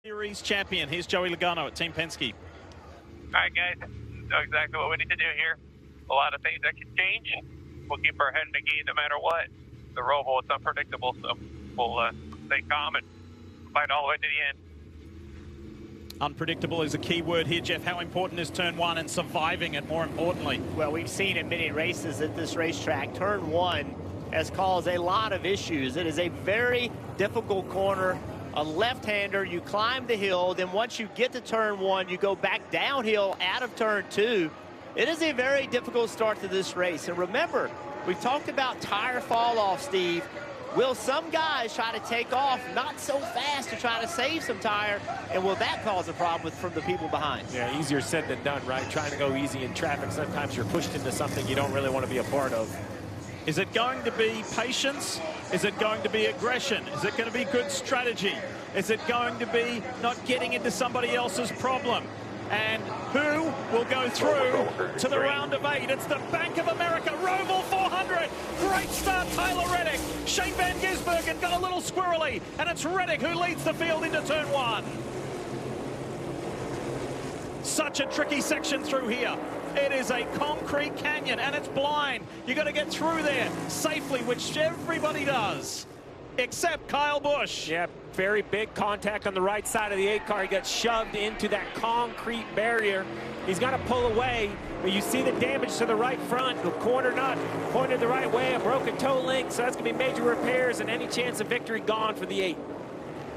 Series champion. Here's Joey Logano at Team Penske. All right, guys, know exactly what we need to do here. A lot of things that can change. We'll keep our head in the game no matter what. The Roval is unpredictable, so we'll stay calm and fight all the way to the end. Unpredictable is a key word here, Jeff. How important is turn one and surviving it, more importantly? Well, we've seen in many races at this racetrack, turn one has caused a lot of issues. It is a very difficult corner. A left-hander, you climb the hill, then once you get to turn one, you go back downhill out of turn two. It is a very difficult start to this race. And remember, we've talked about tire fall off, Steve. Will some guys try to take off not so fast to try to save some tire, and will that cause a problem from the people behind? Yeah, easier said than done, right? Trying to go easy in traffic, sometimes you're pushed into something you don't really want to be a part of. Is it going to be patience? Is it going to be aggression? Is it going to be good strategy? Is it going to be not getting into somebody else's problem? And who will go through to the round of 8? It's the Bank of America Roval 400. Great start, Tyler Reddick. Shane Van Gisbergen got a little squirrely, and it's Reddick who leads the field into turn one. Such a tricky section through here. It is a concrete canyon, and it's blind. You got to get through there safely, which everybody does, except Kyle Busch. Yeah, very big contact on the right side of the 8 car. He got shoved into that concrete barrier. He's got to pull away, but you see the damage to the right front. The corner nut pointed the right way, a broken toe link, so that's going to be major repairs, and any chance of victory gone for the 8.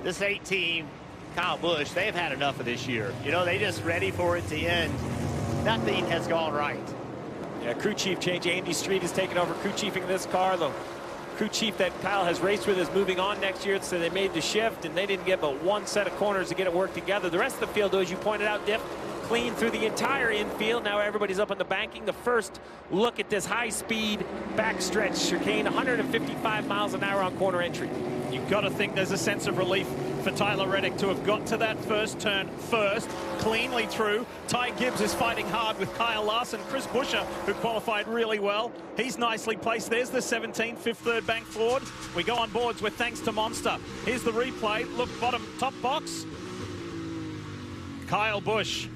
This 8 team, Kyle Busch, they've had enough of this year. You know, they just ready for it to end. Nothing has gone right. Yeah, crew chief change. Andy Street is taking over crew chiefing this car. The crew chief that Kyle has raced with is moving on next year, so they made the shift, and they didn't get but one set of corners to get it work together. The rest of the field, though, as you pointed out, Diff, clean through the entire infield. Now everybody's up on the banking. The first look at this high-speed backstretch chicane, 155 miles an hour on corner entry. You've got to think there's a sense of relief for Tyler Reddick to have got to that first turn first, cleanly through. Ty Gibbs is fighting hard with Kyle Larson. Chris Buescher, who qualified really well, he's nicely placed. There's the 17, fifth, third bank forward. We go on boards with thanks to Monster. Here's the replay. Look, bottom, top box. Kyle Busch.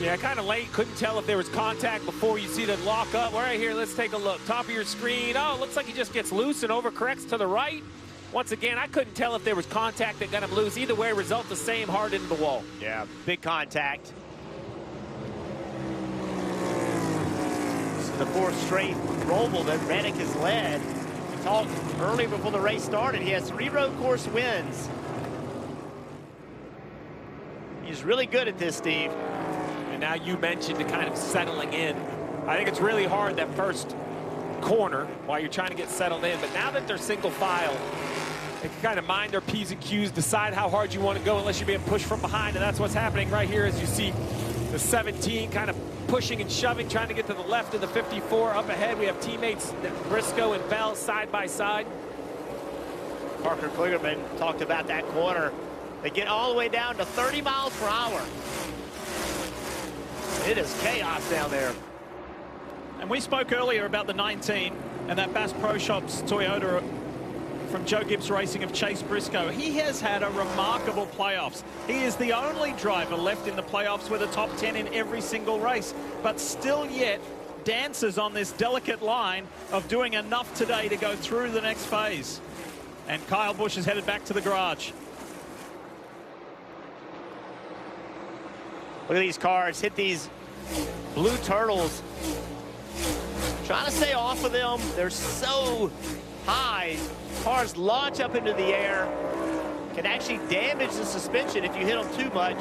Yeah, kind of late. Couldn't tell if there was contact before you see them lock up. Right here, let's take a look. Top of your screen. Oh, it looks like he just gets loose and overcorrects to the right. Once again, I couldn't tell if there was contact that got him loose. Either way, result the same, hard into the wall. Yeah, big contact. This is the 4th straight Roval that Reddick has led. We talked earlier before the race started. He has 3 road course wins. He's really good at this, Steve. And now you mentioned the kind of settling in. I think it's really hard that first corner while you're trying to get settled in. But now that they're single file, they can kind of mind their P's and Q's, decide how hard you want to go unless you're being pushed from behind. And that's what's happening right here as you see the 17 kind of pushing and shoving, trying to get to the left of the 54. Up ahead, we have teammates Briscoe and Bell side by side. Parker Kligerman talked about that corner. They get all the way down to 30 miles per hour. It is chaos down there. And we spoke earlier about the 19 and that Bass Pro Shops Toyota from Joe Gibbs Racing of Chase Briscoe. He has had a remarkable playoffs. He is the only driver left in the playoffs with a top 10 in every single race, but still yet dances on this delicate line of doing enough today to go through the next phase. And Kyle Busch is headed back to the garage. Look at these cars, hit these blue turtles. Trying to stay off of them. They're so high. Cars launch up into the air. Can actually damage the suspension if you hit them too much.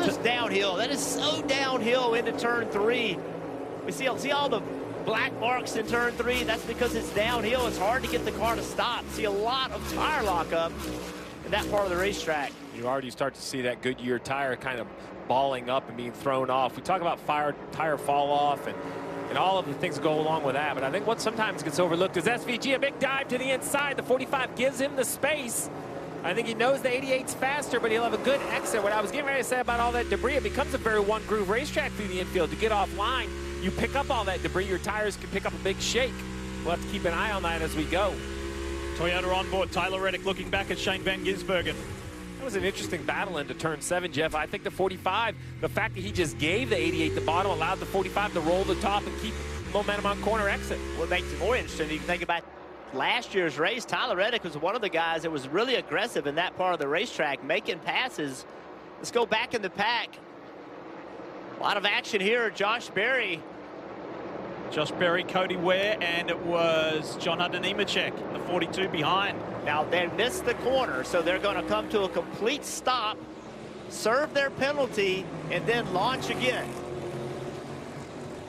Just downhill. That is so downhill into turn 3. We see all the black marks in turn 3. That's because it's downhill. It's hard to get the car to stop. See a lot of tire lockup in that part of the racetrack. You already start to see that Goodyear tire kind of balling up and being thrown off. We talk about tire fall off and all of the things that go along with that, but I think what sometimes gets overlooked is SVG, a big dive to the inside. The 45 gives him the space. I think he knows the 88's faster, but he'll have a good exit. What I was getting ready to say about all that debris, it becomes a very one-groove racetrack through the infield. To get offline, you pick up all that debris, your tires can pick up a big shake. We'll have to keep an eye on that as we go. Toyota on board. Tyler Reddick looking back at Shane Van Gisbergen. That was an interesting battle into turn 7, Jeff. I think the 45, the fact that he just gave the 88 the bottom, allowed the 45 to roll the top and keep momentum on corner exit. What makes it more interesting, you can think about last year's race, Tyler Reddick was one of the guys that was really aggressive in that part of the racetrack, making passes. Let's go back in the pack. A lot of action here. Josh Berry. Josh Berry, Cody Ware, and it was John Hunter Nemechek, the 42 behind. Now they missed the corner, so they're going to come to a complete stop, serve their penalty, and then launch again.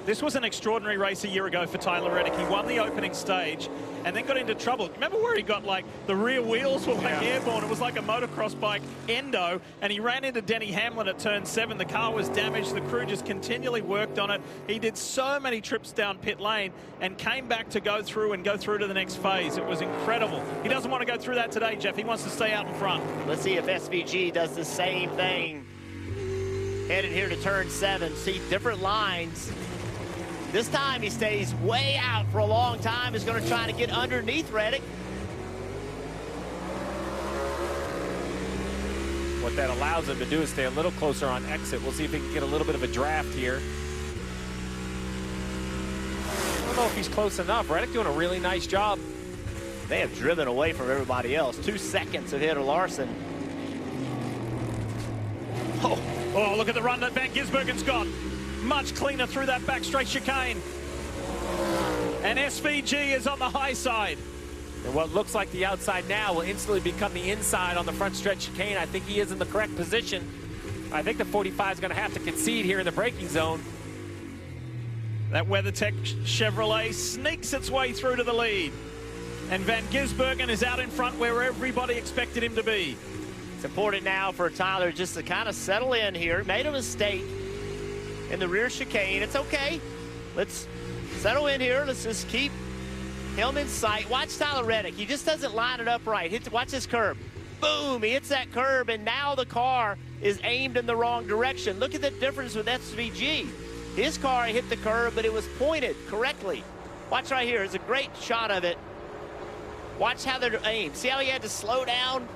This was an extraordinary race a year ago for Tyler Reddick. He won the opening stage and then got into trouble. Remember where he got, like, the rear wheels were like airborne. It was like a motocross bike endo, and he ran into Denny Hamlin at turn 7. The car was damaged. The crew just continually worked on it. He did so many trips down pit lane and came back to go through to the next phase. It was incredible. He doesn't want to go through that today, Jeff. He wants to stay out in front. Let's see if SVG does the same thing. Headed here to turn 7. See different lines. This time he stays way out for a long time. He's going to try to get underneath Reddick. What that allows him to do is stay a little closer on exit. We'll see if he can get a little bit of a draft here. I don't know if he's close enough. Reddick doing a really nice job. They have driven away from everybody else. 2 seconds ahead of Larson. Oh, look at the run that Van Gisbergen's got. Much cleaner through that back straight chicane. And SVG is on the high side. And what looks like the outside now will instantly become the inside on the front stretch chicane. I think he is in the correct position. I think the 45 is going to have to concede here in the braking zone. That WeatherTech Chevrolet sneaks its way through to the lead. And Van Gisbergen is out in front where everybody expected him to be. It's important now for Tyler just to kind of settle in here. Made a mistake in the rear chicane. It's okay. Let's settle in here. Let's just keep him in sight. Watch Tyler Reddick. He just doesn't line it up right. Watch this curb. Boom, he hits that curb, and now the car is aimed in the wrong direction. Look at the difference with SVG. His car hit the curb, but it was pointed correctly. Watch right here. It's a great shot of it. Watch how they're aimed. See how he had to slow down?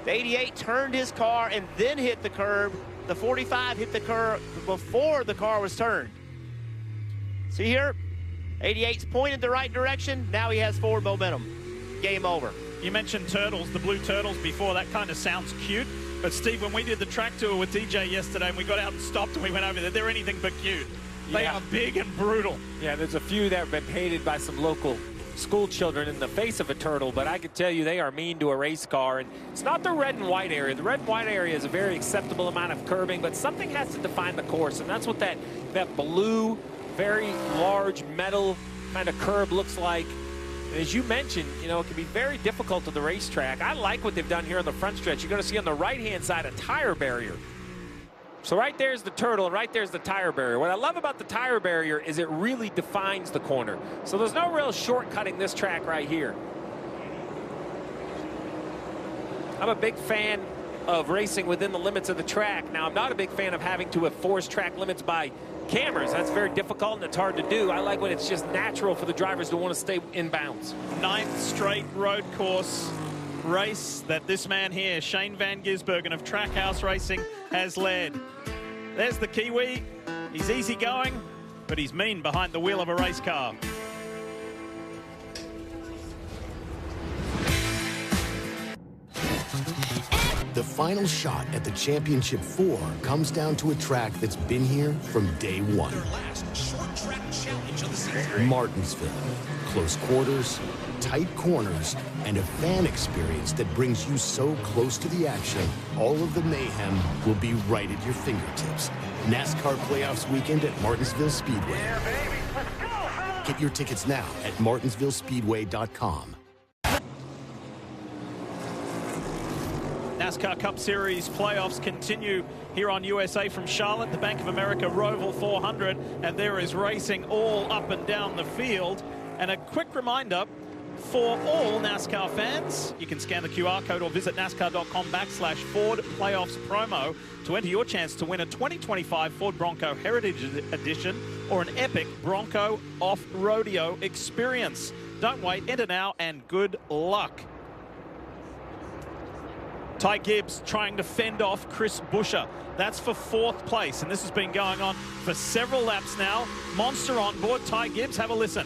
The 88 turned his car and then hit the curb. The 45 hit the curb before the car was turned. See here? 88's pointed the right direction. Now he has forward momentum. Game over. You mentioned turtles, the blue turtles before. That kind of sounds cute. But, Steve, when we did the track tour with DJ yesterday and we got out and stopped and we went over there, they're anything but cute. They are big and brutal. Yeah, there's a few that have been painted by some local school children in the face of a turtle, but I can tell you they are mean to a race car. And it's not the red and white area. The red and white area is a very acceptable amount of curbing, but something has to define the course, and that's what that blue, very large metal kind of curb looks like. And as you mentioned, you know, it can be very difficult to the racetrack. I like what they've done here on the front stretch. You're going to see on the right-hand side a tire barrier. So right there's the turtle, and right there's the tire barrier. What I love about the tire barrier is it really defines the corner. So there's no real shortcutting this track right here. I'm a big fan of racing within the limits of the track. Now, I'm not a big fan of having to enforce track limits by cameras. That's very difficult and it's hard to do. I like when it's just natural for the drivers to want to stay in bounds. 9th straight road course race that this man here, Shane Van Gisbergen of Trackhouse Racing, has led. There's the Kiwi. He's easy going, but he's mean behind the wheel of a race car. The final shot at the Championship 4 comes down to a track that's been here from day one. Martinsville. Close quarters, tight corners, and a fan experience that brings you so close to the action, all of the mayhem will be right at your fingertips. NASCAR Playoffs weekend at Martinsville Speedway. Yeah, baby. Let's go, fellas. Get your tickets now at martinsvillespeedway.com. NASCAR Cup Series playoffs continue here on USA from Charlotte, the Bank of America Roval 400, and there is racing all up and down the field. And a quick reminder for all NASCAR fans, you can scan the QR code or visit NASCAR.com/Ford Playoffs promo to enter your chance to win a 2025 Ford Bronco Heritage Edition or an epic Bronco off-rodeo experience. Don't wait, enter now, and good luck. Ty Gibbs trying to fend off Chris Buescher. That's for 4th place, and this has been going on for several laps now. Monster on board. Ty Gibbs, have a listen.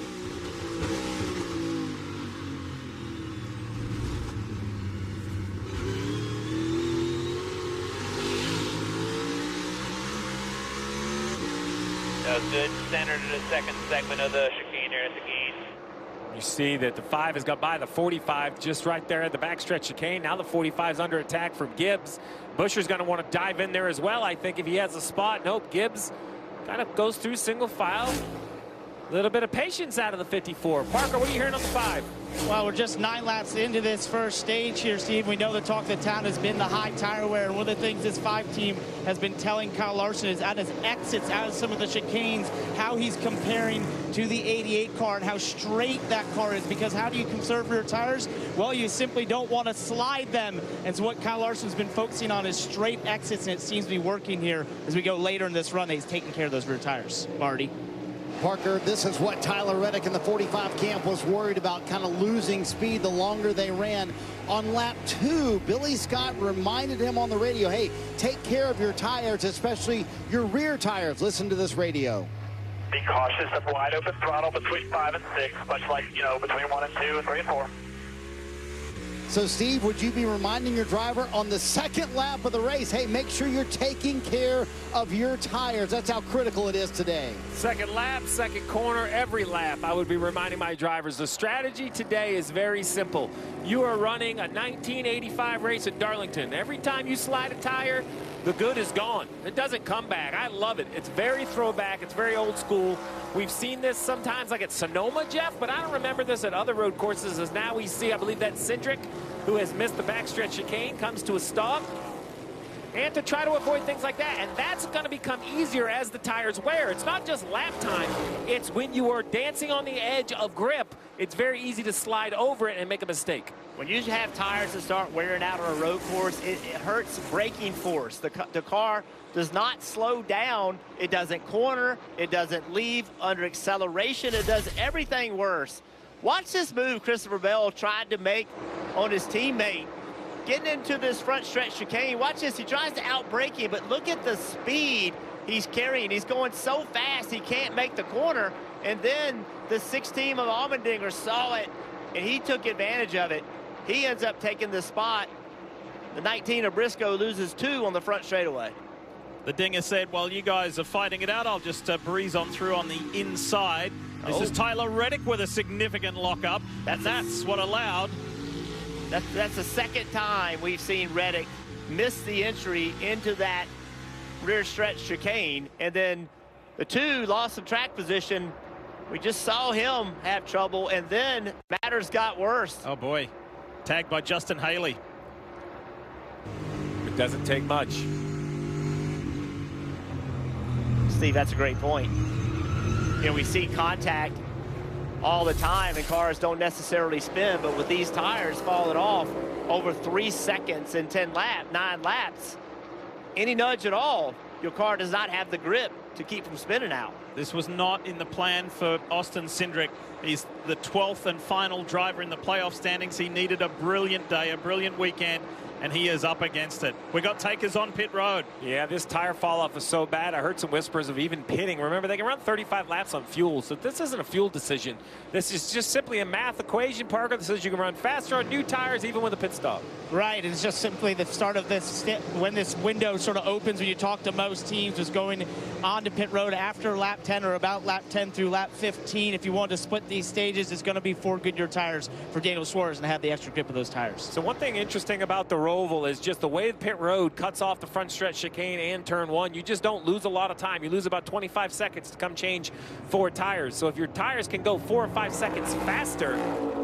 That was good. Center to the second segment of the chicane there at the gate. You see that the 5 has got by the 45 just right there at the backstretch chicane. Now the 45 is under attack from Gibbs. Buescher's going to want to dive in there as well, I think, if he has a spot. Nope, Gibbs kind of goes through single file. A little bit of patience out of the 54. Parker, what are you hearing on the 5? Well, we're just 9 laps into this first stage here, Steve. We know the talk of the town has been the high tire wear, and one of the things this 5 team has been telling Kyle Larson is at his exits, out of some of the chicanes, how he's comparing to the 88 car and how straight that car is, because how do you conserve your tires? Well, you simply don't want to slide them, and so what Kyle Larson's been focusing on is straight exits, and it seems to be working here as we go later in this run. He's taking care of those rear tires. Marty. Parker, this is what Tyler Reddick in the 45 camp was worried about, kind of losing speed the longer they ran. On lap 2, Billy Scott reminded him on the radio, hey, take care of your tires, especially your rear tires. Listen to this radio. Be cautious of wide open throttle between 5 and 6, much like, you know, between 1 and 2 and 3 and 4. So, Steve, would you be reminding your driver on the 2nd lap of the race, hey, make sure you're taking care of your tires? That's how critical it is today. 2nd lap, 2nd corner, every lap. I would be reminding my drivers the strategy today is very simple. You are running a 1985 race at Darlington. Every time you slide a tire, the good is gone. It doesn't come back. I love it. It's very throwback. It's very old school. We've seen this sometimes like at Sonoma, Jeff, but I don't remember this at other road courses, as now we see, I believe that Cindric, who has missed the backstretch chicane, comes to a stop. And to try to avoid things like that. And that's going to become easier as the tires wear. It's not just lap time. It's when you are dancing on the edge of grip, it's very easy to slide over it and make a mistake. When you have tires that start wearing out on a road course, it hurts braking force. The car does not slow down. It doesn't corner. It doesn't leave under acceleration. It does everything worse. Watch this move Christopher Bell tried to make on his teammate. Getting into this front stretch chicane. Watch this. He tries to outbrake him, but look at the speed he's carrying. He's going so fast he can't make the corner. And then the 6 team of Allmendinger saw it, and he took advantage of it. He ends up taking the spot. The 19 of Briscoe loses 2 on the front straightaway. The Dinger said, well, you guys are fighting it out. I'll just breeze on through on the inside. This is Tyler Reddick with a significant lockup, and that's what allowed. That's the 2nd time we've seen Reddick miss the entry into that rear stretch chicane, and then the 2 lost some track position. We just saw him have trouble, and then matters got worse. Oh boy, tagged by Justin Haley. It doesn't take much. Steve, that's a great point. You know, we see contact all the time, and cars don't necessarily spin, but with these tires falling off over 3 seconds in 9 laps, any nudge at all, your car does not have the grip to keep from spinning out. This was not in the plan for Austin Cindric. He's the 12th and final driver in the playoff standings. He needed a brilliant day, a brilliant weekend, and he is up against it. We got takers on pit road. Yeah, this tire fall off is so bad. I heard some whispers of even pitting. Remember, they can run 35 laps on fuel, so this isn't a fuel decision. This is just simply a math equation, Parker, that says you can run faster on new tires even with a pit stop. Right, it's just simply the start of this, when this window sort of opens, when you talk to most teams, was going on to pit road after lap 10 or about lap 10 through lap 15. If you want to split these stages, it's going to be 4 Goodyear tires for Daniel Suarez and have the extra grip of those tires. So one thing interesting about the Roval is just the way the pit road cuts off the front stretch chicane and turn 1. You just don't lose a lot of time. You lose about 25 seconds to come change 4 tires. So if your tires can go 4 or 5 seconds faster,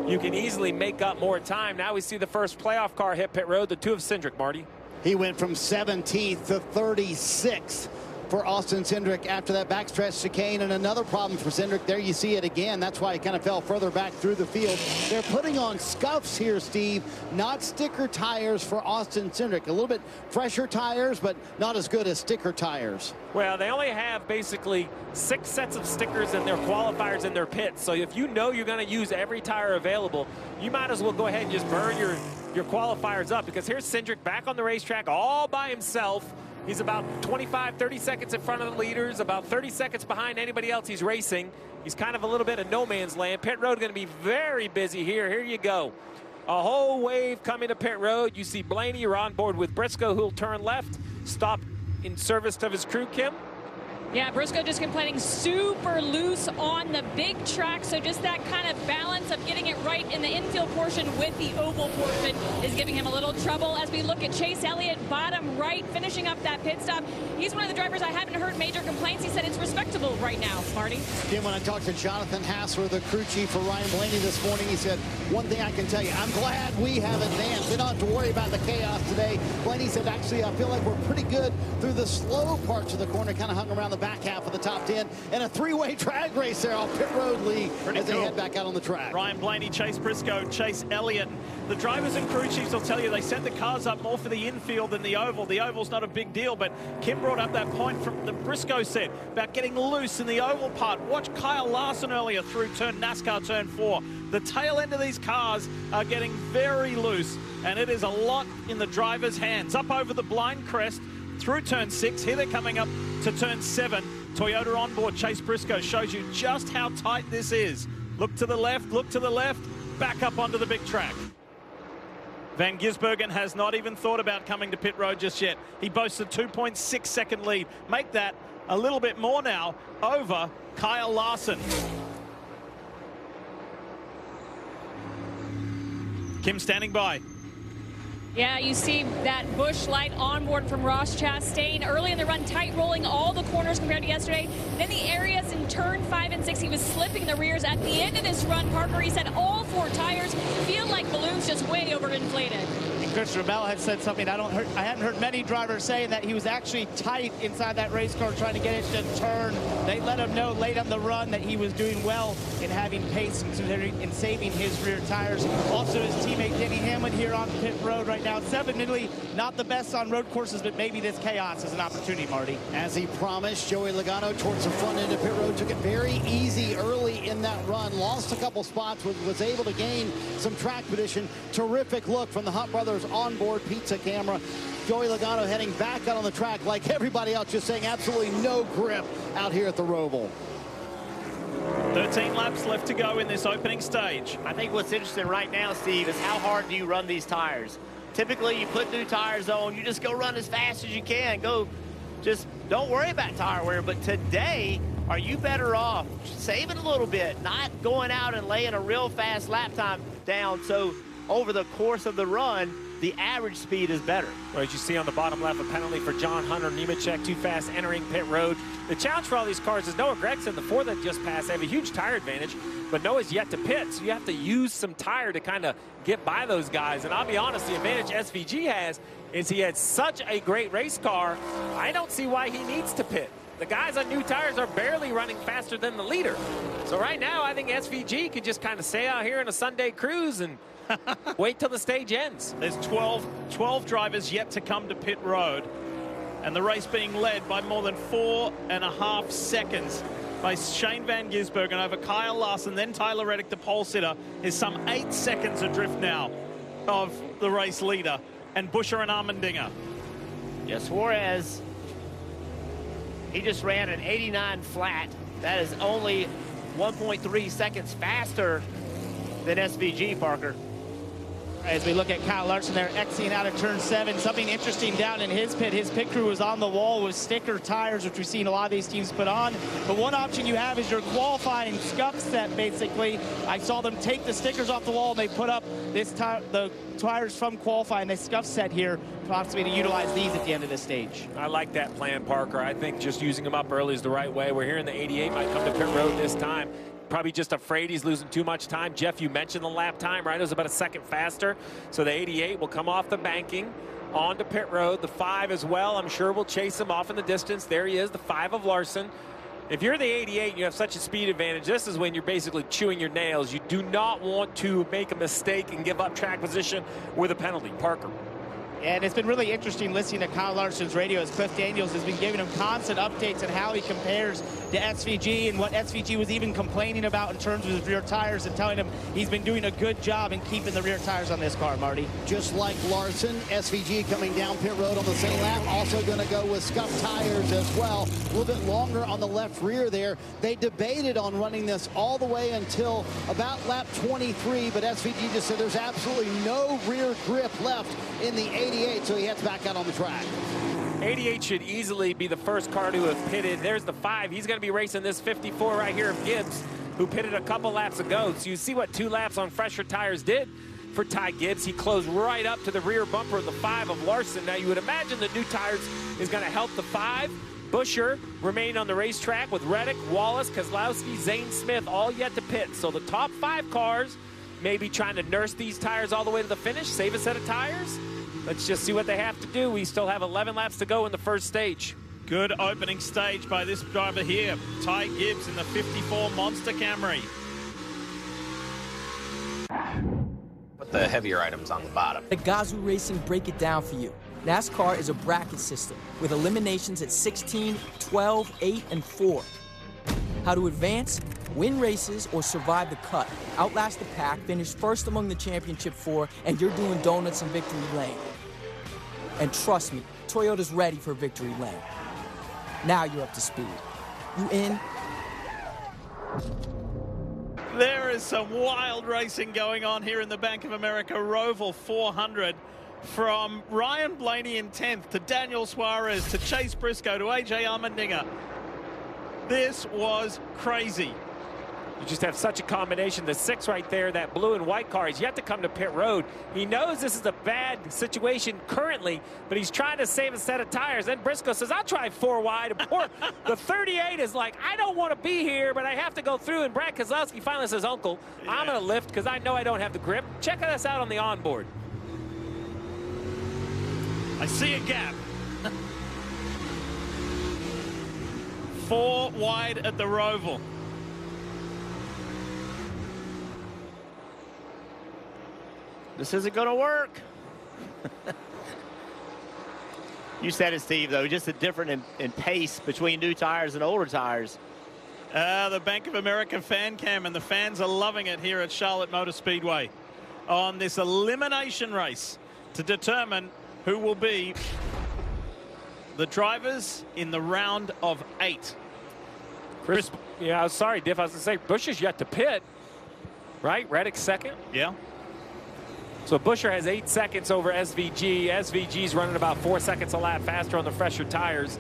you can easily make up more time. Now we see the first playoff car hit pit road, the 2 of Cindric, Marty. He went from 17th to 36th for Austin Cindric after that backstretch chicane, and another problem for Cindric. There you see it again. That's why he kind of fell further back through the field. They're putting on scuffs here, Steve, not sticker tires for Austin Cindric. A little bit fresher tires, but not as good as sticker tires. Well, they only have basically 6 sets of stickers in their qualifiers in their pits. So if you know you're going to use every tire available, you might as well go ahead and just burn your qualifiers up, because here's Cindric back on the racetrack all by himself. He's about 25, 30 seconds in front of the leaders, about 30 seconds behind anybody else he's racing. He's kind of a little bit of no man's land. Pit road going to be very busy here. Here you go. A whole wave coming to pit road. You see Blaney, you're on board with Briscoe, who'll turn left, stop in service of his crew, Kim. Yeah, Briscoe just complaining super loose on the big track, so just that kind of balance of getting it right in the infield portion with the oval portion is giving him a little trouble. As we look at Chase Elliott, bottom right, finishing up that pit stop. He's one of the drivers I haven't heard major complaints. He said it's respectable right now, Marty. Jim, when I talked to Jonathan Hassler, the crew chief for Ryan Blaney this morning, he said, one thing I can tell you, I'm glad we have advanced. We don't have to worry about the chaos today. Blaney said, actually, I feel like we're pretty good through the slow parts of the corner, kind of hung around the back half of the top 10, and a 3-way drag race there on pit road, Lee, as they head back out on the track. Ryan Blaney, Chase Briscoe, Chase Elliott. The drivers and crew chiefs will tell you they set the cars up more for the infield than the oval. The oval's not a big deal, but Kim brought up that point from the Briscoe said about getting loose in the oval part. Watch Kyle Larson earlier through NASCAR turn 4. The tail end of these cars are getting very loose, and it is a lot in the driver's hands. Up over the blind crest through turn 6. Here they're coming up to turn 7. Toyota on board. Chase Briscoe shows you just how tight this is. Look to the left, back up onto the big track. Van Gisbergen has not even thought about coming to pit road just yet. He boasts a 2.6 second lead. Make that a little bit more now over Kyle Larson. Kim standing by. Yeah, you see that Busch Light onboard from Ross Chastain early in the run, tight rolling all the corners compared to yesterday. Then the areas in turn 5 and 6, he was slipping the rears. At the end of this run, Parker, he said all 4 tires feel like balloons, just way overinflated. And Chris Roval had said something I hadn't heard many drivers saying, that he was actually tight inside that race car trying to get it to turn. They let him know late on the run that he was doing well in having pace and saving his rear tires. Also his teammate Denny Hamlin here on pit road right now. It's admittedly not the best on road courses, but maybe this chaos is an opportunity, Marty. As he promised, Joey Logano towards the front end of pit road, took it very easy early in that run, lost a couple spots, was able to gain some track position. Terrific look from the Hunt Brothers onboard pizza camera. Joey Logano heading back out on the track like everybody else, just saying absolutely no grip out here at the Roval. 13 laps left to go in this opening stage. I think what's interesting right now, Steve, is how hard do you run these tires? Typically, you put new tires on, you just go run as fast as you can. Just don't worry about tire wear. But today, are you better off saving a little bit, not going out and laying a real fast lap time down, so over the course of the run, the average speed is better. Well, as you see on the bottom left, a penalty for John Hunter Nemechek, too fast entering pit road. The challenge for all these cars is Noah Gragson, the 4 that just passed, they have a huge tire advantage, but Noah's yet to pit, so you have to use some tire to kind of get by those guys. And I'll be honest, the advantage SVG has is he had such a great race car, I don't see why he needs to pit. The guys on new tires are barely running faster than the leader. So right now, I think SVG can just kind of stay out here in a Sunday cruise and wait till the stage ends. There's 12 drivers yet to come to pit road, and the race being led by more than 4.5 seconds by Shane Van Gisbergen over Kyle Larson, then Tyler Reddick, the pole sitter, is some 8 seconds adrift now of the race leader, and Buescher and Armendinger. Yes, Suarez, he just ran an 89 flat. That is only 1.3 seconds faster than SVG, Parker. As we look at Kyle Larson there exiting out of turn 7, something interesting down in his pit. His pit crew was on the wall with sticker tires, which we've seen a lot of these teams put on. But one option you have is your qualifying scuff set, basically. I saw them take the stickers off the wall and they put up the tires from qualifying, this scuff set here, possibly to utilize these at the end of this stage. I like that plan, Parker. I think just using them up early is the right way. We're hearing the 88 might come to pit road this time. Probably just afraid he's losing too much time. Jeff, you mentioned the lap time, right? It was about a second faster. So the 88 will come off the banking. onto pit road. The 5 as well, I'm sure will chase him off in the distance. There he is, the 5 of Larson. If you're the 88 and you have such a speed advantage, this is when you're basically chewing your nails. You do not want to make a mistake and give up track position with a penalty. Parker. And it's been really interesting listening to Kyle Larson's radio as Cliff Daniels has been giving him constant updates on how he compares to SVG and what SVG was even complaining about in terms of his rear tires, and telling him he's been doing a good job in keeping the rear tires on this car, Marty. Just like Larson, SVG coming down pit road on the same lap, also going to go with scuffed tires as well. A little bit longer on the left rear there. They debated on running this all the way until about lap 23, but SVG just said there's absolutely no rear grip left in the 88, so he heads back out on the track. 88 should easily be the first car to have pitted. There's the 5. He's going to be racing this 54 right here of Gibbs, who pitted a couple laps ago. So you see what 2 laps on fresher tires did for Ty Gibbs. He closed right up to the rear bumper of the 5 of Larson. Now you would imagine the new tires is going to help the 5. Buscher remained on the racetrack with Reddick, Wallace, Kozlowski, Zane Smith all yet to pit. So the top 5 cars may be trying to nurse these tires all the way to the finish, save a set of tires. Let's just see what they have to do. We still have 11 laps to go in the first stage. Good opening stage by this driver here, Ty Gibbs in the 54 Monster Camry. Put the heavier items on the bottom. The Gazoo Racing break it down for you. NASCAR is a bracket system with eliminations at 16, 12, 8, and 4. How to advance, win races, or survive the cut. Outlast the pack, finish first among the championship 4, and you're doing donuts in victory lane. And trust me, Toyota's ready for victory lane. Now you're up to speed. You in? There is some wild racing going on here in the Bank of America Roval 400. From Ryan Blaney in 10th to Daniel Suarez to Chase Briscoe to AJ Allmendinger. This was crazy. You just have such a combination. The 6 right there, that blue and white car, is yet to come to pit road. He knows this is a bad situation currently, but he's trying to save a set of tires. Then Briscoe says, I'll try 4 wide. The 38 is like, I don't want to be here, but I have to go through. And Brad Kozlowski finally says, Uncle, I'm going to lift because I know I don't have the grip. Check us out on the onboard. I see a gap. 4 wide at the Roval. This isn't going to work. You said it, Steve, though. Just a difference in pace between new tires and older tires. The Bank of America fan cam, and the fans are loving it here at Charlotte Motor Speedway on this elimination race to determine who will be the drivers in the round of 8. Chris, yeah, sorry, Diff. I was going to say, Busch is yet to pit, right? Reddick's second. Yeah. So Buscher has 8 seconds over SVG. SVG's running about 4 seconds a lap faster on the fresher tires.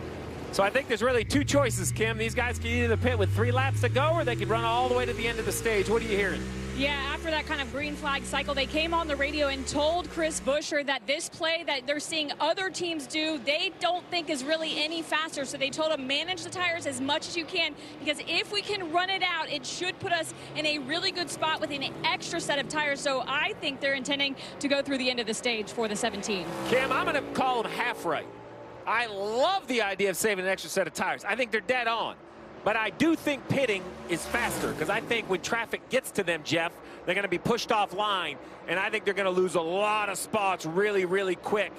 So I think there's really 2 choices, Kim. These guys can either pit with 3 laps to go, or they could run all the way to the end of the stage. What are you hearing? Yeah, after that kind of green flag cycle, they came on the radio and told Chris Buescher that this play that they're seeing other teams do, they don't think is really any faster. So they told him, manage the tires as much as you can, because if we can run it out, it should put us in a really good spot with an extra set of tires. So I think they're intending to go through the end of the stage for the 17. Kim, I'm going to call them half right. I love the idea of saving an extra set of tires. I think they're dead on. But I do think pitting is faster, because I think when traffic gets to them, Jeff, they're going to be pushed offline, and I think they're going to lose a lot of spots really, really quick.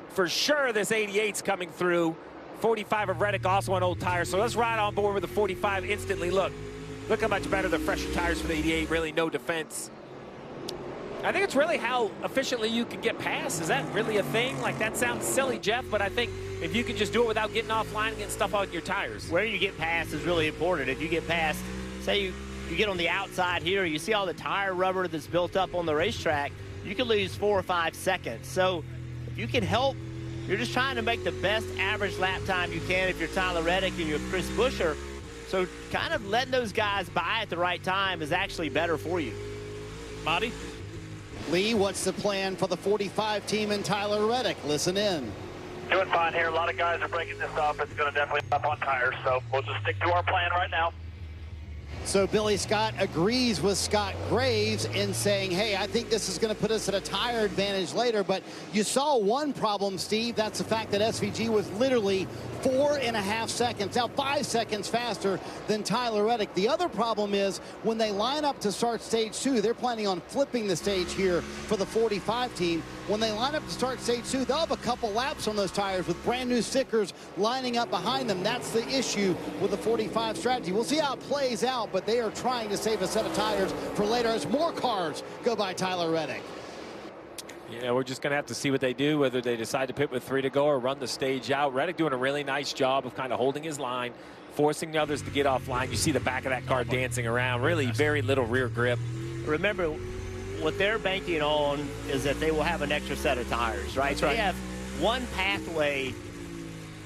For sure, this 88's coming through. 45 of Reddick also on old tires, so let's ride on board with the 45 instantly. Look how much better the fresher tires for the 88, really no defense. I think it's really how efficiently you can get past. Is that really a thing? Like, that sounds silly, Jeff, but I think if you can just do it without getting offline and getting stuff on your tires. Where you get past is really important. If you get past, say you get on the outside here, you see all the tire rubber that's built up on the racetrack, you can lose 4 or 5 seconds. So if you can help, you're just trying to make the best average lap time you can if you're Tyler Reddick and you're Chris Buescher. So kind of letting those guys by at the right time is actually better for you. Marty? Lee, what's the plan for the 45 team and Tyler Reddick? Listen in. Doing fine here. A lot of guys are breaking this up. It's going to definitely up on tires, so we'll just stick to our plan right now. So Billy Scott agrees with Scott Graves in saying, hey, I think this is going to put us at a tire advantage later. But you saw one problem, Steve. That's the fact that SVG was literally 4.5 seconds, now 5 seconds faster than Tyler Reddick. The other problem is when they line up to start stage 2, they're planning on flipping the stage here for the 45 team. When they line up to start stage 2, they'll have a couple laps on those tires with brand new stickers lining up behind them. That's the issue with the 45 strategy. We'll see how it plays out, but they are trying to save a set of tires for later as more cars go by Tyler Reddick. Yeah, we're just going to have to see what they do, whether they decide to pit with 3 to go or run the stage out. Reddick doing a really nice job of kind of holding his line, forcing the others to get offline. You see the back of that car dancing around, really very little rear grip. Remember, what they're banking on is that they will have an extra set of tires, right? That's right. They have one pathway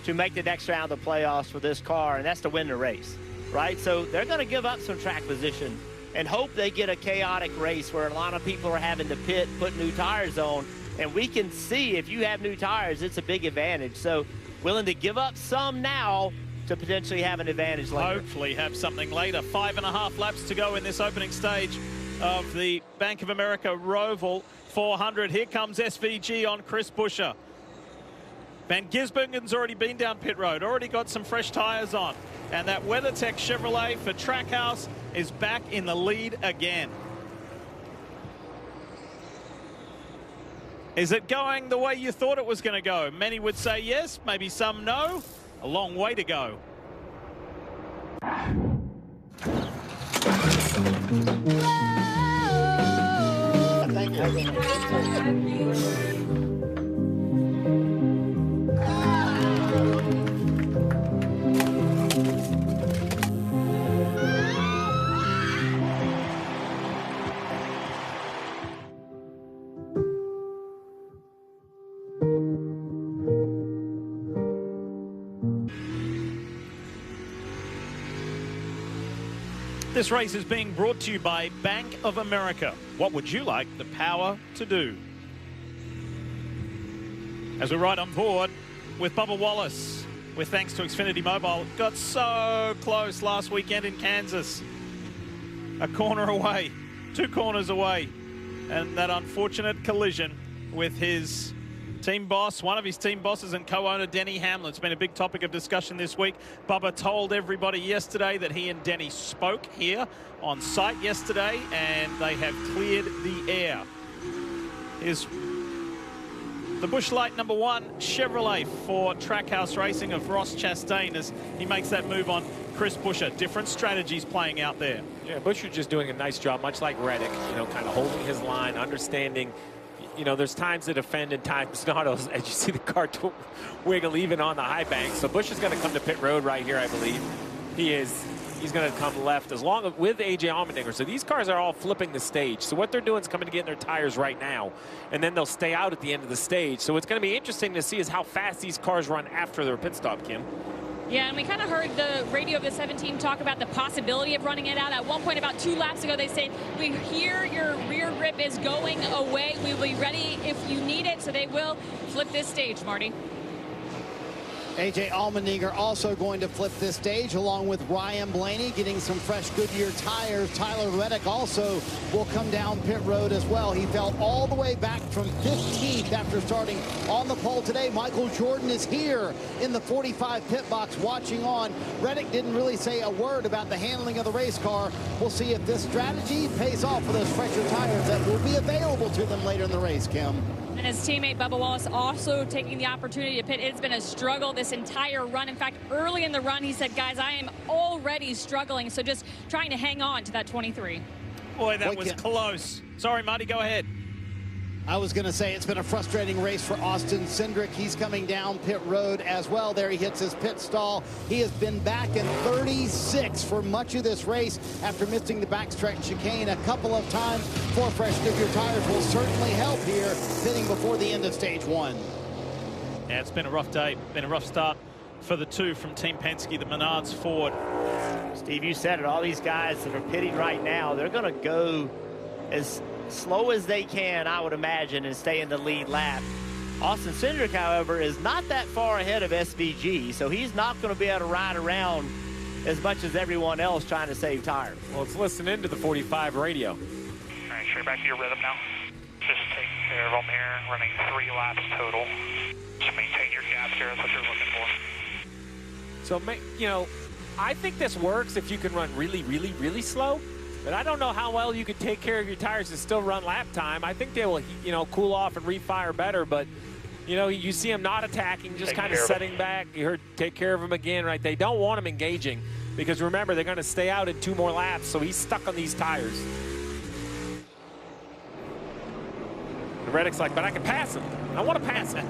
to make the next round of playoffs for this car, and that's to win the race, right? So they're going to give up some track position and hope they get a chaotic race where a lot of people are having to pit, put new tires on. And we can see if you have new tires, it's a big advantage. So willing to give up some now to potentially have an advantage later. Hopefully have something later. 5.5 laps to go in this opening stage of the Bank of America Roval 400. Here comes SVG on Chris Buescher. Van Gisbergen's already been down pit road, already got some fresh tires on. And that WeatherTech Chevrolet for Trackhouse is back in the lead again. Is it going the way you thought it was going to go? Many would say yes, maybe some no. A long way to go. Thank you. This race is being brought to you by Bank of America. What would you like the power to do? As we ride on board with Bubba Wallace, with thanks to Xfinity Mobile, got so close last weekend in Kansas. A corner away, 2 corners away, and that unfortunate collision with his team boss, one of his team bosses and co-owner, Denny Hamlin. It's been a big topic of discussion this week. Bubba told everybody yesterday that he and Denny spoke here on site yesterday, and they have cleared the air. Here's the Busch Light number 1 Chevrolet for Trackhouse Racing of Ross Chastain as he makes that move on Chris Buescher. Different strategies playing out there. Yeah, Buescher just doing a nice job, much like Reddick, you know, kind of holding his line, understanding, you know, there's times to defend and times not, as you see the car wiggle even on the high bank. So Busch is going to come to pit road right here, I believe. He's going to come left as long as with AJ Allmendinger. So these cars are all flipping the stage. So what they're doing is coming to get in their tires right now, and then they'll stay out at the end of the stage. So what's going to be interesting to see is how fast these cars run after their pit stop, Kim. Yeah, and we kind of heard the radio of the 17 talk about the possibility of running it out. At one point, about 2 laps ago, they said, we hear your rear grip is going away. We will be ready if you need it. So they will flip this stage, Marty. AJ Allmendinger also going to flip this stage along with Ryan Blaney getting some fresh Goodyear tires. Tyler Reddick also will come down pit road as well. He fell all the way back from 15th after starting on the pole today. Michael Jordan is here in the 45 pit box watching on. Reddick didn't really say a word about the handling of the race car. We'll see if this strategy pays off for those fresher tires that will be available to them later in the race, Kim. And his teammate Bubba Wallace also taking the opportunity to pit. It's been a struggle this entire run. In fact, early in the run, he said, guys, I am already struggling. So just trying to hang on to that 23. Boy, that was close. Sorry, Marty, go ahead. I was going to say it's been a frustrating race for Austin Cindric. He's coming down pit road as well. There he hits his pit stall. He has been back in 36 for much of this race after missing the backstretch chicane a couple of times. 4 fresh Goodyear tires will certainly help here, pitting before the end of stage 1. Yeah, it's been a rough day. Been a rough start for the 2 from Team Penske, the Menards Ford. Steve, you said it. All these guys that are pitting right now, they're going to go as slow as they can, I would imagine, and stay in the lead lap. Austin Cindric, however, is not that far ahead of SVG, so he's not going to be able to ride around as much as everyone else trying to save tires. Well, let's listen into the 45 radio. All right, straight back to your rhythm now. Just take care of them here, running 3 laps total. Just maintain your gaps here, that's what you're looking for. So, you know, I think this works if you can run really, really, really slow. But I don't know how well you could take care of your tires and still run lap time. I think they will, you know, cool off and refire better. But, you know, you see them not attacking, just kind of setting back. You heard take care of them again, right? They don't want him engaging because, remember, they're going to stay out in 2 more laps. So he's stuck on these tires. And Reddick's like, but I can pass him. I want to pass him.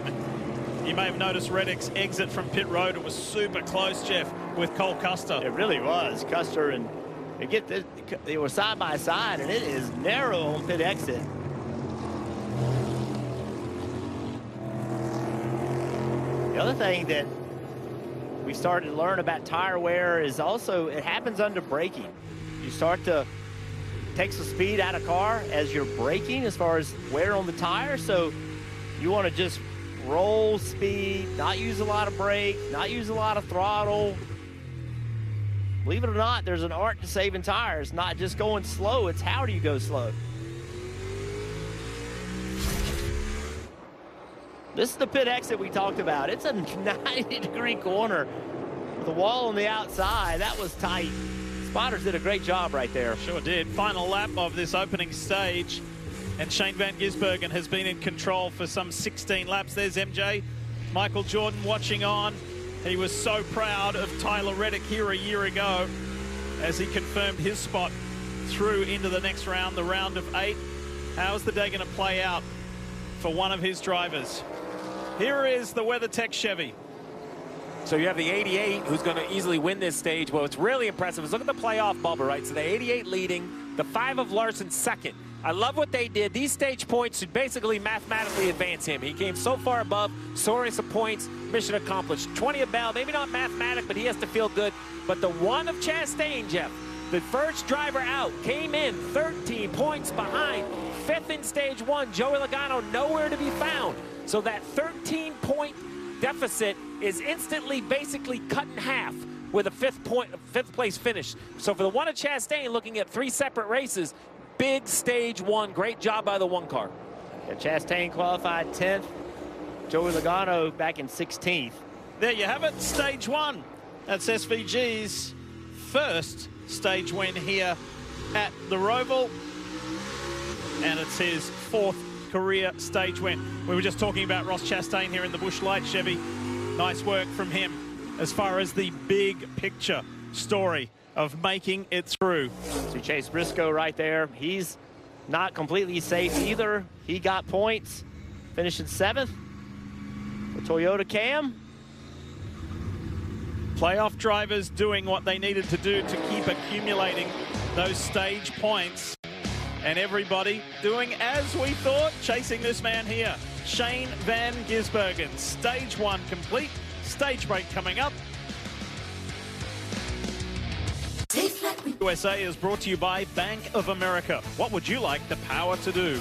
You may have noticed Reddick's exit from pit road. It was super close, Jeff, with Cole Custer. It really was. Custer and they were side by side, and it is narrow on pit exit. The other thing that we started to learn about tire wear is also it happens under braking. You start to take some speed out of car as you're braking as far as wear on the tire. So you want to just roll speed, not use a lot of brake, not use a lot of throttle. Believe it or not, there's an art to saving tires, not just going slow. It's how do you go slow. This is the pit exit we talked about. It's a 90-degree corner with a wall on the outside. That was tight. Spotters did a great job right there. Sure did. Final lap of this opening stage. And Shane Van Gisbergen has been in control for some 16 laps. There's MJ. Michael Jordan watching on. He was so proud of Tyler Reddick here a year ago as he confirmed his spot through into the next round, the round of 8. How's the day going to play out for one of his drivers? Here is the WeatherTech Chevy. So you have the 88 who's going to easily win this stage. Well, what's really impressive is look at the playoff bubble, right? So the 88 leading, the 5 of Larson second. I love what they did. These stage points should basically mathematically advance him. He came so far above, soaring some points, mission accomplished. 20 of Bell, maybe not mathematic, but he has to feel good. But the 1 of Chastain, Jeff, the first driver out, came in 13 points behind. 5th in stage 1, Joey Logano nowhere to be found. So that 13-point deficit is instantly basically cut in half with a 5th place finish. So for the 1 of Chastain, looking at 3 separate races, big stage 1. Great job by the 1 car. Yeah, Chastain qualified 10th. Joey Logano back in 16th. There you have it, stage 1. That's SVG's first stage win here at the Roval. And it's his 4th career stage win. We were just talking about Ross Chastain here in the Busch Light Chevy. Nice work from him as far as the big picture story of making it through. See Chase Briscoe right there. He's not completely safe either. He got points, finishing 7th. The Toyota Cam. Playoff drivers doing what they needed to do to keep accumulating those stage points. And everybody doing as we thought, chasing this man here. Shane Van Gisbergen, stage 1 complete, stage break coming up. USA is brought to you by Bank of America. What would you like the power to do?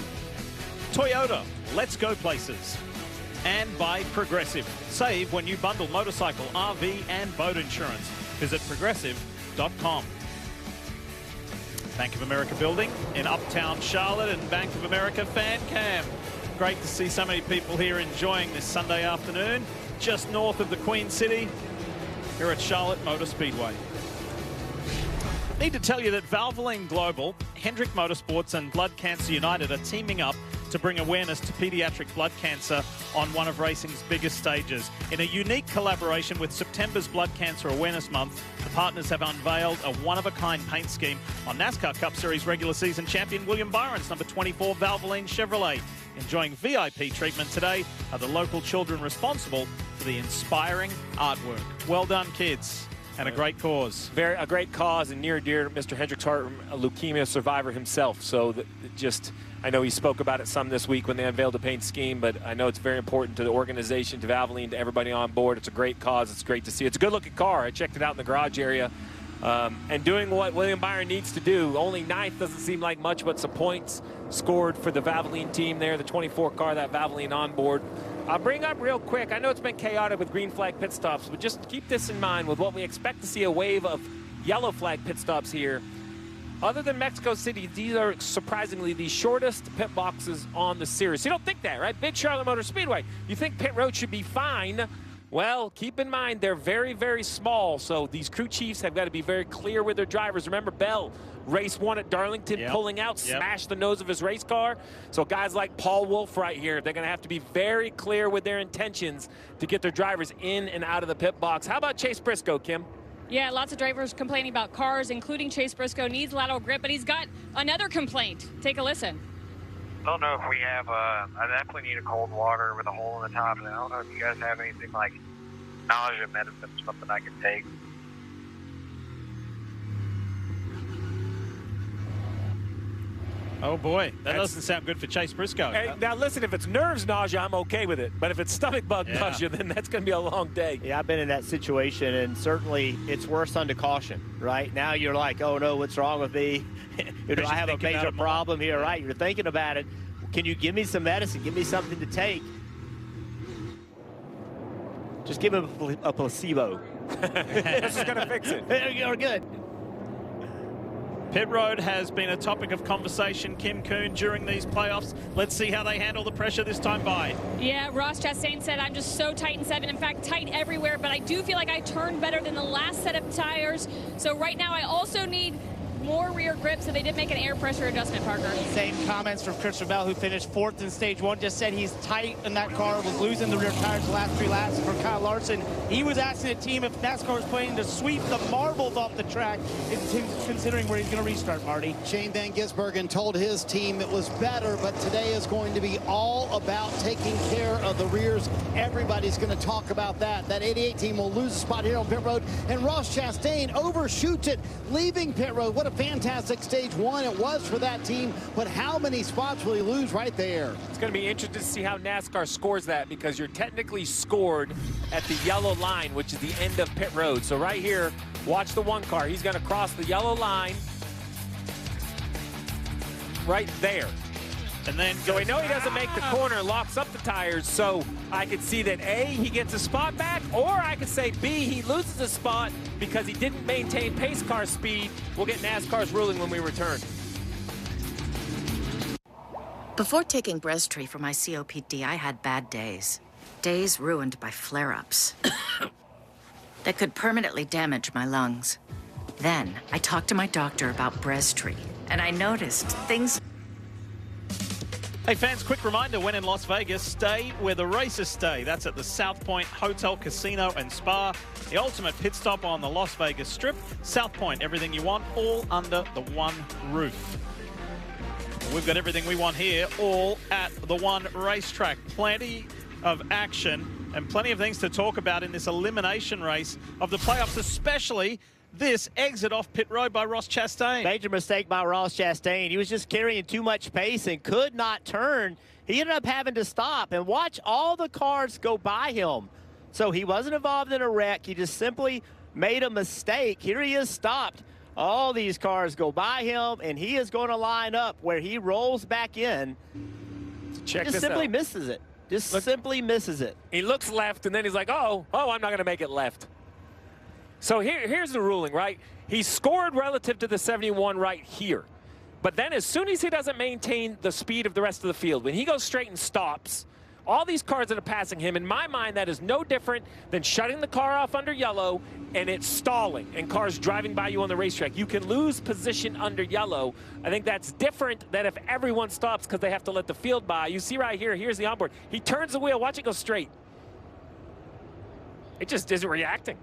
Toyota, let's go places. And by Progressive. Save when you bundle motorcycle, RV, and boat insurance. Visit progressive.com. Bank of America building in Uptown Charlotte and Bank of America fan cam. Great to see so many people here enjoying this Sunday afternoon just north of the Queen City here at Charlotte Motor Speedway. Need to tell you that Valvoline Global, Hendrick Motorsports and Blood Cancer United are teaming up to bring awareness to pediatric blood cancer on one of racing's biggest stages. In a unique collaboration with September's Blood Cancer Awareness Month, the partners have unveiled a one-of-a-kind paint scheme on NASCAR Cup Series regular season champion William Byron's number 24 Valvoline Chevrolet. Enjoying VIP treatment today are the local children responsible for the inspiring artwork. Well done, kids. And a great cause. A great cause and near and dear to Mr. Hendrick's heart, a leukemia survivor himself. So I know he spoke about it some this week when they unveiled the paint scheme, but I know it's very important to the organization, to Valvoline, to everybody on board. It's a great cause. It's great to see. It's a good-looking car. I checked it out in the garage area. And doing what William Byron needs to do. Only 9th doesn't seem like much, but some points scored for the Valvoline team there, the 24 car, that Valvoline on board. I'll bring up real quick, I know it's been chaotic with green flag pit stops, but just keep this in mind with what we expect to see a wave of yellow flag pit stops here. Other than Mexico City, these are surprisingly the shortest pit boxes on the series. You don't think that, right? Big Charlotte Motor Speedway. You think pit road should be fine. Well, keep in mind, they're very, very small, so these crew chiefs have got to be very clear with their drivers. Remember, Bell, race 1 at Darlington, pulling out, smashed the nose of his race car. So guys like Paul Wolf right here, they're going to have to be very clear with their intentions to get their drivers in and out of the pit box. How about Chase Briscoe, Kim? Yeah, lots of drivers complaining about cars, including Chase Briscoe. Needs lateral grip, but he's got another complaint. Take a listen. I don't know if we have, I definitely need a cold water with a hole in the top. And I don't know if you guys have anything like nausea medicine, something I can take. Oh boy, that doesn't sound good for Chase Briscoe. Hey, now listen, if it's nerves nausea, I'm okay with it. But if it's stomach bug nausea, then that's going to be a long day. Yeah, I've been in that situation, and certainly it's worse under caution, right? Now you're like, oh no, what's wrong with me? Do I have a major problem here, right? You're thinking about it. Can you give me some medicine? Give me something to take. Just give him a placebo. This is going to fix it. You're good. Pit road has been a topic of conversation, Kim Coon, during these playoffs. Let's see how they handle the pressure this time by. Yeah, Ross Chastain said, I'm just so tight in 7. In fact, tight everywhere, but I do feel like I turned better than the last set of tires. So right now I also need more rear grip, so they did make an air pressure adjustment, Parker. Same comments from Chris Roval, who finished 4th in stage 1, just said he's tight in that car, was losing the rear tires the last 3 laps. For Kyle Larson, he was asking the team if NASCAR was planning to sweep the marbles off the track, considering where he's going to restart, Marty. Shane Van Gisbergen told his team it was better, but today is going to be all about taking care of the rears. Everybody's going to talk about that. That 88 team will lose a spot here on pit road, and Ross Chastain overshoots it, leaving pit road. What a fantastic stage 1 it was for that team, but how many spots will he lose right there? It's going to be interesting to see how NASCAR scores that, because you're technically scored at the yellow line, which is the end of pit road. So right here, watch the 1 car. He's going to cross the yellow line right there. And then so we know he doesn't make the corner, locks up the tires, so I could see that A, he gets a spot back, or I could say B, he loses a spot because he didn't maintain pace car speed. We'll get NASCAR's ruling when we return. Before taking Breztri for my COPD, I had bad days. Days ruined by flare-ups that could permanently damage my lungs. Then I talked to my doctor about Breztri, and I noticed things... Hey fans, quick reminder, when in Las Vegas, stay where the races stay. That's at the South Point Hotel, Casino and Spa. The ultimate pit stop on the Las Vegas Strip. South Point, everything you want, all under the one roof. We've got everything we want here, all at the one racetrack. Plenty of action and plenty of things to talk about in this elimination race of the playoffs, especially this exit off pit road by Ross Chastain. Major mistake by Ross Chastain. He was just carrying too much pace and could not turn. He ended up having to stop and watch all the cars go by him. So he wasn't involved in a wreck. He just simply made a mistake. Here he is stopped. All these cars go by him, and he is going to line up where he rolls back in. Check just this simply out. misses it. Just simply misses it. He looks left, and then he's like, oh, I'm not going to make it left. So here's the ruling, right? He scored relative to the 71 right here. But then as soon as he doesn't maintain the speed of the rest of the field, when he goes straight and stops, all these cars that are passing him, in my mind, that is no different than shutting the car off under yellow and it's stalling and cars driving by you on the racetrack. You can lose position under yellow. I think that's different than if everyone stops because they have to let the field by. You see right here, here's the onboard. He turns the wheel, watch it go straight. It just isn't reacting.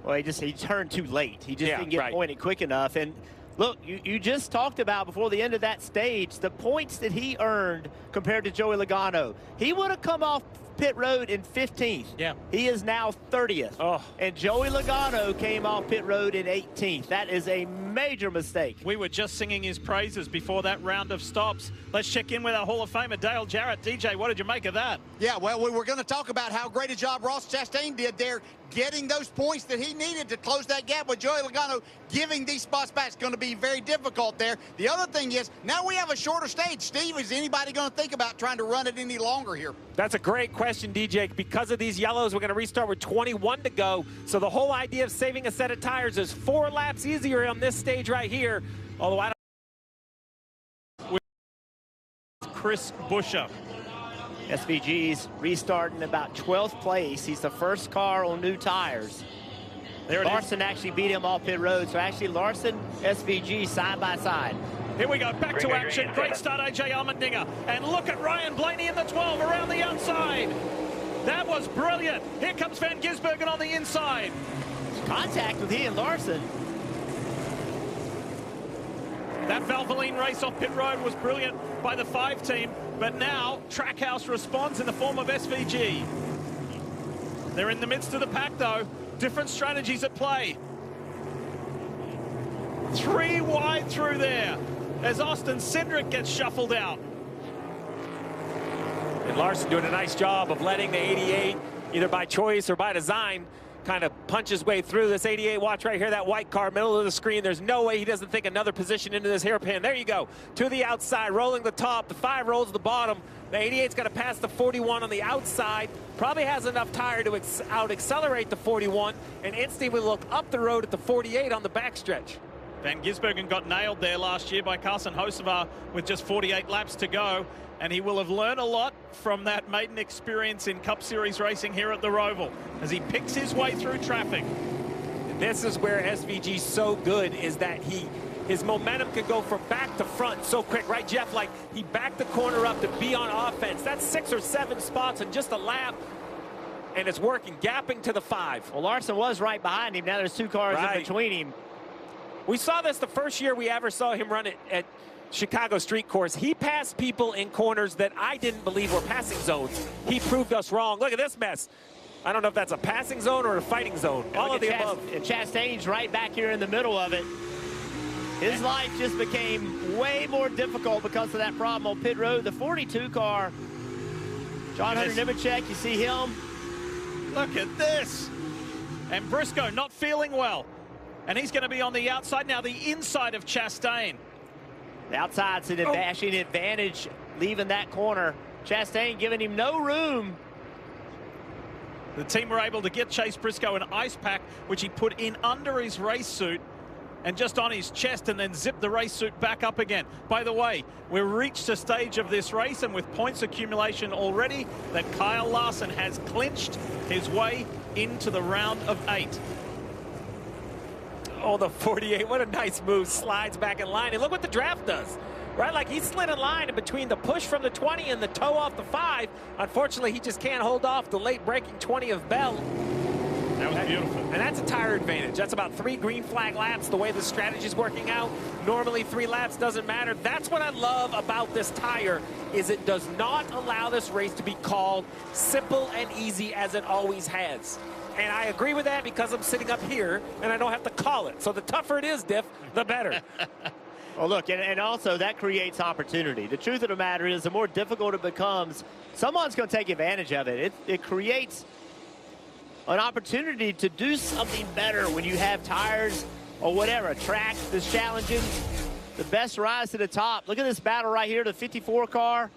Well, he turned too late. He just didn't get right. pointed quick enough. And look, you just talked about before the end of that stage, the points that he earned compared to Joey Logano. He would have come off pit road in 15th. Yeah. He is now 30th. Oh. And Joey Logano came off pit road in 18th. That is a major mistake. We were just singing his praises before that round of stops. Let's check in with our Hall of Famer, Dale Jarrett. DJ, what did you make of that? Yeah, well, we were going to talk about how great a job Ross Chastain did there, getting those points that he needed to close that gap with Joey Logano. Giving these spots back is going to be very difficult there. The other thing is, now we have a shorter stage. Steve, is anybody going to think about trying to run it any longer here? That's a great question. question, DJ. Because of these yellows, we're going to restart with 21 to go. So the whole idea of saving a set of tires is 4 laps easier on this stage right here. Although I don't... Chris Buescher. SVG's restarting about 12th place. He's the first car on new tires. Larson actually beat him off pit road. So actually Larson, SVG side by side. Here we go, back to action. Great start, AJ Allmendinger. And look at Ryan Blaney in the 12 around the outside. That was brilliant. Here comes Van Gisbergen on the inside. Contact with he and Larson. That Valvoline race off pit road was brilliant by the 5 team. But now Trackhouse responds in the form of SVG. They're in the midst of the pack, though. Different strategies at play. 3 wide through there as Austin Cindric gets shuffled out. And Larson doing a nice job of letting the 88, either by choice or by design, kind of punch his way through this 88. Watch right here, that white car, middle of the screen. There's no way he doesn't think another position into this hairpin. There you go, to the outside, rolling the top. The 5 rolls to the bottom. The 88's got to pass the 41 on the outside. Probably has enough tire to out-accelerate the 41, and instantly will look up the road at the 48 on the backstretch. Van Gisbergen got nailed there last year by Carson Hocevar with just 48 laps to go, and he will have learned a lot from that maiden experience in Cup Series racing here at the Roval as he picks his way through traffic. And this is where SVG's so good, is that his momentum can go from back to front so quick, right, Jeff? Like, he backed the corner up to be on offense. That's 6 or 7 spots in just a lap, and it's working, gapping to the 5. Well, Larson was right behind him. Now there's 2 cars in between him. We saw this the first year we ever saw him run it at Chicago Street Course. He passed people in corners that I didn't believe were passing zones. He proved us wrong. Look at this mess. I don't know if that's a passing zone or a fighting zone. All of the above. And Chastain's right back here in the middle of it. His life just became way more difficult because of that problem on pit road. The 42 car, John Hunter Nemechek, you see him. Look at this. And Briscoe not feeling well. And he's going to be on the outside now, the inside of Chastain. The outside's an advantage leaving that corner. Chastain giving him no room. The team were able to get Chase Briscoe an ice pack, which he put in under his race suit and just on his chest, and then zip the race suit back up again. By the way, we've reached a stage of this race, and with points accumulation already, that Kyle Larson has clinched his way into the round of 8. Oh, the 48, what a nice move. Slides back in line. And look what the draft does, right? Like, he slid in line in between the push from the 20 and the toe off the 5. Unfortunately, he just can't hold off the late breaking 20 of Bell. That was beautiful. And that's a tire advantage. That's about 3 green flag laps, the way the strategy is working out. Normally, 3 laps doesn't matter. That's what I love about this tire, is it does not allow this race to be called simple and easy as it always has. And I agree with that because I'm sitting up here and I don't have to call it. So the tougher it is, Diff, the better. Well, look, and also that creates opportunity. The truth of the matter is, the more difficult it becomes, someone's going to take advantage of it. It creates an opportunity to do something better when you have tires or whatever, a track that's challenging. The best rise to the top. Look at this battle right here, the 54 car,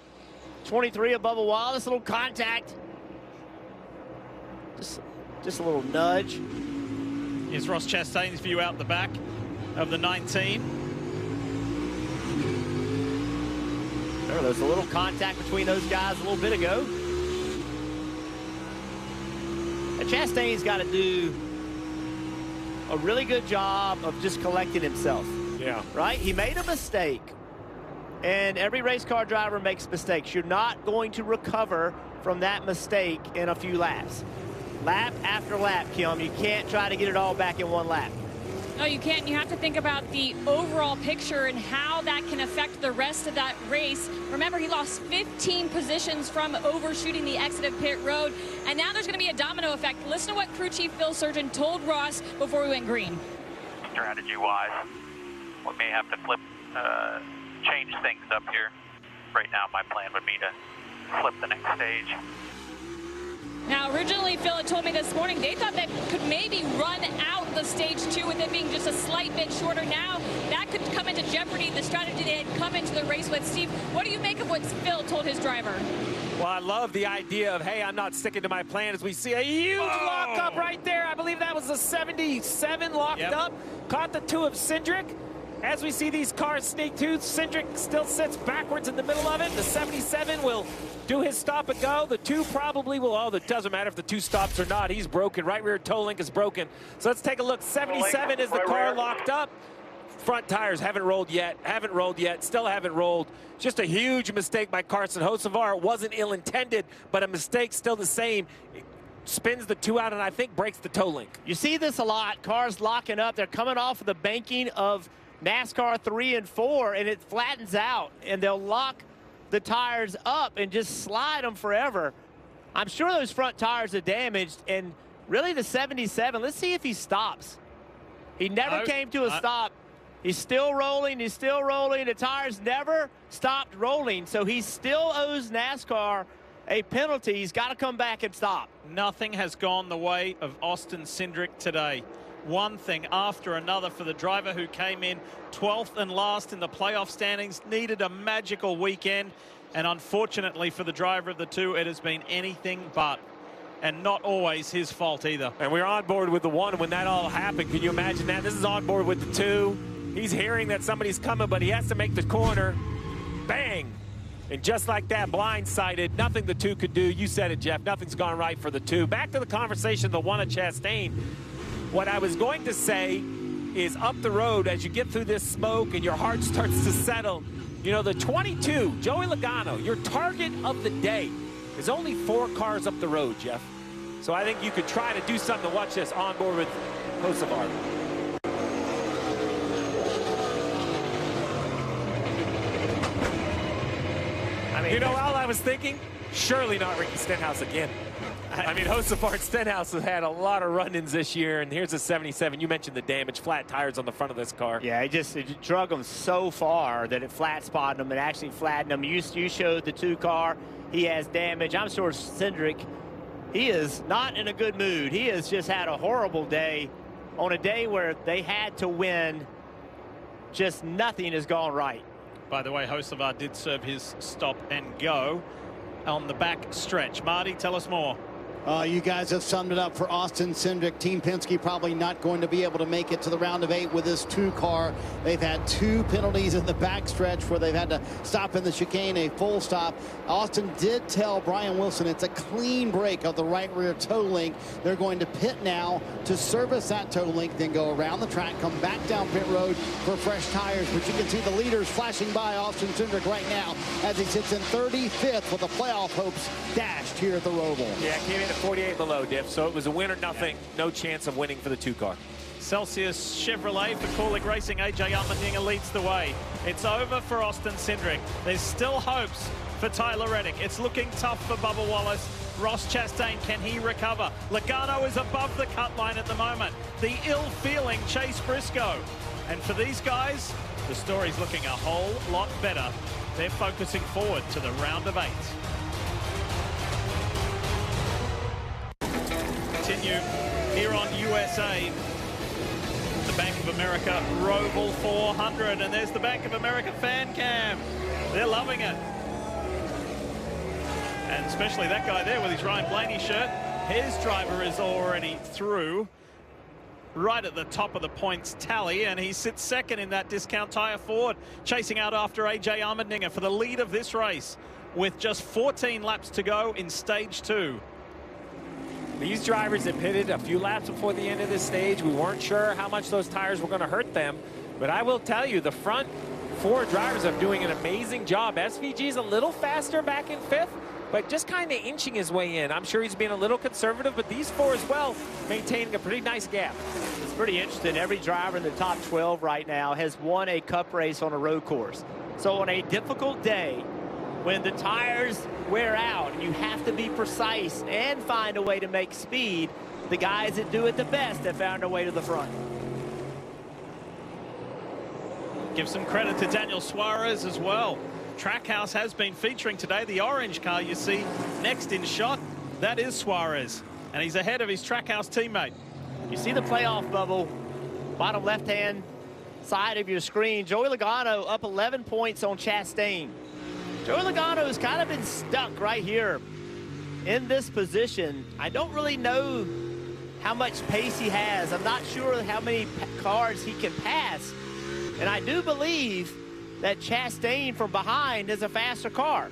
23 above a wall. This little contact. Just a little nudge. Here's Ross Chastain's view out the back of the 19. There was a little contact between those guys a little bit ago. And Chastain's got to do a really good job of just collecting himself. Yeah. Right? He made a mistake. And every race car driver makes mistakes. You're not going to recover from that mistake in a few laps. Lap after lap, Kim. You can't try to get it all back in 1 lap. No, you can't. You have to think about the overall picture and how that can affect the rest of that race. Remember, he lost 15 positions from overshooting the exit of pit road, and now there's going to be a domino effect. Listen to what crew chief Phil Surgeon told Ross before we went green. Strategy-wise, we may have to change things up here. Right now, my plan would be to flip the next stage. Now, originally, Phil had told me this morning they thought that could maybe run out the stage 2 with it being just a slight bit shorter. Now, that could come into jeopardy, the strategy they had come into the race with. Steve, what do you make of what Phil told his driver? Well, I love the idea of, hey, I'm not sticking to my plan, as we see a huge lockup right there. I believe that was the 77 locked up. Caught the 2 of Cindric. As we see these cars sneak to, Cindric still sits backwards in the middle of it. The 77 will do his stop and go. The 2 probably will. Oh, it doesn't matter if the 2 stops or not. He's broken. Right rear toe link is broken. So let's take a look. 77 is the car locked up. Front tires haven't rolled yet. Still haven't rolled. Just a huge mistake by Carson Hocevar. It wasn't ill-intended, but a mistake still the same. It spins the 2 out and I think breaks the toe link. You see this a lot. Cars locking up. They're coming off of the banking of NASCAR 3 and 4, and it flattens out, and they'll lock the tires up and just slide them forever. I'm sure those front tires are damaged, and really the 77, let's see if he stops. He never came to a stop. He's still rolling. He's still rolling. The tires never stopped rolling, so he still owes NASCAR a penalty. He's got to come back and stop. Nothing has gone the way of Austin Cindric today. One thing after another for the driver who came in 12th and last in the playoff standings, needed a magical weekend, and unfortunately for the driver of the 2, it has been anything but, and not always his fault either. And we're on board with the 1 when that all happened. Can you imagine that? This is on board with the 2. He's hearing that somebody's coming, but he has to make the corner. Bang! And just like that, blindsided, nothing the 2 could do. You said it, Jeff. Nothing's gone right for the 2. Back to the conversation, the 1 at Chastain. What I was going to say is up the road, as you get through this smoke and your heart starts to settle, you know, the 22, Joey Logano, your target of the day, is only 4 cars up the road, Jeff. So I think you could try to do something to watch this on board with Hocevar. I mean, you know, all I was thinking, surely not Ricky Stenhouse again. I mean, Hocevar Stenhouse has had a lot of run-ins this year, and here's a 77. You mentioned the damage, flat tires on the front of this car. Yeah, it drug him so far that it flat spotted him and actually flattened him. You showed the 2 car. He has damage. I'm sure Cindric, he is not in a good mood. He has just had a horrible day on a day where they had to win. Just nothing has gone right. By the way, Hocevar did serve his stop and go on the back stretch. Marty, tell us more. You guys have summed it up for Austin Cindric. Team Penske probably not going to be able to make it to the round of 8 with this 2 car. They've had 2 penalties in the backstretch where they've had to stop in the chicane, a full stop. Austin did tell Brian Wilson it's a clean break of the right rear toe link. They're going to pit now to service that toe link, then go around the track, come back down pit road for fresh tires. But you can see the leaders flashing by Austin Cindric right now as he sits in 35th with the playoff hopes dashed here at the Roval. Yeah, came in at 48 below, Diff, so it was a win or nothing. No chance of winning for the 2 car. Celsius Chevrolet for Corlick Racing. AJ Allmendinger leads the way. It's over for Austin Cindric. There's still hopes for Tyler Reddick. It's looking tough for Bubba Wallace. Ross Chastain, can he recover? Logano is above the cut line at the moment. The ill-feeling Chase Briscoe. And for these guys, the story's looking a whole lot better. They're focusing forward to the round of 8. Continue here on USA, the Bank of America Roval 400, and there's the Bank of America fan cam. They're loving it, and especially that guy there with his Ryan Blaney shirt. His driver is already through, right at the top of the points tally, and he sits second in that discount tire Ford, chasing out after AJ Allmendinger for the lead of this race with just 14 laps to go in stage 2. These drivers had pitted a few laps before the end of this stage. We weren't sure how much those tires were going to hurt them, but I will tell you, the front 4 drivers are doing an amazing job. SVG's a little faster back in 5th, but just kind of inching his way in. I'm sure he's being a little conservative, but these 4 as well, maintaining a pretty nice gap. It's pretty interesting. Every driver in the top 12 right now has won a cup race on a road course. So on a difficult day, when the tires wear out and you have to be precise and find a way to make speed, the guys that do it the best have found a way to the front. Give some credit to Daniel Suarez as well. Trackhouse has been featuring today. The orange car you see next in shot, that is Suarez, and he's ahead of his Trackhouse teammate. You see the playoff bubble, bottom left-hand side of your screen. Joey Logano up 11 points on Chastain. Joey Logano's kind of been stuck right here in this position. I don't really know how much pace he has. I'm not sure how many cars he can pass. And I do believe that Chastain from behind is a faster car.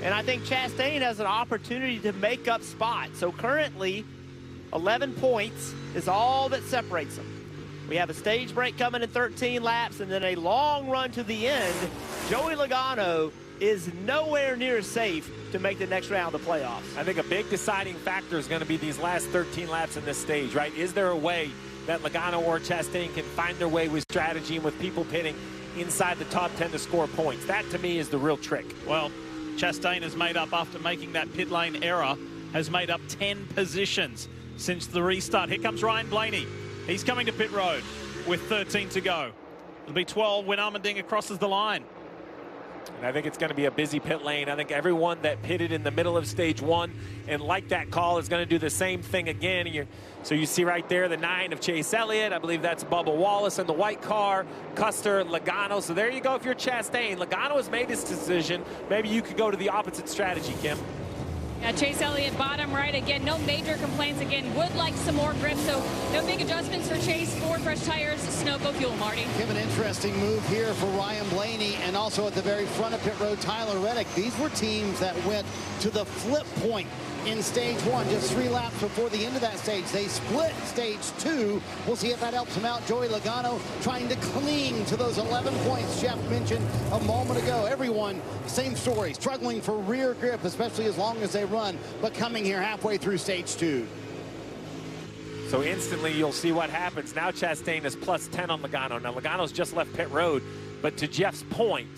And I think Chastain has an opportunity to make up spots. So currently, 11 points is all that separates them. We have a stage break coming in 13 laps and then a long run to the end. Joey Logano is nowhere near safe to make the next round of the playoffs. I think a big deciding factor is going to be these last 13 laps in this stage, right? Is there a way that Logano or Chastain can find their way with strategy and with people pitting inside the top 10 to score points? That, to me, is the real trick. Well, Chastain has made up, after making that pit lane error, has made up 10 positions since the restart. Here comes Ryan Blaney. He's coming to pit road with 13 to go. It'll be 12 when Allmendinger crosses the line. And I think it's going to be a busy pit lane. I think everyone that pitted in the middle of stage 1 and liked that call is going to do the same thing again. So you see right there the 9 of Chase Elliott. I believe that's Bubba Wallace in the white car. Custer, Logano. So there you go if you're Chastain. Logano has made his decision. Maybe you could go to the opposite strategy, Kim. Yeah, Chase Elliott bottom right again. No major complaints again. Would like some more grip, so no big adjustments for Chase. 4 fresh tires, Sunoco fuel, Marty. Give an interesting move here for Ryan Blaney, and also at the very front of pit road, Tyler Reddick. These were teams that went to the flip point in stage 1, just 3 laps before the end of that stage. They split stage 2. We'll see if that helps him out. Joey Logano trying to cling to those 11 points Jeff mentioned a moment ago. Everyone, same story, struggling for rear grip, especially as long as they run, but coming here halfway through stage 2. So instantly you'll see what happens. Now Chastain is plus 10 on Logano. Now Logano's just left pit road, but to Jeff's point,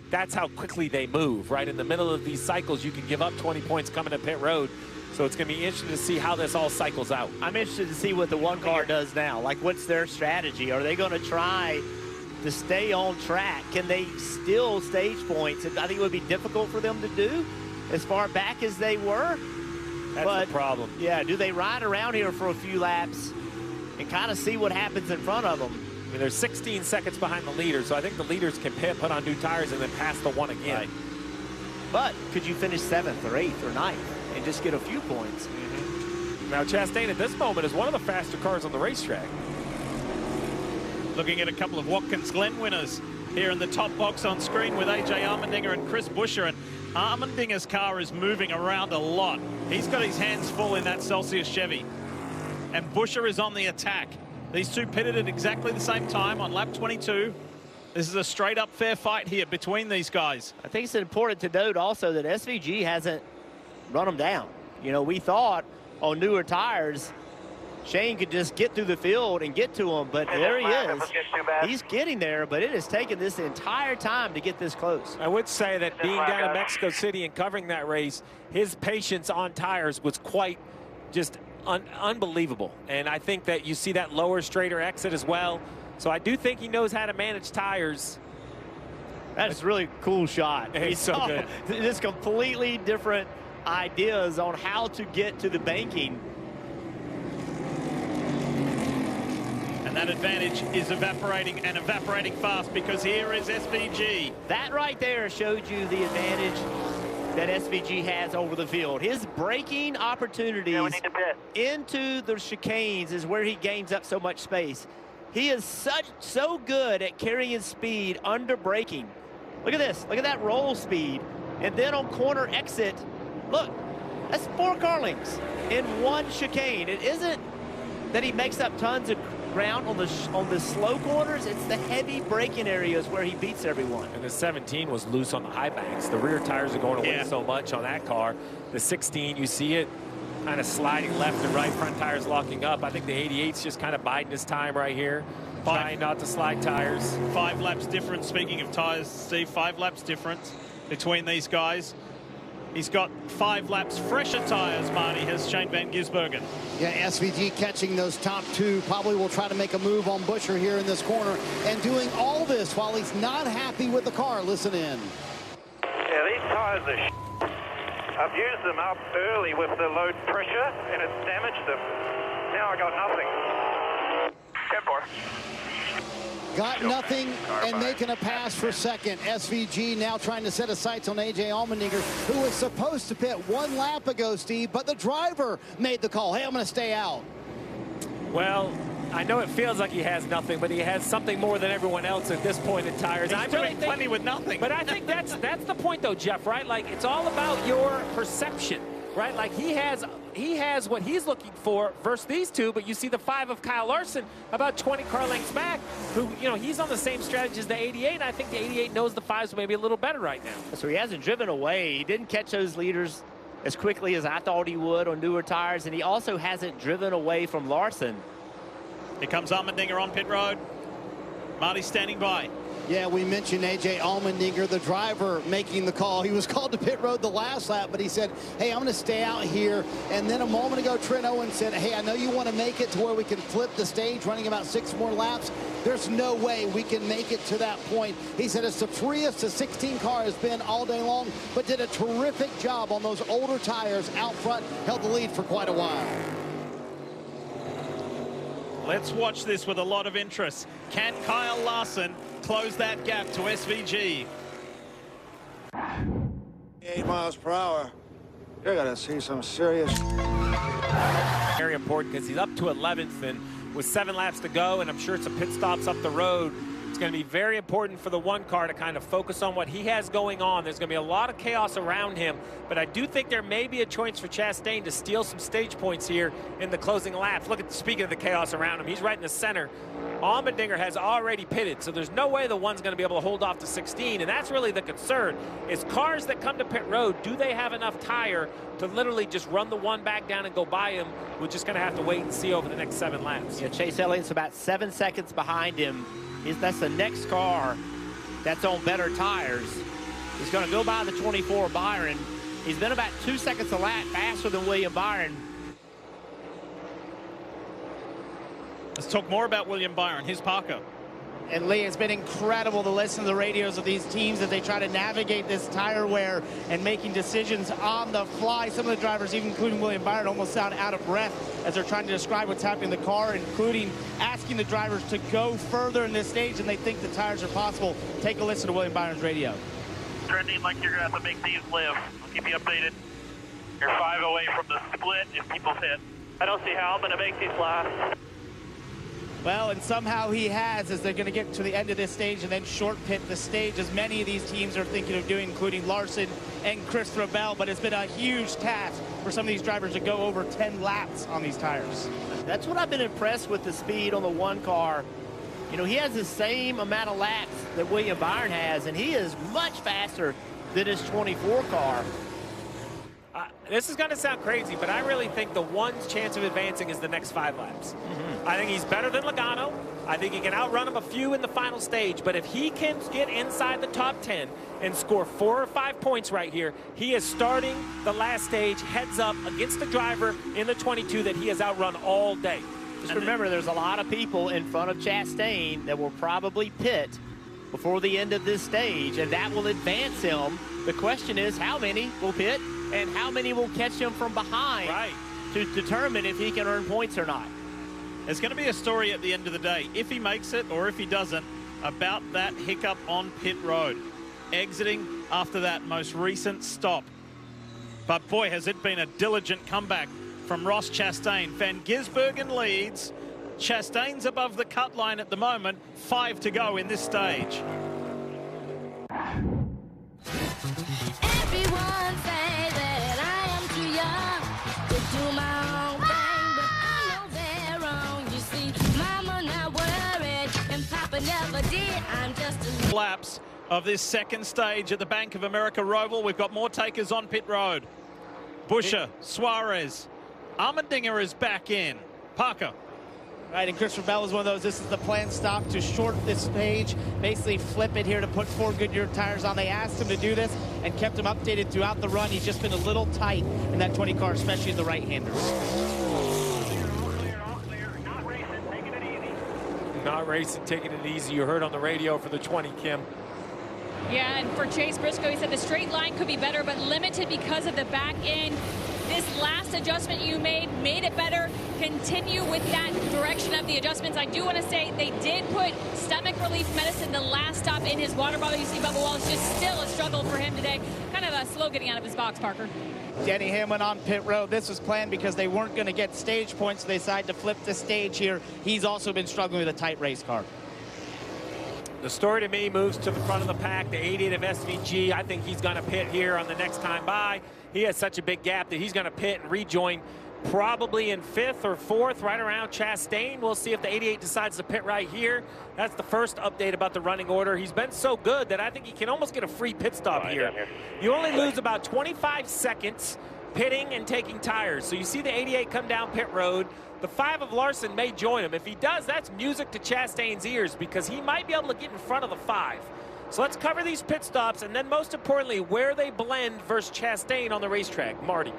that's how quickly they move, right? In the middle of these cycles, you can give up 20 points coming to pit road. So it's going to be interesting to see how this all cycles out. I'm interested to see what the one car does now. Like, what's their strategy? Are they going to try to stay on track? Can they steal stage points? I think it would be difficult for them to do as far back as they were. That's the problem. Yeah, do they ride around here for a few laps and kind of see what happens in front of them? I mean, they're 16 seconds behind the leader, so I think the leaders can put on new tires and then pass the one again. Right. But could you finish 7th or 8th or 9th and just get a few points? Now, Chastain at this moment is one of the faster cars on the racetrack. Looking at a couple of Watkins Glen winners here in the top box on screen with AJ Allmendinger and Chris Buescher. And Allmendinger's car is moving around a lot. He's got his hands full in that Celsius Chevy. And Buescher is on the attack. These two pitted at exactly the same time on lap 22. This is a straight-up fair fight here between these guys. I think it's important to note also that SVG hasn't run them down. You know, we thought on newer tires, Shane could just get through the field and get to him, but there he is. He's getting there, but it has taken this entire time to get this close. I would say that being down in Mexico City and covering that race, his patience on tires was quite just unbelievable. And I think that you see that lower, straighter exit as well. So I do think he knows how to manage tires. That's a really cool shot. It's so good. Just completely different ideas on how to get to the banking. And that advantage is evaporating, and evaporating fast, because here is SVG. That right there showed you the advantage that SVG has over the field. His braking opportunities into the chicanes is where he gains up so much space. He is so good at carrying speed under braking. Look at this. Look at that roll speed. And then on corner exit, look, that's 4 car lengths in one chicane. It isn't that he makes up tons of ground on the slow corners. It's the heavy braking areas where he beats everyone. And the 17 was loose on the high banks. The rear tires are going away so much on that car. The 16, you see it kind of sliding left and right, front tires locking up. I think the 88's just kind of biding his time right here, trying not to slide tires. 5 laps difference, speaking of tires, Steve, 5 laps difference between these guys. He's got 5 laps fresher tires, Marty, has Shane Van Gisbergen. Yeah, SVG catching those top 2. Probably will try to make a move on Buescher here in this corner, and doing all this while he's not happy with the car. Listen in. Yeah, these tires are I've used them up early with the low pressure, and it's damaged them. Now I got nothing. 10-4. Got nothing and making a pass for second. SVG now trying to set his sights on A.J. Allmendinger, who was supposed to pit 1 lap ago, Steve, but the driver made the call. Hey, I'm going to stay out. Well, I know it feels like he has nothing, but he has something more than everyone else at this point in tires. He's doing plenty with nothing. But I think that's the point, though, Jeff, right? Like, it's all about your perception, right? Like, he has what he's looking for versus these two, but you see the 5 of Kyle Larson about 20 car lengths back, who, you know, he's on the same strategy as the 88, and I think the 88 knows the 5s maybe a little better right now. So he hasn't driven away. He didn't catch those leaders as quickly as I thought he would on newer tires, and he also hasn't driven away from Larson. Here comes Allmendinger on pit road. Marty standing by. Yeah, we mentioned A.J. Allmendinger, the driver, making the call. He was called to pit road the last lap, but he said, hey, I'm going to stay out here. And then a moment ago, Trent Owens said, hey, I know you want to make it to where we can flip the stage, running about 6 more laps. There's no way we can make it to that point. He said it's the freest the 16 car has been all day long, but did a terrific job on those older tires out front, held the lead for quite a while. Let's watch this with a lot of interest. Can Kyle Larson close that gap to SVG? 8 miles per hour. You're gonna see some serious. Very important because he's up to 11th and with 7 laps to go, and I'm sure some pit stops up the road. It's going to be very important for the 1 car to kind of focus on what he has going on. There's going to be a lot of chaos around him, but I do think there may be a choice for Chastain to steal some stage points here in the closing laps. Look at, speaking of the chaos around him, he's right in the center. Allmendinger has already pitted, so there's no way the 1's going to be able to hold off to 16, and that's really the concern, is cars that come to pit road, do they have enough tire to literally just run the 1 back down and go by him? We're just going to have to wait and see over the next 7 laps. Yeah, Chase Elliott's about 7 seconds behind him. That's the next car that's on better tires. He's going to go by the 24 Byron. He's been about 2 seconds a lap faster than William Byron. Let's talk more about William Byron. Here's Parker. And Lee, it's been incredible to listen to the radios of these teams as they try to navigate this tire wear and making decisions on the fly. Some of the drivers, even including William Byron, almost sound out of breath as they're trying to describe what's happening in the car, including asking the drivers to go further in this stage than they think the tires are possible. Take a listen to William Byron's radio. Trending like you're going to have to make these live. I'll keep you updated. You're 5 away from the split if people hit. I don't see how I'm going to make these last. Well, and somehow he has, as they're going to get to the end of this stage and then short pit the stage, as many of these teams are thinking of doing, including Larson and Chris Roval. But it's been a huge task for some of these drivers to go over 10 laps on these tires. That's what I've been impressed with, the speed on the 1 car. You know, he has the same amount of laps that William Byron has, and he is much faster than his 24 car. This is going to sound crazy, but I really think the 1's chance of advancing is the next 5 laps. I think he's better than Logano. I think he can outrun him a few in the final stage, but if he can get inside the top 10 and score 4 or 5 points right here, he is starting the last stage heads up against the driver in the 22 that he has outrun all day. Just remember, there's a lot of people in front of Chastain that will probably pit before the end of this stage, and that will advance him. The question is, how many will pit and how many will catch him from behind to determine if he can earn points or not. There's going to be a story at the end of the day, if he makes it or if he doesn't, about that hiccup on pit road, exiting after that most recent stop. But boy, has it been a diligent comeback from Ross Chastain. Van Gisbergen leads. Chastain's above the cut line at the moment. 5 to go in this stage. Everyone say that I am too young to do my own thing, but I know they're wrong. You see, Mama not worried and Papa never did. I'm just a laps of this second stage at the Bank of America Roval. We've got more takers on pit road. Buescher, Suarez, Allmendinger is back in. Parker. Right, and Chris Roval is one of those. This is the planned stop to short this stage, basically flip it here to put 4 Goodyear tires on. They asked him to do this and kept him updated throughout the run. He's just been a little tight in that 20 car, especially in the right-handers. Not racing, taking it easy. You heard on the radio for the 20, Kim. Yeah, and for Chase Briscoe, he said the straight line could be better, but limited because of the back end. This last adjustment you made it better. continue with that direction of the adjustments. I do want to say they did put stomach relief medicine the last stop in his water bottle. You see Bubba Wallace just still a struggle for him today. Kind of slow getting out of his box, Parker. Denny Hamlin on pit road. This was planned because they weren't going to get stage points, so they decided to flip the stage here. He's also been struggling with a tight race car. The story to me moves to the front of the pack, the 88 of SVG. I think he's going to pit here on the next time by. He has such a big gap that he's going to pit and rejoin probably in 5th or 4th, right around Chastain. We'll see if the 88 decides to pit right here. That's the first update about the running order. He's been so good that I think he can almost get a free pit stop here. You only lose about 25 seconds pitting and taking tires. So you see the 88 come down pit road. The 5 of Larson may join him. If he does, that's music to Chastain's ears because he might be able to get in front of the 5. So let's cover these pit stops and then most importantly, where they blend versus Chastain on the racetrack. Marty.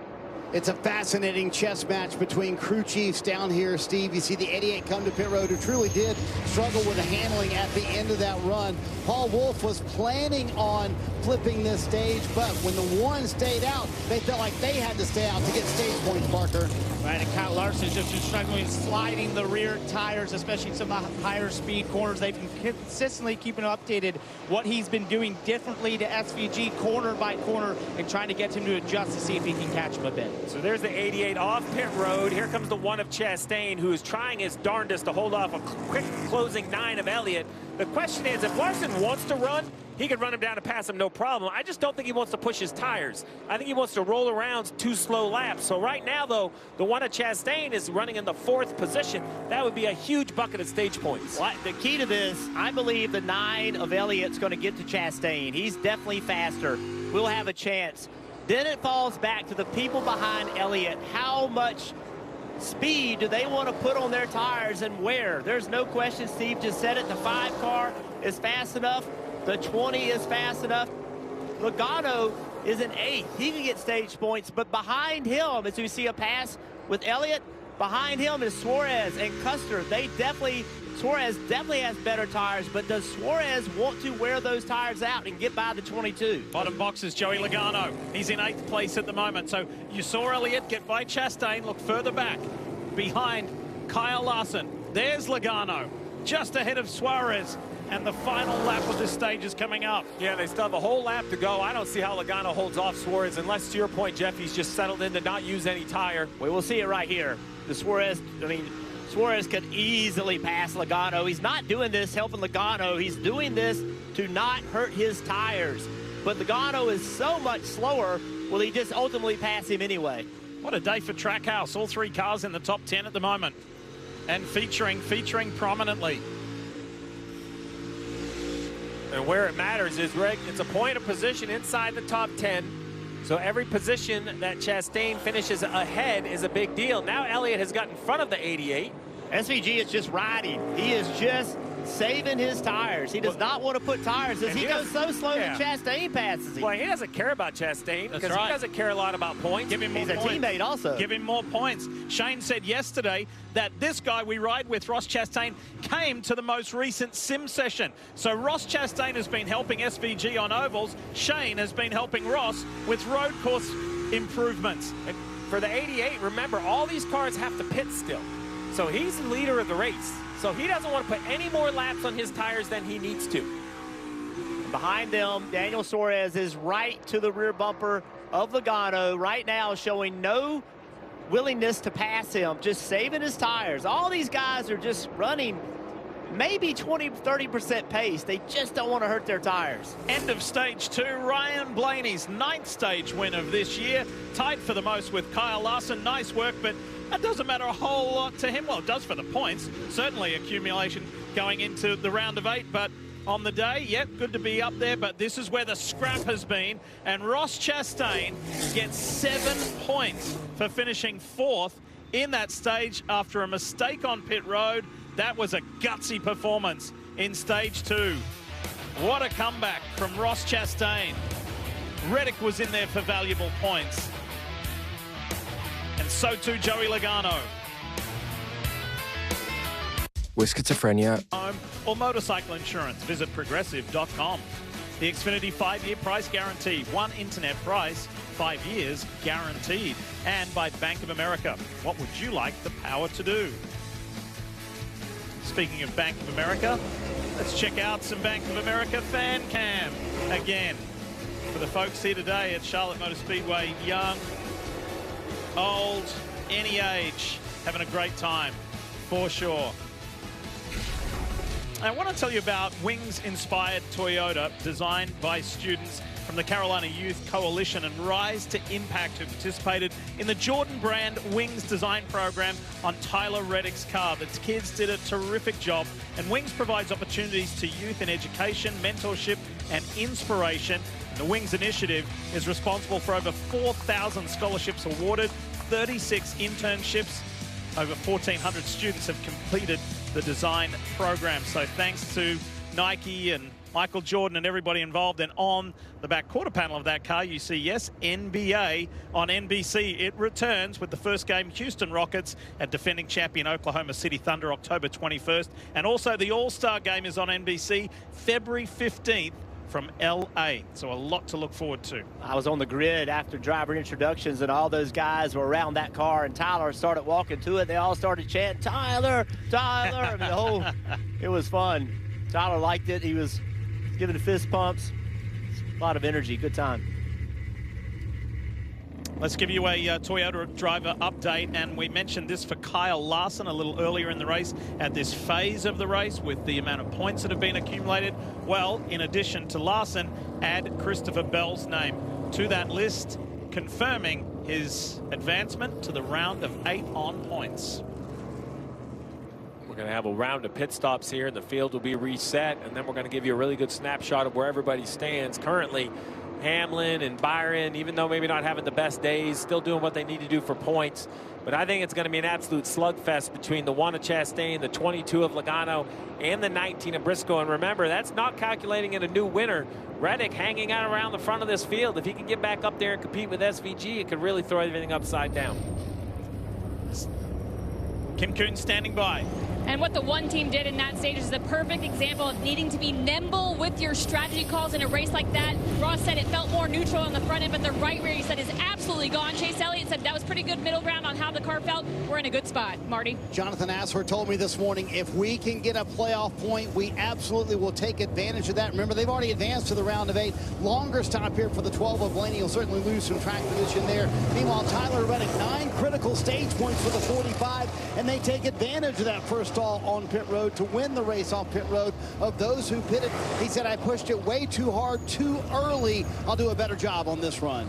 It's a fascinating chess match between crew chiefs down here, Steve. You see the 88 come to pit road, who truly did struggle with the handling at the end of that run. Paul Wolfe was planning on flipping this stage, but when the 1 stayed out, they felt like they had to stay out to get stage points, Parker. Right, and Kyle Larson's just been struggling sliding the rear tires, especially some of the higher speed corners. They've been consistently keeping updated what he's been doing differently to SVG corner by corner and trying to get him to adjust to see if he can catch him a bit. So there's the 88 off pit road. Here comes the 1 of Chastain, who is trying his darndest to hold off a quick closing 9 of Elliott. The question is, if Larson wants to run, he could run him down and pass him no problem. I just don't think he wants to push his tires. I think he wants to roll around 2 slow laps. So right now, though, the 1 of Chastain is running in the 4th position. That would be a huge bucket of stage points. Well, the key to this, I believe the 9 of Elliott's going to get to Chastain. He's definitely faster. We'll have a chance. Then it falls back to the people behind Elliott. How much speed do they want to put on their tires and where? There's no question, Steve just said it. The 5 car is fast enough. The 20 is fast enough. Logano is an 8th. He can get stage points, but behind him, as we see a pass with Elliott, behind him is Suarez and Custer. Suarez definitely has better tires, but does Suarez want to wear those tires out and get by the 22? Bottom box is Joey Logano. He's in 8th place at the moment. So you saw Elliott get by Chastain, look further back behind Kyle Larson. There's Logano just ahead of Suarez. And the final lap of this stage is coming up. Yeah, they still have a whole lap to go. I don't see how Logano holds off Suarez unless, to your point, Jeff, he's just settled in to not use any tire. We will see it right here. The Suarez could easily pass Logano. He's not doing this helping Logano. He's doing this to not hurt his tires. But Logano is so much slower, will he just ultimately pass him anyway? What a day for Trackhouse. All 3 cars in the top 10 at the moment. And featuring prominently. And where it matters is, Rick, it's a point of position inside the top 10. So every position that Chastain finishes ahead is a big deal. Now Elliott has got in front of the 88. SVG is just riding. He is just saving his tires. He does not want to put tires as he goes so slow that Chastain passes him. Well, he doesn't care about Chastain because he doesn't care a lot about points. Give him more points. He's a teammate also. Give him more points. Shane said yesterday that this guy we ride with, Ross Chastain, came to the most recent sim session. So Ross Chastain has been helping SVG on ovals. Shane has been helping Ross with road course improvements. And for the 88, remember, all these cars have to pit still. So he's the leader of the race. So he doesn't want to put any more laps on his tires than he needs to. Behind them, Daniel Suarez is right to the rear bumper of Logano right now, showing no willingness to pass him, just saving his tires. All these guys are just running maybe 20-30% pace. They just don't want to hurt their tires. End of stage 2, Ryan Blaney's 9th stage win of this year. Tied for the most with Kyle Larson. Nice work, but that doesn't matter a whole lot to him. Well, it does for the points. Certainly accumulation going into the round of 8, but on the day, yep, good to be up there, but this is where the scrap has been. And Ross Chastain gets 7 points for finishing 4th in that stage after a mistake on pit road. That was a gutsy performance in stage 2. What a comeback from Ross Chastain. Reddick was in there for valuable points. And so too Joey Logano. With schizophrenia Home or motorcycle insurance, visit progressive.com. The Xfinity 5-year price guarantee, one internet price, 5 years guaranteed. And by Bank of America. What would you like the power to do? Speaking of Bank of America, let's check out some Bank of America fan cam again. For the folks here today at Charlotte Motor Speedway, young, old, any age, having a great time, for sure. I want to tell you about Wings-inspired Toyota, designed by students from the Carolina Youth Coalition and Rise to Impact, who participated in the Jordan brand Wings design program on Tyler Reddick's car. The kids did a terrific job, and Wings provides opportunities to youth in education, mentorship, and inspiration. The Wings initiative is responsible for over 4,000 scholarships awarded, 36 internships. Over 1,400 students have completed the design program. So thanks to Nike and Michael Jordan and everybody involved. And on the back quarter panel of that car, you see, yes, NBA on NBC. It returns with the first game, Houston Rockets at defending champion Oklahoma City Thunder, October 21st. And also the All-Star game is on NBC February 15th. From LA. So a lot to look forward to. I was on the grid after driver introductions, and all those guys were around that car, and Tyler started walking to it. They all started chanting, Tyler, Tyler. I mean, it was fun. Tyler liked it. He was giving the fist pumps. A lot of energy. Good time. Let's give you a Toyota driver update, and we mentioned this for Kyle Larson a little earlier in the race. At this phase of the race, with the amount of points that have been accumulated, well, in addition to Larson, add Christopher Bell's name to that list, confirming his advancement to the round of 8 on points. We're going to have a round of pit stops here, and the field will be reset, and then we're going to give you a really good snapshot of where everybody stands currently. Hamlin and Byron, even though maybe not having the best days, still doing what they need to do for points. But I think it's going to be an absolute slugfest between the 1 of Chastain, the 22 of Logano, and the 19 of Briscoe. And remember, that's not calculating in a new winner. Reddick hanging out around the front of this field. If he can get back up there and compete with SVG, it could really throw everything upside down. Kim Kuhn standing by. And what the one team did in that stage is a perfect example of needing to be nimble with your strategy calls in a race like that. Ross said it felt more neutral on the front end, but the right rear, he said, is absolutely gone. Chase Elliott said that was pretty good middle ground on how the car felt. We're in a good spot. Marty? Jonathan Asser told me this morning, if we can get a playoff point, we absolutely will take advantage of that. Remember, they've already advanced to the round of 8. Longer stop here for the 12 of Blaney. He'll certainly lose some track position there. Meanwhile, Tyler Reddick, 9 critical stage points for the 45, and they take advantage of that first stall on pit road to win the race off pit road. Of those who pitted, he said, I pushed it way too hard, too early. I'll do a better job on this run.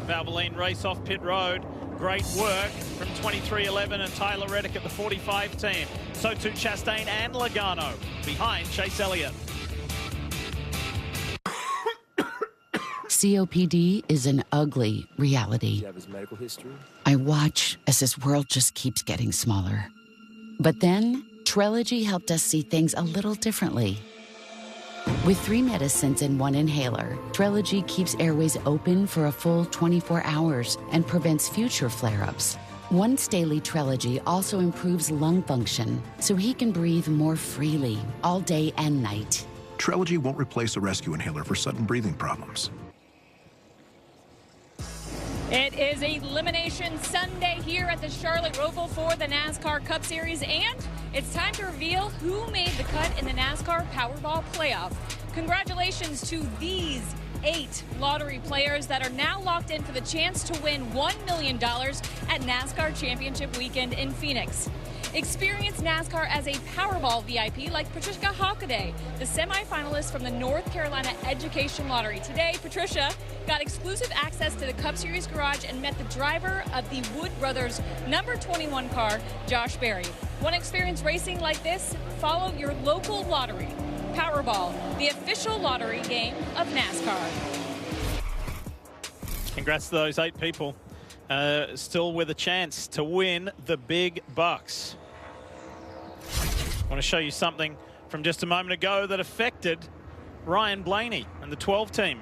Valvoline race off pit road. Great work from 2311 and Tyler Reddick at the 45 team. So too Chastain and Logano behind Chase Elliott. COPD is an ugly reality. Do you have his medical history? I watch as this world just keeps getting smaller. But then, Trelegy helped us see things a little differently. With 3 medicines and 1 inhaler, Trelegy keeps airways open for a full 24 hours and prevents future flare-ups. Once daily Trelegy also improves lung function, so he can breathe more freely all day and night. Trelegy won't replace a rescue inhaler for sudden breathing problems. It is Elimination Sunday here at the Charlotte Roval for the NASCAR Cup Series, and it's time to reveal who made the cut in the NASCAR Powerball playoff. Congratulations to these 8 lottery players that are now locked in for the chance to win $1 million at NASCAR Championship Weekend in Phoenix. Experience NASCAR as a Powerball VIP like Patricia Hockaday, the semifinalist from the North Carolina Education Lottery. Today, Patricia got exclusive access to the Cup Series garage and met the driver of the Wood Brothers number 21 car, Josh Berry. Want to experience racing like this? Follow your local lottery. Powerball, the official lottery game of NASCAR. Congrats to those 8 people. Still with a chance to win the big bucks. I want to show you something from just a moment ago that affected Ryan Blaney and the 12 team.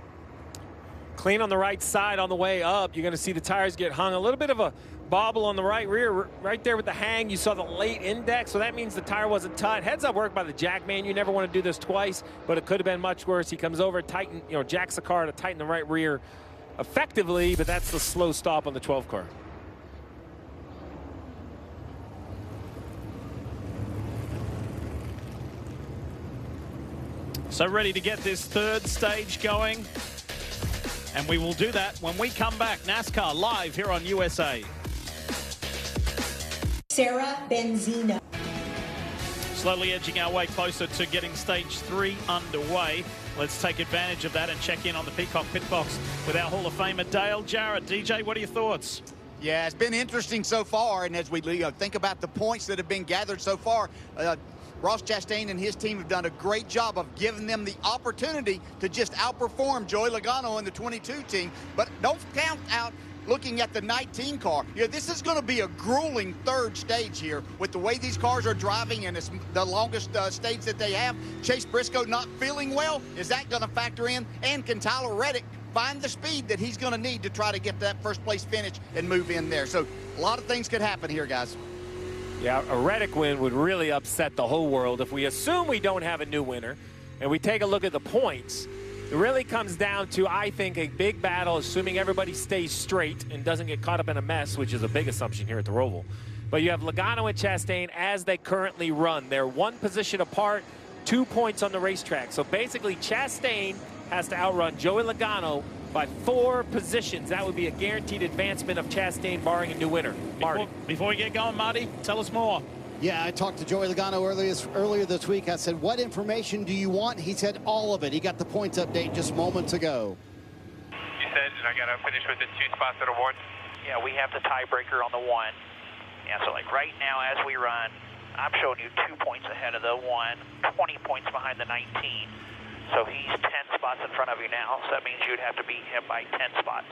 Clean on the right side on the way up. You're going to see the tires get hung. A little bit of a bobble on the right rear, right there with the hang. You saw the late index, so that means the tire wasn't tight. Heads up work by the jack man. You never want to do this twice, but it could have been much worse. He comes over, jacks the car to tighten the right rear. effectively, but that's the slow stop on the 12 car. So ready to get this third stage going. And we will do that when we come back. NASCAR live here on USA. Sarah Benzino. Slowly edging our way closer to getting stage 3 underway. Let's take advantage of that and check in on the Peacock Pit Box with our Hall of Famer Dale Jarrett. DJ, what are your thoughts? Yeah, it's been interesting so far, and as we think about the points that have been gathered so far, Ross Chastain and his team have done a great job of giving them the opportunity to just outperform Joey Logano and the 22 team. But don't count out looking at the 19 car. This is going to be a grueling third stage here with the way these cars are driving, and it's the longest stage that they have. Chase Briscoe not feeling well. Is that going to factor in? And can Tyler Reddick find the speed that he's going to need to try to get that first place finish and move in there? So a lot of things could happen here, guys. Yeah, a Reddick win would really upset the whole world. If we assume we don't have a new winner and we take a look at the points, it really comes down to, I think, a big battle, assuming everybody stays straight and doesn't get caught up in a mess, which is a big assumption here at the Roval. But you have Logano and Chastain as they currently run. They're 1 position apart, 2 points on the racetrack. So basically, Chastain has to outrun Joey Logano by 4 positions. That would be a guaranteed advancement of Chastain, barring a new winner. Marty. Before we get going, Marty, tell us more. Yeah, I talked to Joey Logano earlier this week. I said, what information do you want? He said all of it. He got the points update just moments ago. You said, and I got to finish with the 2 spots that are won? Yeah, we have the tiebreaker on the 1. Yeah, so like right now as we run, I'm showing you 2 points ahead of the 1, 20 points behind the 19. So he's 10 spots in front of you now, so that means you'd have to beat him by 10 spots.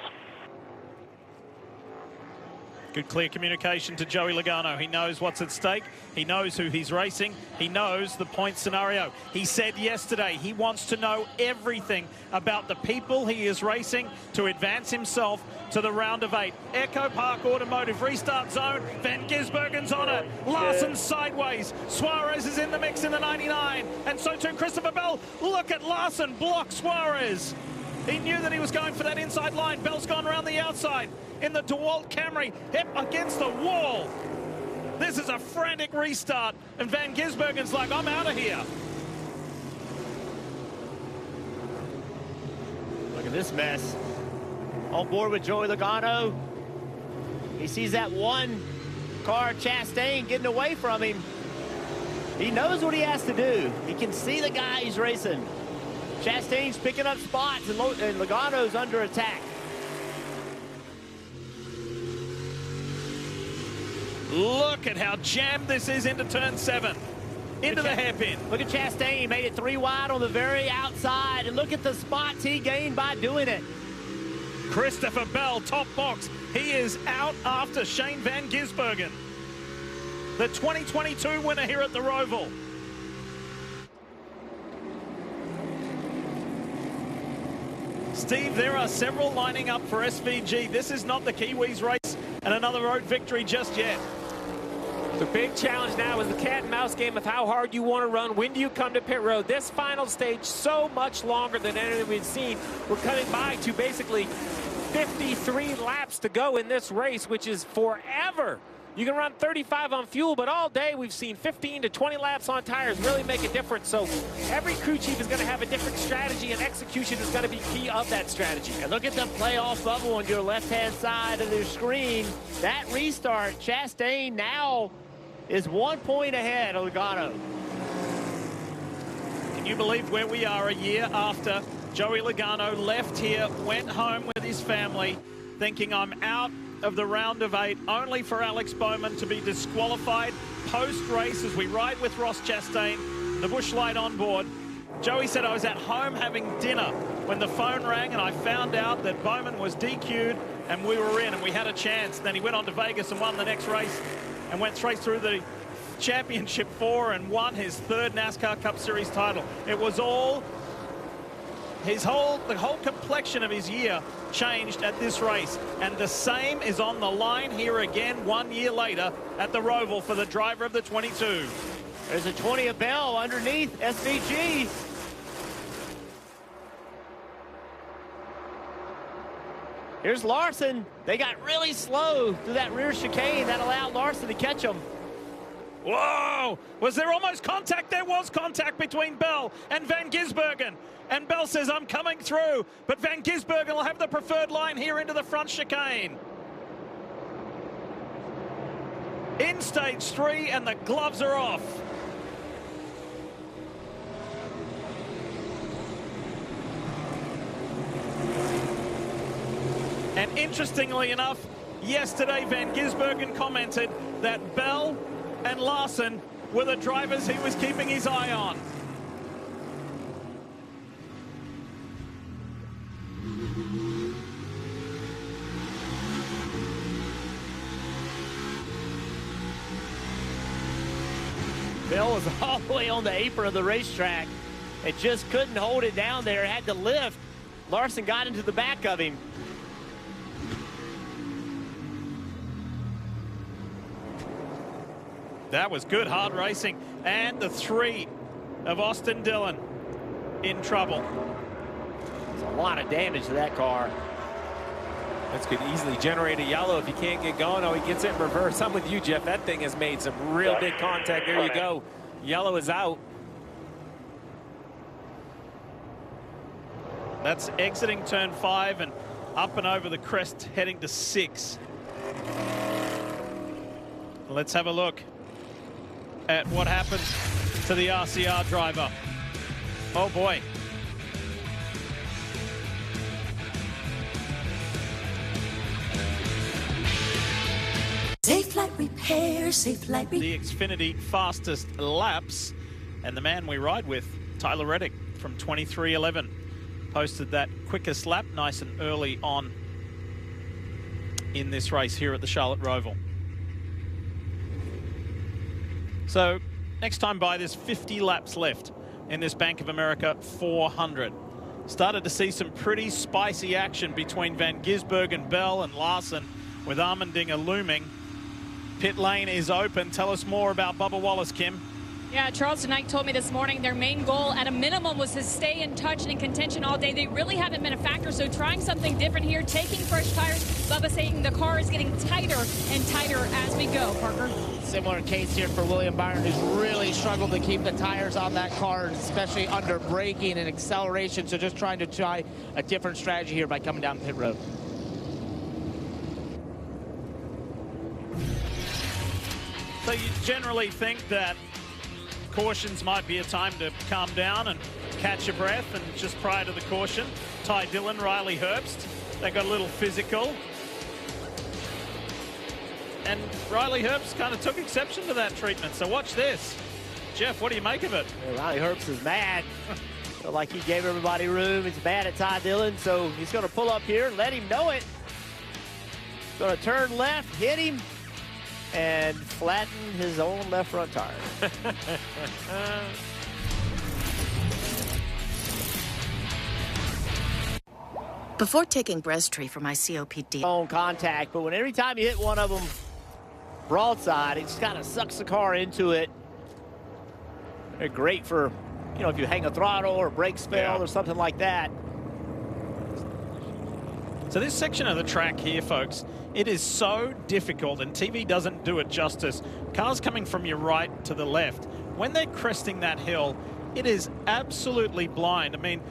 Good clear communication to Joey Logano. He knows what's at stake. He knows who he's racing. He knows the point scenario. He said yesterday he wants to know everything about the people he is racing to advance himself to the round of 8. Echo Park Automotive restart zone. Van Gisbergen's on it. Larson sideways. Suarez is in the mix in the 99. And so too Christopher Bell. Look at Larson block Suarez. He knew that he was going for that inside line. Bell's gone around the outside in the DeWalt Camry, hip against the wall. This is a frantic restart, and Van Gisbergen's like, I'm out of here. Look at this mess. On board with Joey Logano. He sees that 1 car, Chastain, getting away from him. He knows what he has to do. He can see the guy he's racing. Chastain's picking up spots, and Logano's under attack. Look at how jammed this is into turn 7. Into the hairpin. Look at Chastain. He made it 3 wide on the very outside. And look at the spots he gained by doing it. Christopher Bell, top box. He is out after Shane Van Gisbergen, the 2022 winner here at the Roval. Steve, there are several lining up for SVG. This is not the Kiwis race and another road victory just yet. The big challenge now is the cat and mouse game of how hard you want to run. When do you come to pit road? This final stage, so much longer than anything we've seen. We're coming by to basically 53 laps to go in this race, which is forever. You can run 35 on fuel, but all day we've seen 15 to 20 laps on tires really make a difference. So every crew chief is going to have a different strategy, and execution is going to be key of that strategy. And look at the playoff bubble on your left-hand side of the screen. That restart, Chastain now is 1 point ahead of Logano. Can you believe where we are a year after Joey Logano left here, went home with his family, thinking I'm out of the round of 8, only for Alex Bowman to be disqualified post-race as we ride with Ross Chastain, the bush light on board. Joey said, I was at home having dinner when the phone rang and I found out that Bowman was DQ'd and we were in and we had a chance. Then he went on to Vegas and won the next race and went straight through the Championship 4 and won his 3rd NASCAR Cup Series title. It was all the whole complexion of his year changed at this race, and the same is on the line here again 1 year later at the Roval for the driver of the 22. There's a 20 of Bell underneath SVG. Here's Larson. They got really slow through that rear chicane. That allowed Larson to catch him. Whoa! Was there almost contact? There was contact between Bell and Van Gisbergen. And Bell says, I'm coming through. But Van Gisbergen will have the preferred line here into the front chicane. In stage 3, and the gloves are off. And interestingly enough, yesterday Van Gisbergen commented that Bell and Larson were the drivers he was keeping his eye on. Bell was all the way on the apron of the racetrack. It just couldn't hold it down there. Had to lift. Larson got into the back of him. That was good, hard racing. And the 3 of Austin Dillon in trouble. There's a lot of damage to that car. This could easily generate a yellow if he can't get going. Oh, he gets it in reverse. I'm with you, Jeff. That thing has made some real big contact. There you go. Yellow is out. That's exiting turn 5 and up and over the crest, heading to 6. Let's have a look at what happened to the RCR driver. Oh boy. Safe Light Repair, Safe Light Repair. The Xfinity fastest laps, and the man we ride with, Tyler Reddick from 23:11, posted that quickest lap nice and early on in this race here at the Charlotte Roval. So next time by, there's 50 laps left in this Bank of America 400. Started to see some pretty spicy action between Van Gisbergen, Bell, and Larson, with Armendinger looming. Pit lane is open. Tell us more about Bubba Wallace, Kim. Yeah, Charles Knight told me this morning their main goal at a minimum was to stay in touch and in contention all day. They really haven't been a factor, so trying something different here, taking fresh tires. Bubba saying the car is getting tighter and tighter as we go, Parker. Similar case here for William Byron, who's really struggled to keep the tires on that car, especially under braking and acceleration. So just trying to try a different strategy here by coming down pit road. So you generally think that cautions might be a time to calm down and catch your breath, and just prior to the caution, Ty Dillon, Riley Herbst, they got a little physical. And Riley Herbst kind of took exception to that treatment, so watch this. Jeff, what do you make of it? Yeah, Riley Herbst is mad. Felt like he gave everybody room. He's mad at Ty Dillon, so he's going to pull up here and let him know it. Going to turn left, hit him, and flatten his own left front tire. Before taking Breztri for my COPD... On contact, but when every time you hit one of them broadside, it just kind of sucks the car into it. They're great for, you know, if you hang a throttle or brakes fail or something like that. So this section of the track here, folks, it is so difficult, and TV doesn't do it justice. Cars coming from your right to the left, when they're cresting that hill, it is absolutely blind. I mean,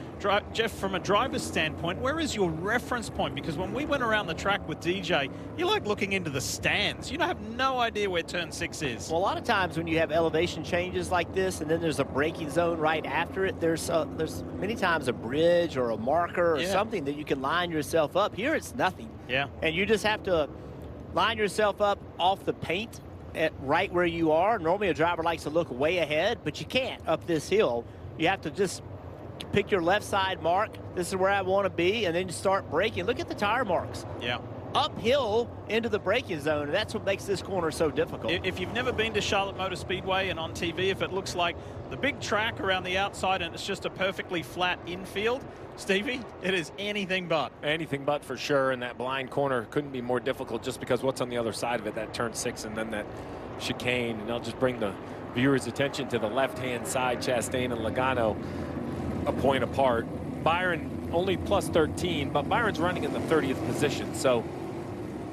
Jeff, from a driver's standpoint, where is your reference point? Because when we went around the track with DJ, you're like looking into the stands. You have no idea where turn 6 is. Well, a lot of times when you have elevation changes like this, and then there's a braking zone right after it, there's many times a bridge or a marker or something that you can line yourself up. Here it's nothing. Yeah. And you just have to line yourself up off the paint at right where you are. Normally a driver likes to look way ahead, but you can't up this hill. You have to just pick your left side mark. This is where I want to be, and then you start braking. Look at the tire marks. Yeah. Uphill into the braking zone. That's what makes this corner so difficult. If you've never been to Charlotte Motor Speedway and on TV, if it looks like the big track around the outside and it's just a perfectly flat infield, Stevie, it is anything but. Anything but for sure, and that blind corner couldn't be more difficult just because what's on the other side of it, that turn 6 and then that chicane. And I'll just bring the viewers' attention to the left-hand side. Chastain and Logano a point apart. Byron only plus 13, but Byron's running in the 30th position. So,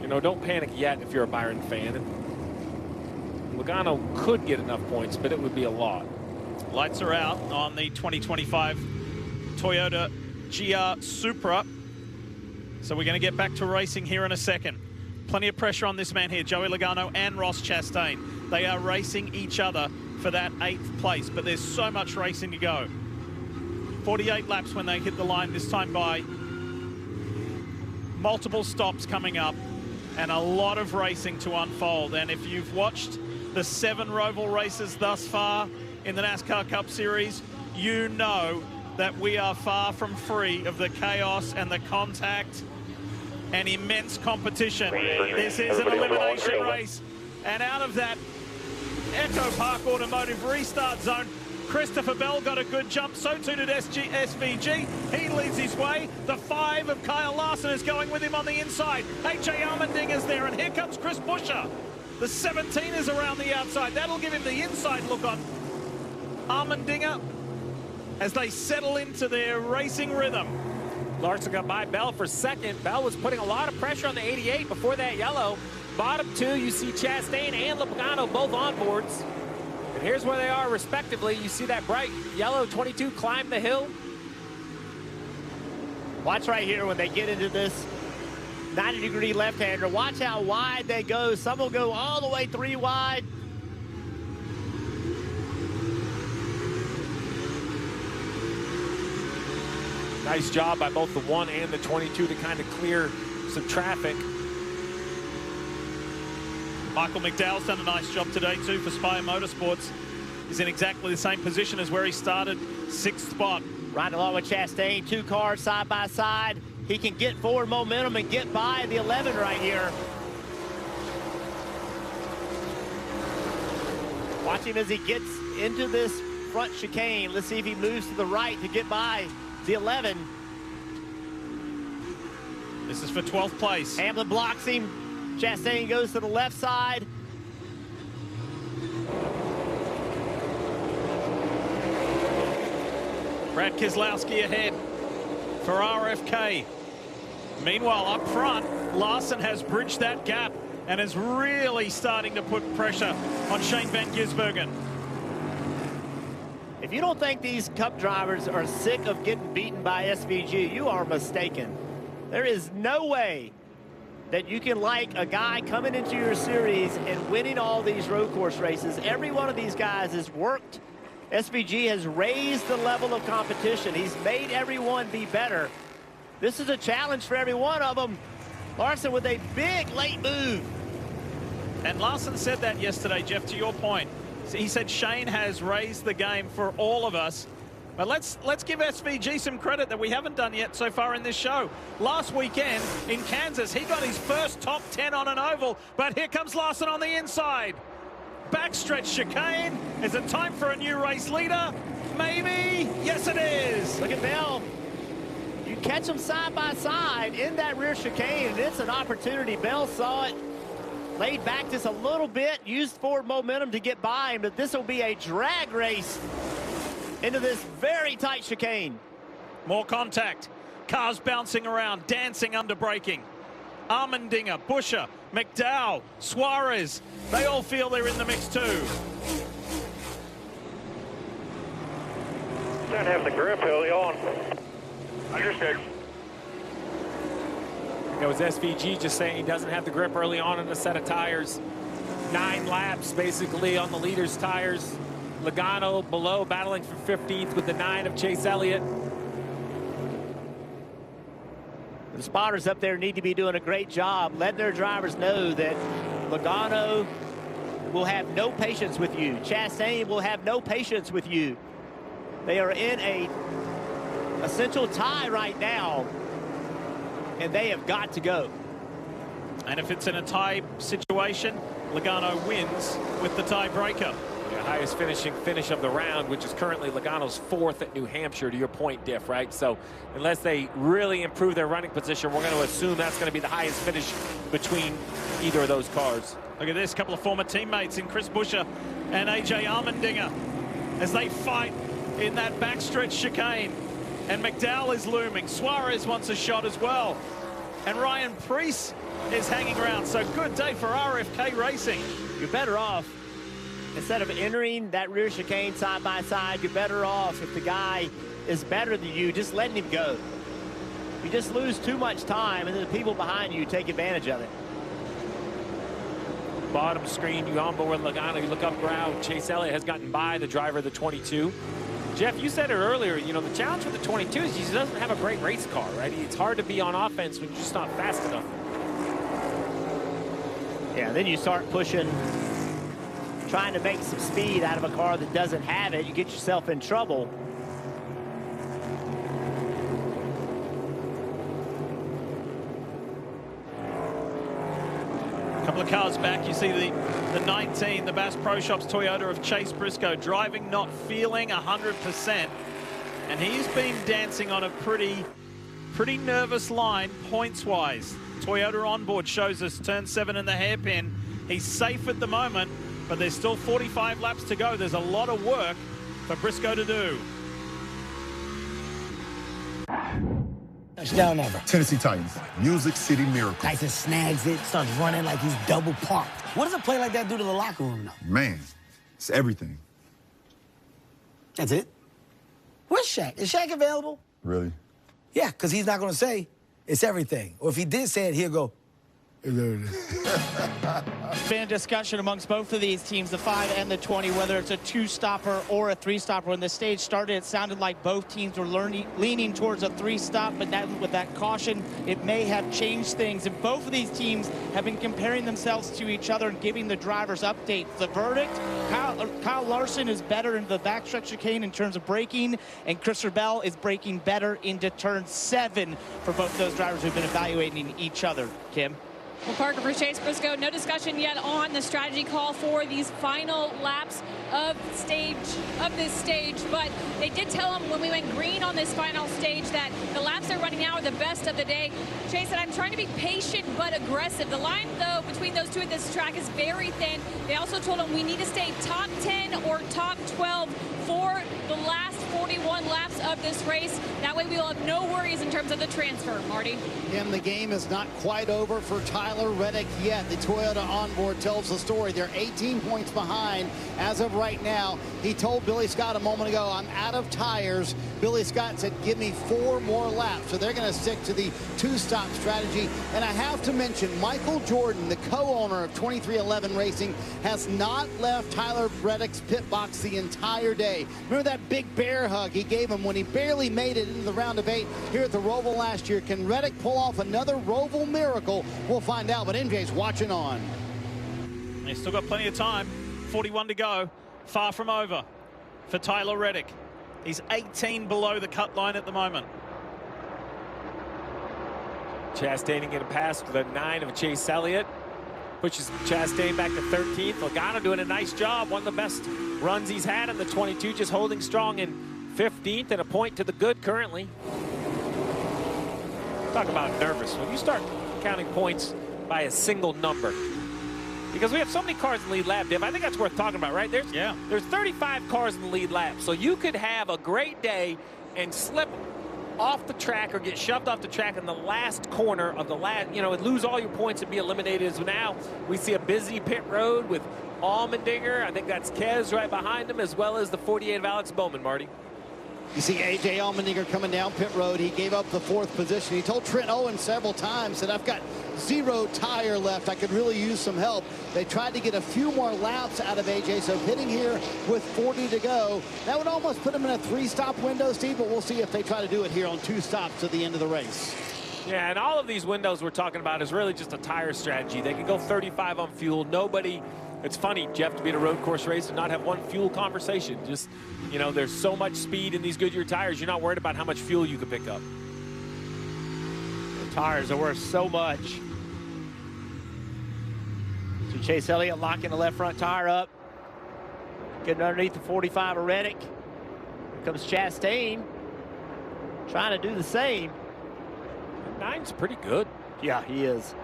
you know, don't panic yet if you're a Byron fan. And Logano could get enough points, but it would be a lot. Lights are out on the 2025 Toyota GR Supra. So we're going to get back to racing here in a second. Plenty of pressure on this man here, Joey Logano and Ross Chastain. They are racing each other for that 8th place, but there's so much racing to go. 48 laps when they hit the line this time by. Multiple stops coming up and a lot of racing to unfold. And if you've watched the 7 Roval races thus far in the NASCAR Cup Series, you know that we are far from free of the chaos and the contact and immense competition. This is an elimination race. And out of that Echo Park Automotive restart zone, Christopher Bell got a good jump, so too did SVG. He leads his way. The 5 of Kyle Larson is going with him on the inside. AJ Allmendinger's there, and here comes Chris Buescher. The 17 is around the outside. That'll give him the inside look on Allmendinger as they settle into their racing rhythm. Larson got by Bell for second. Bell was putting a lot of pressure on the 88 before that yellow. Bottom 2, you see Chastain and Logano both on boards. And here's where they are respectively. You see that bright yellow 22 climb the hill. Watch right here when they get into this 90-degree left-hander. Watch how wide they go. Some will go all the way 3 wide. Nice job by both the 1 and the 22 to kind of clear some traffic. Michael McDowell's done a nice job today too for Spire Motorsports. He's in exactly the same position as where he started, 6th spot. Riding along with Chastain, 2 cars side by side. He can get forward momentum and get by the 11 right here. Watch him as he gets into this front chicane. Let's see if he moves to the right to get by the 11. This is for 12th place. Hamlin blocks him. Chastain goes to the left side. Brad Keselowski ahead for RFK. Meanwhile, up front, Larson has bridged that gap and is really starting to put pressure on Shane Van Gisbergen. If you don't think these Cup drivers are sick of getting beaten by SVG, you are mistaken. There is no way that you can like a guy coming into your series and winning all these road course races. Every one of these guys has worked. SVG has raised the level of competition. He's made everyone be better. This is a challenge for every one of them. Larson with a big late move. And Larson said that yesterday, Jeff, to your point. He said Shane has raised the game for all of us. But let's give SVG some credit that we haven't done yet so far in this show. Last weekend in Kansas, he got his first top 10 on an oval, but here comes Larson on the inside. Backstretch chicane. Is it time for a new race leader? Maybe. Yes, it is. Look at Bell. You catch them side by side in that rear chicane, and it's an opportunity. Bell saw it, laid back just a little bit, used forward momentum to get by him, but this will be a drag race into this very tight chicane. More contact. Cars bouncing around, dancing under braking. Allmendinger, Buescher, McDowell, Suarez. They all feel they're in the mix too. Don't have the grip early on. Understood. That was SVG just saying he doesn't have the grip early on in the set of tires. 9 laps basically on the leader's tires. Logano below, battling for 15th with the 9 of Chase Elliott. The spotters up there need to be doing a great job letting their drivers know that Logano will have no patience with you. Chastain will have no patience with you. They are in a essential tie right now, and they have got to go. And if it's in a tie situation, Logano wins with the tiebreaker. The highest finishing finish of the round, which is currently Logano's 4th at New Hampshire, to your point, Diff, right? So unless they really improve their running position, we're going to assume that's going to be the highest finish between either of those cars. Look at this, couple of former teammates in Chris Buescher and AJ Allmendinger as they fight in that backstretch chicane. And McDowell is looming. Suarez wants a shot as well. And Ryan Preece is hanging around. So good day for RFK Racing. You're better off, instead of entering that rear chicane side by side, you're better off if the guy is better than you, just letting him go. You just lose too much time, and then the people behind you take advantage of it. Bottom screen, you onboard Logano, you look up ground. Chase Elliott has gotten by the driver of the 22. Jeff, you said it earlier, you know, the challenge with the 22 is he doesn't have a great race car, right? It's hard to be on offense when you're just not fast enough. Yeah, then you start pushing, trying to make some speed out of a car that doesn't have it. You get yourself in trouble. A couple of cars back, you see the 19, the Bass Pro Shops Toyota of Chase Briscoe, driving not feeling 100%. And he's been dancing on a pretty nervous line points-wise. Toyota onboard shows us turn 7 in the hairpin. He's safe at the moment, but there's still 45 laps to go. There's a lot of work for Briscoe to do. Touchdown ever. Tennessee Titans, Music City Miracle. Tyson snags it, starts running like he's double parked. What does a play like that do to the locker room, though? Man, it's everything. That's it? Where's Shaq? Is Shaq available? Really? Yeah, because he's not going to say it's everything. Or if he did say it, he'll go, it's everything. Been a discussion amongst both of these teams, the 5 and the 20, whether it's a 2-stopper or a 3-stopper. When the stage started, it sounded like both teams were leaning towards a 3-stop, but now with that caution, it may have changed things. And both of these teams have been comparing themselves to each other and giving the drivers updates. The verdict, Kyle Larson is better in the backstretch chicane in terms of braking, and Christopher Bell is braking better into turn 7 for both those drivers who've been evaluating each other. Kim? Well, Parker, for Chase Briscoe, no discussion yet on the strategy call for these final laps of this stage, but they did tell him when we went green on this final stage that the laps they're running now are the best of the day. Chase said, I'm trying to be patient but aggressive. The line, though, between those two at this track is very thin. They also told him we need to stay top 10 or top 12 for the last 41 laps of this race. That way we'll have no worries in terms of the transfer, Marty. And the game is not quite over for Tyler Reddick yet. The Toyota onboard tells the story. They're 18 points behind as of right now. He told Billy Scott a moment ago, I'm out of tires. Billy Scott said, give me 4 more laps. So they're going to stick to the 2-stop strategy. And I have to mention, Michael Jordan, the co-owner of 2311 Racing, has not left Tyler Reddick's pit box the entire day. Remember that big bear hug he gave him when he barely made it into the round of 8 here at the Roval last year? Can Reddick pull off another Roval miracle? We'll find out, but MJ's watching on. He's still got plenty of time. 41 to go. Far from over for Tyler Reddick. He's 18 below the cut line at the moment. Chastain getting past the 9 of Chase Elliott. Pushes Chastain back to 13th. Logano doing a nice job. One of the best runs he's had in the 22, just holding strong in 15th and a point to the good currently. Talk about nervous. When you start counting points by a single number, because we have so many cars in the lead lap, Dave, I think that's worth talking about, right? There's 35 cars in the lead lap, so you could have a great day and slip off the track or get shoved off the track in the last corner of the last, and lose all your points and be eliminated. As now we see a busy pit road with Allmendinger. I think that's Kez right behind him, as well as the 48 of Alex Bowman, Marty. You see A.J. Allmendinger coming down pit road. He gave up the 4th position. He told Trent Owen several times that I've got 0 tire left. I could really use some help. They tried to get a few more laps out of A.J., so pitting here with 40 to go. That would almost put him in a 3-stop window, Steve, but we'll see if they try to do it here on 2 stops at the end of the race. Yeah, and all of these windows we're talking about is really just a tire strategy. They can go 35 on fuel. It's funny, Jeff, to be at a road course race and not have one fuel conversation. Just, there's so much speed in these Goodyear tires, you're not worried about how much fuel you can pick up. The tires are worth so much. So Chase Elliott locking the left front tire up. Getting underneath the 45 of Reddick. Here comes Chastain. Trying to do the same. 9's pretty good. Yeah, he is.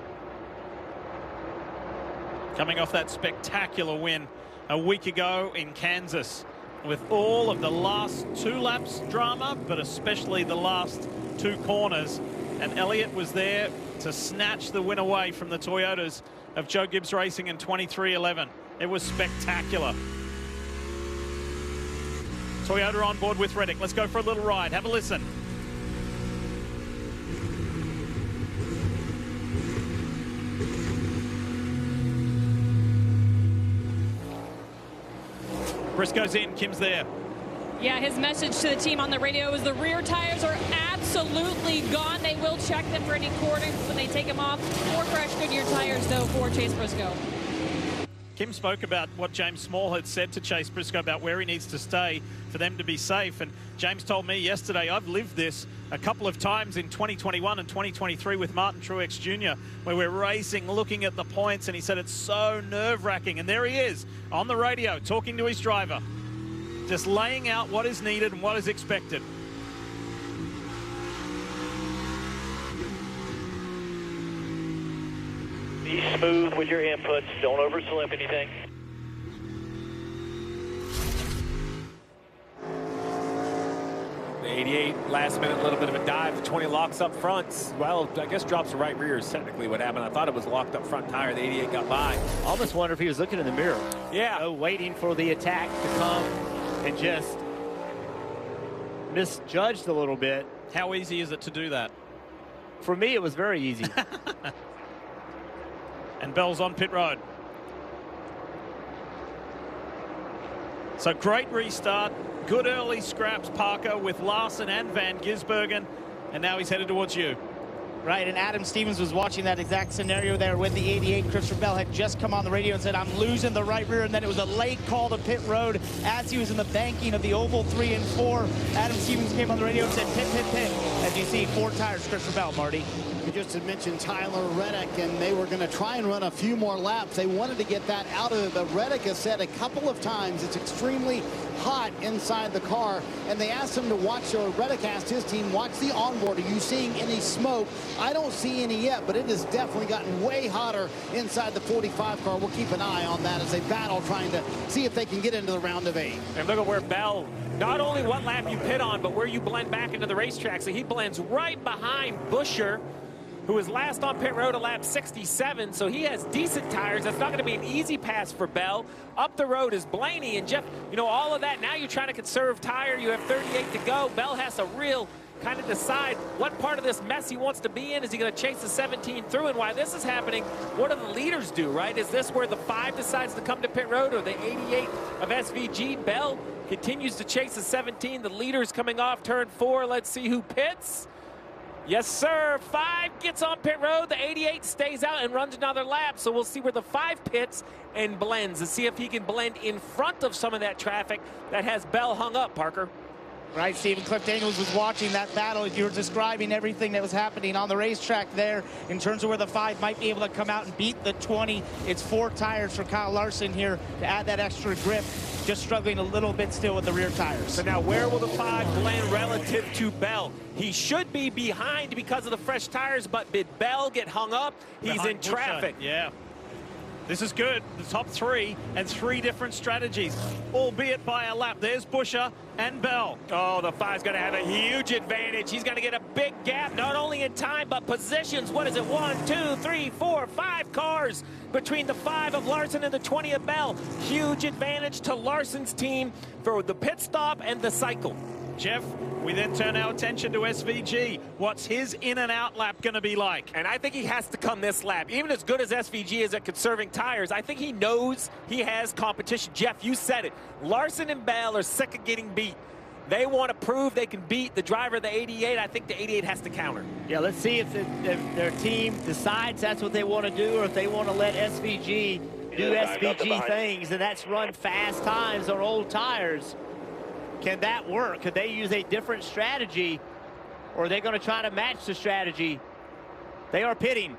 Coming off that spectacular win a week ago in Kansas. with all of the last 2 laps drama, but especially the last 2 corners. And Elliott was there to snatch the win away from the Toyotas of Joe Gibbs Racing in 23-11. It was spectacular. Toyota on board with Reddick. Let's go for a little ride. Have a listen. Briscoe's in, Kim's there. Yeah, his message to the team on the radio is the rear tires are absolutely gone. They will check them for any cording when they take them off. 4 fresh Goodyear tires, though, for Chase Briscoe. Kim spoke about what James Small had said to Chase Briscoe about where he needs to stay for them to be safe. And James told me yesterday, I've lived this a couple of times in 2021 and 2023 with Martin Truex Jr., where we're racing, looking at the points, and he said it's so nerve-wracking. And there he is on the radio talking to his driver, just laying out what is needed and what is expected. Be smooth with your inputs. Don't overslip anything. The 88 last minute, a little bit of a dive. The 20 locks up front. Well, I guess drops the right rear is technically what happened. I thought it was locked up front tire. The 88 got by. Almost wonder if he was looking in the mirror. Yeah. Waiting for the attack to come and just misjudged a little bit. How easy is it to do that? For me, it was very easy. And Bell's on pit road. So great restart. Good early scraps, Parker, with Larson and Van Gisbergen. And now he's headed towards you. Right, and Adam Stevens was watching that exact scenario there with the 88. Christopher Bell had just come on the radio and said, I'm losing the right rear, and then it was a late call to pit road as he was in the banking of the oval 3 and 4. Adam Stevens came on the radio and said, pit, pit, pit. As you see, 4 tires, Christopher Bell, Marty. We just had mentioned Tyler Reddick, and they were going to try and run a few more laps. They wanted to get that out of it, but Reddick has said a couple of times it's extremely hot inside the car, and they asked him to watch, or Reddick asked his team, watch the onboard. Are you seeing any smoke? I don't see any yet, but it has definitely gotten way hotter inside the 45 car. We'll keep an eye on that as they battle, trying to see if they can get into the round of 8. And look at where Bell, not only what lap you pit on, but where you blend back into the racetrack. So he blends right behind Buscher, who was last on pit road at lap 67, so he has decent tires. That's not going to be an easy pass for Bell. Up the road is Blaney, and Jeff, you know, all of that. Now you're trying to conserve tire. You have 38 to go. Bell has to real kind of decide what part of this mess he wants to be in. Is he going to chase the 17 through? And while this is happening, what do the leaders do, right? Is this where the 5 decides to come to pit road, or the 88 of SVG? Bell continues to chase the 17. The leaders coming off turn 4. Let's see who pits. Yes, sir. 5 gets on pit road. The 88 stays out and runs another lap. So we'll see where the 5 pits and blends and see if he can blend in front of some of that traffic that has Bell hung up, Parker. Right, Stephen. Cliff Daniels was watching that battle. You were describing everything that was happening on the racetrack there in terms of where the 5 might be able to come out and beat the 20. It's 4 tires for Kyle Larson here to add that extra grip. Just struggling a little bit still with the rear tires. So now where will the 5 blend relative to Bell? He should be behind because of the fresh tires, but did Bell get hung up? He's Behind in traffic. Yeah. This is good. The top 3 and 3 different strategies, albeit by a lap. There's Buscher and Bell. Oh, the 5's going to have a huge advantage. He's going to get a big gap, not only in time, but positions. What is it? 1, 2, 3, 4, 5 cars between the 5 of Larson and the 20 of Bell. Huge advantage to Larson's team for the pit stop and the cycle. Jeff, we then turn our attention to SVG. What's his in and out lap going to be like? And I think he has to come this lap. Even as good as SVG is at conserving tires, I think he knows he has competition. Jeff, you said it. Larson and Bell are sick of getting beat. They want to prove they can beat the driver of the 88. I think the 88 has to counter. Yeah, let's see if their team decides that's what they want to do, or if they want to let SVG do SVG things, and that's run fast times on old tires. Can that work? Could they use a different strategy, or are they going to try to match the strategy? They are pitting.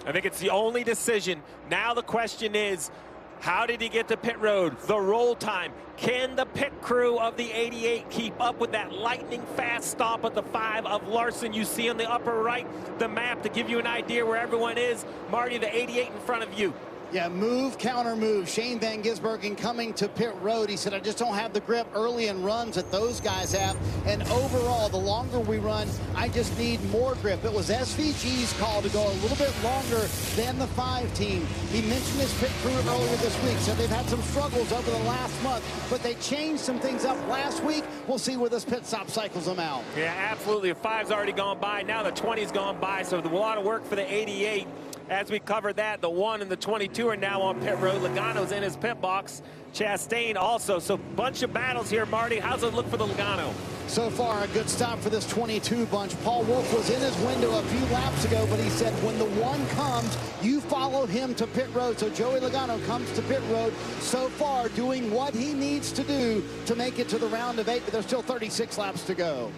I think it's the only decision. Now the question is, how did he get to pit road? The roll time. Can the pit crew of the 88 keep up with that lightning fast stop at the 5 of Larson? You see on the upper right the map to give you an idea where everyone is. Marty, the 88 in front of you. Yeah, move, counter move. Shane Van Gisbergen coming to pit road. He said, I just don't have the grip early in runs that those guys have. And overall, the longer we run, I just need more grip. It was SVG's call to go a little bit longer than the 5 team. He mentioned his pit crew earlier this week, so they've had some struggles over the last month, but they changed some things up last week. We'll see where this pit stop cycles them out. Yeah, absolutely. The 5's already gone by. Now the 20's gone by, so a lot of work for the 88. As we covered that, the 1 and the 22 are now on pit road. Logano's in his pit box. Chastain also. So bunch of battles here, Marty. How's it look for the Logano? So far, a good stop for this 22 bunch. Paul Wolf was in his window a few laps ago, but he said when the 1 comes, you follow him to pit road. So Joey Logano comes to pit road so far doing what he needs to do to make it to the round of 8, but there's still 36 laps to go.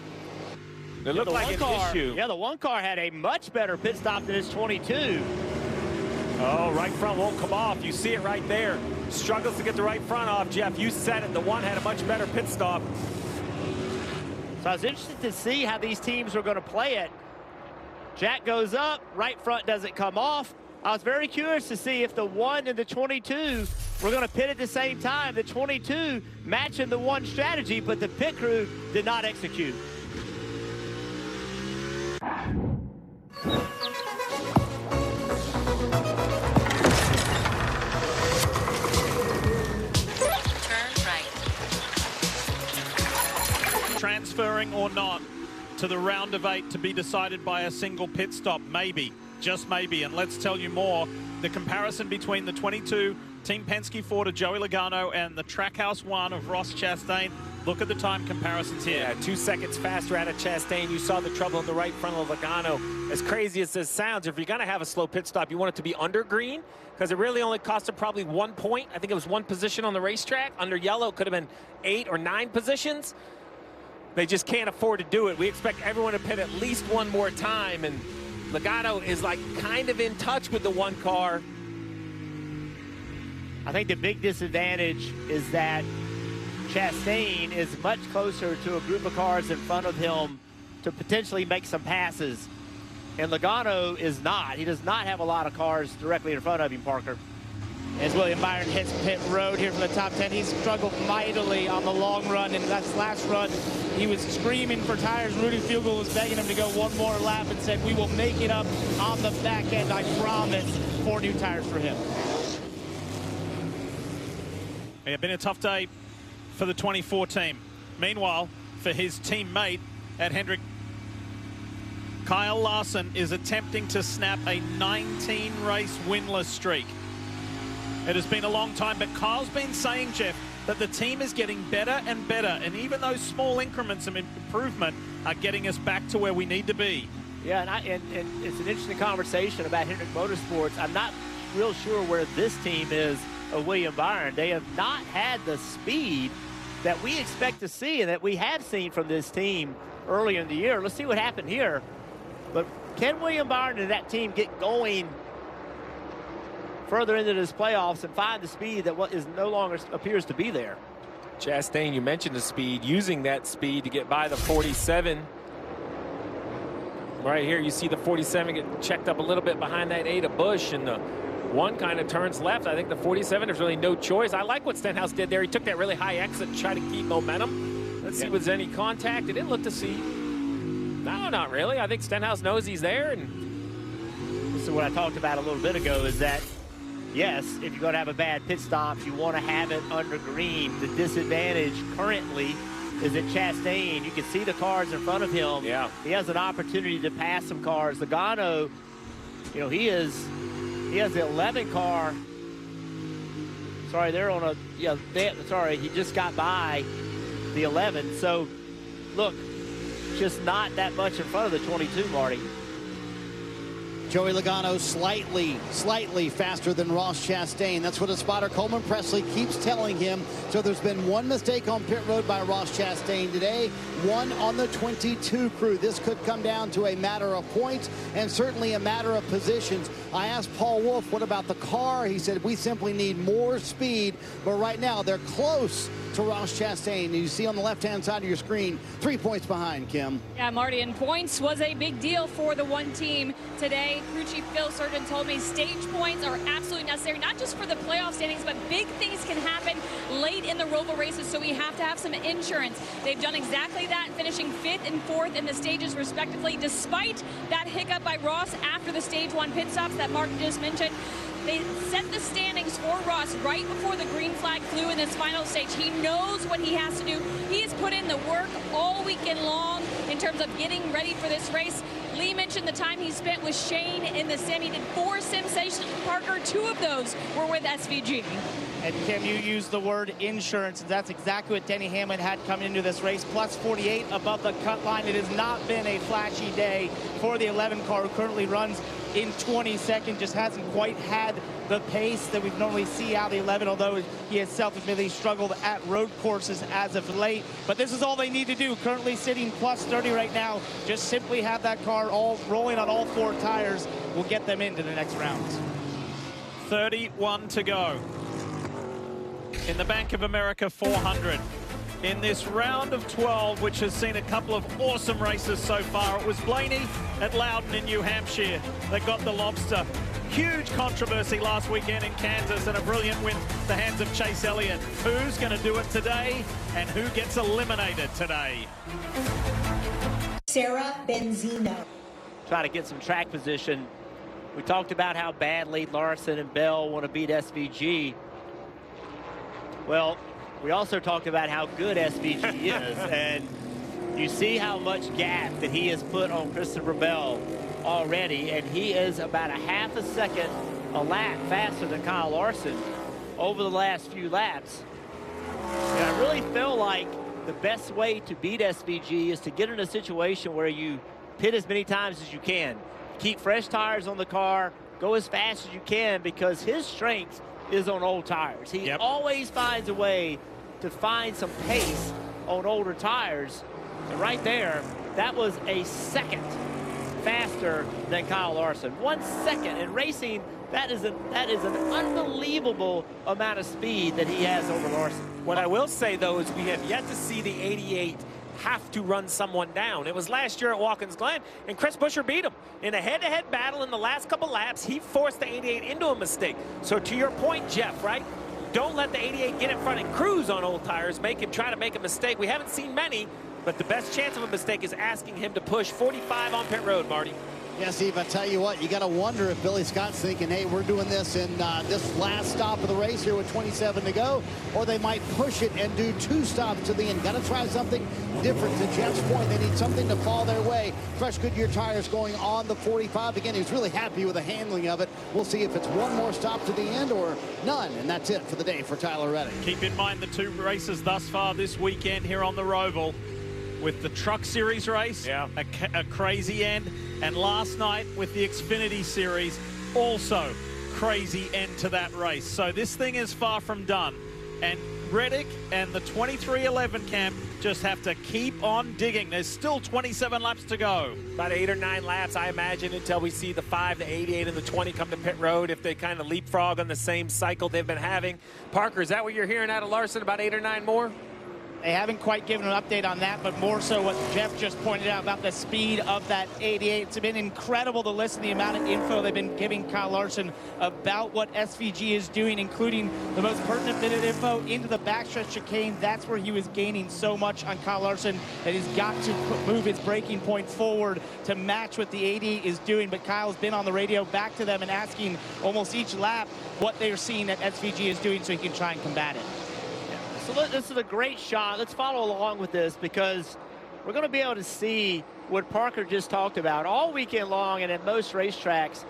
It looked like an issue. Yeah, the 1 car had a much better pit stop than his 22. Oh, right front won't come off. You see it right there. Struggles to get the right front off, Jeff. You said it. The 1 had a much better pit stop. So I was interested to see how these teams are going to play it. Jack goes up, right front doesn't come off. I was very curious to see if the 1 and the 22 were going to pit at the same time. The 22 matching the 1 strategy, but the pit crew did not execute. Transferring or not to the round of 8 to be decided by a single pit stop, maybe, just maybe. And let's tell you more. The comparison between the 22 Team Penske Ford of Joey Logano and the Trackhouse 1 of Ross Chastain. Look at the time comparisons here. Yeah, 2 seconds faster out of Chastain. You saw the trouble in the right front of Logano. As crazy as this sounds, if you're going to have a slow pit stop, you want it to be under green, because it really only cost him probably 1 point. I think it was 1 position on the racetrack. Under yellow, it could have been 8 or 9 positions. They just can't afford to do it. We expect everyone to pit at least 1 more time, and Logano is like kind of in touch with the 1 car. I think the big disadvantage is that Chastain is much closer to a group of cars in front of him to potentially make some passes. And Logano is not. He does not have a lot of cars directly in front of him, Parker. As William Byron hits pit road here for the top 10, he's struggled mightily on the long run. And that last run, he was screaming for tires. Rudy Fugel was begging him to go 1 more lap and said, we will make it up on the back end, I promise. 4 new tires for him. It's been a tough day for the 24 team. Meanwhile, for his teammate at Hendrick, Kyle Larson is attempting to snap a 19-race winless streak. It has been a long time, but Kyle's been saying, Jeff, that the team is getting better and better, and even those small increments of improvement are getting us back to where we need to be. Yeah, and it's an interesting conversation about Hendrick Motorsports. I'm not real sure where this team is of William Byron. They have not had the speed that we expect to see and that we have seen from this team earlier in the year. Let's see what happened here. But can William Byron and that team get going further into this playoffs and find the speed that is no longer appears to be there? Chastain, you mentioned the speed, using that speed to get by the 47. Right here, you see the 47 get checked up a little bit behind that 8 of Busch, and the 1 kind of turns left. I think the 47, there's really no choice. I like what Stenhouse did there. He took that really high exit and tried to keep momentum. Let's see if there's any contact. It didn't look to see. No, not really. I think Stenhouse knows he's there. And so what I talked about a little bit ago is that, yes, if you're going to have a bad pit stop, you want to have it under green. The disadvantage currently is that Chastain, you can see the cars in front of him. Yeah. He has an opportunity to pass some cars. Logano, you know, he has the 11 car. Sorry, they're on a, he just got by the 11. So, look, just not that much in front of the 22, Marty. Joey Logano slightly faster than Ross Chastain. That's what his spotter Coleman Presley keeps telling him. So there's been 1 mistake on pit road by Ross Chastain today, 1 on the 22 crew. This could come down to a matter of points and certainly a matter of positions. I asked Paul Wolf, what about the car? He said, we simply need more speed. But right now, they're close to Ross Chastain. You see on the left-hand side of your screen, 3 points behind, Kim. Yeah, Marty, and points was a big deal for the one team today. Crew Chief Phil Surgeon told me stage points are absolutely necessary, not just for the playoff standings, but big things can happen late in the Roval races, so we have to have some insurance. They've done exactly that, finishing 5th and 4th in the stages respectively, despite that hiccup by Ross after the stage 1 pit stops that Mark just mentioned. They set the standings for Ross right before the green flag flew in this final stage. He knows what he has to do. He has put in the work all weekend long in terms of getting ready for this race. Lee mentioned the time he spent with Shane in the sim. He did 4 sim sessions with Parker. 2 of those were with SVG. And Kim, you used the word insurance, and that's exactly what Denny Hamlin had coming into this race. Plus 48 above the cut line. It has not been a flashy day for the 11 car, who currently runs in 22nd. Just hasn't quite had the pace that we normally see out of the 11, although he has self-admittedly struggled at road courses as of late. But this is all they need to do. Currently sitting plus 30 right now. Just simply have that car all rolling on all 4 tires will get them into the next rounds. 31 to go in the Bank of America 400. In this round of 12, which has seen a couple of awesome races so far, it was Blaney at Loudon in New Hampshire that got the lobster. Huge controversy last weekend in Kansas, and a brilliant win at the hands of Chase Elliott. Who's going to do it today, and who gets eliminated today? Sarah Benzino. Try to get some track position. We talked about how badly Larson and Bell want to beat SVG. Well, we also talked about how good SVG is, and you see how much gap that he has put on Christopher Bell already, and he is about a half a second a lap faster than Kyle Larson over the last few laps. And I really feel like the best way to beat SVG is to get in a situation where you pit as many times as you can. Keep fresh tires on the car, go as fast as you can, because his strength is on old tires. He always finds a way to find some pace on older tires. And right there, that was a second faster than Kyle Larson. 1 second in racing, that is an unbelievable amount of speed that he has over Larson. What I will say, though, is we have yet to see the 88 have to run someone down. It was last year at Watkins Glen, and Chris Buescher beat him. In a head-to-head battle in the last couple laps, he forced the 88 into a mistake. So to your point, Jeff, right? Don't let the 88 get in front and cruise on old tires, try to make a mistake. We haven't seen many, but the best chance of a mistake is asking him to push 45 on pit road, Marty. Yeah, Steve, I tell you what, you got to wonder if Billy Scott's thinking, hey, we're doing this in this last stop of the race here with 27 to go, or they might push it and do 2 stops to the end. Got to try something different. To Jeff's point, they need something to fall their way. Fresh Goodyear tires going on the 45. Again, he was really happy with the handling of it. We'll see if it's one more stop to the end or none, and that's it for the day for Tyler Reddick. Keep in mind the 2 races thus far this weekend here on the Roval, with the Truck Series race, a crazy end, and last night with the Xfinity Series, also crazy end to that race. So this thing is far from done, and Reddick and the 2311 camp just have to keep on digging. There's still 27 laps to go. About 8 or 9 laps, I imagine, until we see the 5, the 88, and the 20 come to pit road, if they kind of leapfrog on the same cycle they've been having. Parker, is that what you're hearing out of Larson, about 8 or 9 more? They haven't quite given an update on that, but more so what Jeff just pointed out about the speed of that 88. It's been incredible to listen to the amount of info they've been giving Kyle Larson about what SVG is doing, including the most pertinent bit of info into the backstretch chicane. That's where he was gaining so much on Kyle Larson that he's got to move his braking point forward to match what the 88 is doing. But Kyle's been on the radio back to them and asking almost each lap what they're seeing that SVG is doing so he can try and combat it. So this is a great shot. Let's follow along with this, because we're going to be able to see what Parker just talked about. All weekend long and at most racetracks,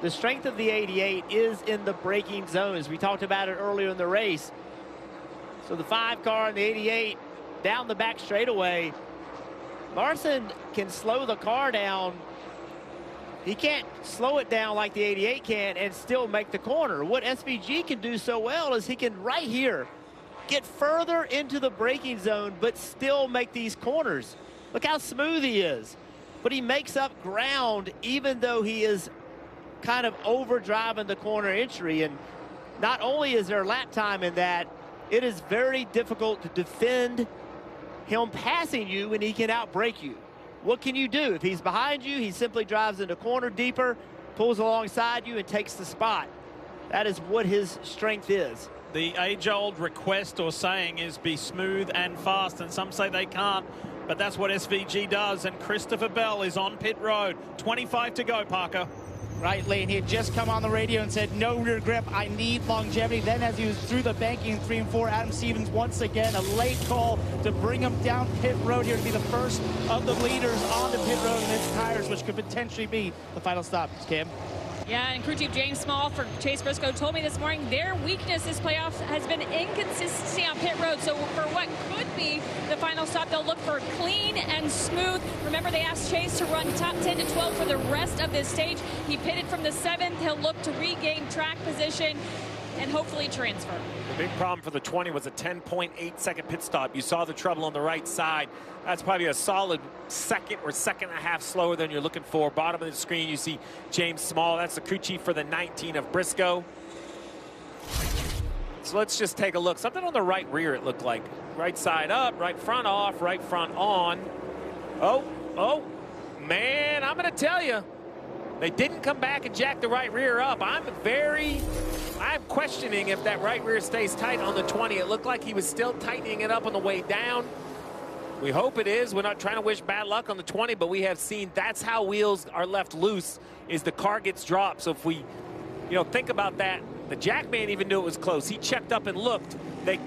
the strength of the 88 is in the braking zones. We talked about it earlier in the race. So the 5 car and the 88 down the back straightaway. Larson can slow the car down. He can't slow it down like the 88 can and still make the corner. What SVG can do so well is he can right here get further into the braking zone, but still make these corners. Look how smooth he is. But he makes up ground, even though he is kind of over driving the corner entry. And not only is there lap time in that, it is very difficult to defend him passing you when he can outbrake you. What can you do? If he's behind you, he simply drives into corner deeper, pulls alongside you, and takes the spot. That is what his strength is. The age-old request or saying is be smooth and fast, and some say they can't, but that's what SVG does, and Christopher Bell is on pit road. 25 to go, Parker. Right, Lane. He had just come on the radio and said, no rear grip, I need longevity. Then as he was through the banking 3 and 4, Adam Stevens once again, a late call to bring him down pit road here to be the first of the leaders on the pit road in his tires, which could potentially be the final stop. Cam? Yeah, and crew chief James Small for Chase Briscoe told me this morning their weakness this playoff has been inconsistency on pit road. So for what could be the final stop, they'll look for clean and smooth. Remember, they asked Chase to run top 10 to 12 for the rest of this stage. He pitted from the 7th. He'll look to regain track position and hopefully transfer. The big problem for the 20 was a 10.8 second pit stop. You saw the trouble on the right side. That's probably a solid second or second and a half slower than you're looking for. Bottom of the screen, you see James Small. That's the crew chief for the 19 of Briscoe. So let's just take a look. Something on the right rear, it looked like. Right side up, right front off, right front on. Oh, man, I'm going to tell you. They didn't come back and jack the right rear up. I'm questioning if that right rear stays tight on the 20. It looked like he was still tightening it up on the way down. We hope it is. We're not trying to wish bad luck on the 20, but we have seen that's how wheels are left loose, is the car gets dropped. So if we, think about that, the jack man even knew it was close. He checked up and looked. They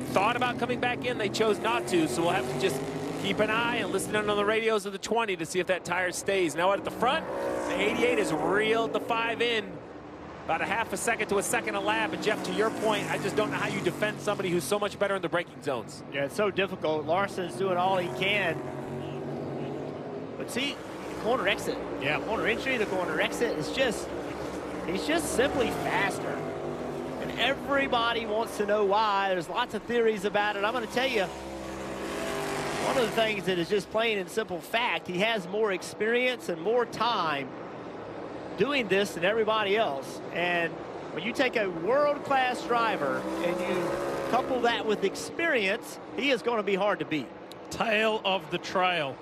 thought about coming back in. They chose not to, so we'll have to just keep an eye and listen in on the radios of the 20 to see if that tire stays. Now at the front, the 88 has reeled the 5 in. About a half a second to a second a lap. And Jeff, to your point, I just don't know how you defend somebody who's so much better in the braking zones. Yeah, it's so difficult. Larson's doing all he can. But see, the corner exit. Yeah, corner entry, the corner exit is he's just simply faster. And everybody wants to know why. There's lots of theories about it. I'm going to tell you, one of the things that is just plain and simple fact, he has more experience and more time doing this than everybody else. And when you take a world-class driver and you couple that with experience, he is going to be hard to beat. Tail of the trail.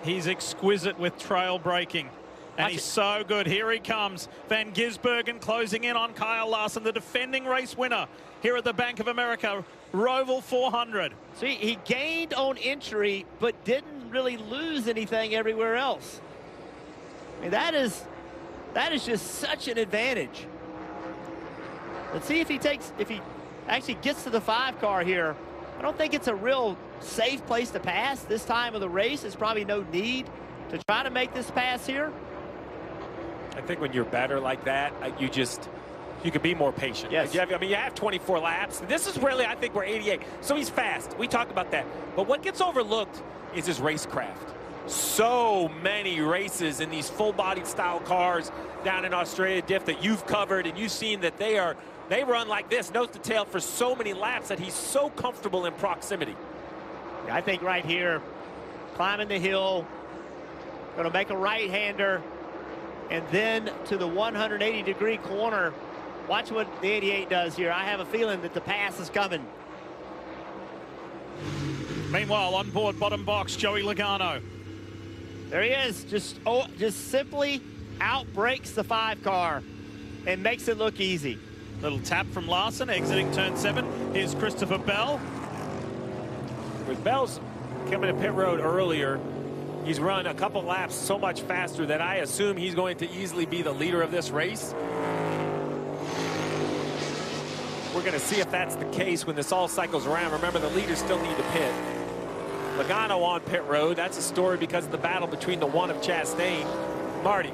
He's exquisite with trail braking. And he's so good. Here he comes. Van Gisbergen closing in on Kyle Larson, the defending race winner here at the Bank of America Roval 400. See, he gained on entry, but didn't really lose anything everywhere else. I mean, that is just such an advantage. Let's see if he actually gets to the 5 car here. I don't think it's a real safe place to pass this time of the race. There's probably no need to try to make this pass here. I think when you're better like that, you can be more patient. Yes. You have 24 laps. This is really, I think, we're 88. So he's fast. We talk about that. But what gets overlooked is his racecraft. So many races in these full-bodied style cars down in Australia Diff that you've covered, and you've seen that they run like this, nose to tail, for so many laps that he's so comfortable in proximity. I think right here, climbing the hill, going to make a right-hander, and then to the 180-degree corner. Watch what the 88 does here. I have a feeling that the pass is coming. Meanwhile, on board bottom box, Joey Logano. There he is, just simply outbreaks the 5 car and makes it look easy. Little tap from Larson, exiting turn 7. Here's Christopher Bell. With Bell's coming to pit road earlier, he's run a couple laps so much faster that I assume he's going to easily be the leader of this race. We're going to see if that's the case when this all cycles around. Remember, the leaders still need to pit. Logano on pit road. That's a story because of the battle between the 1 of Chastain. Marty.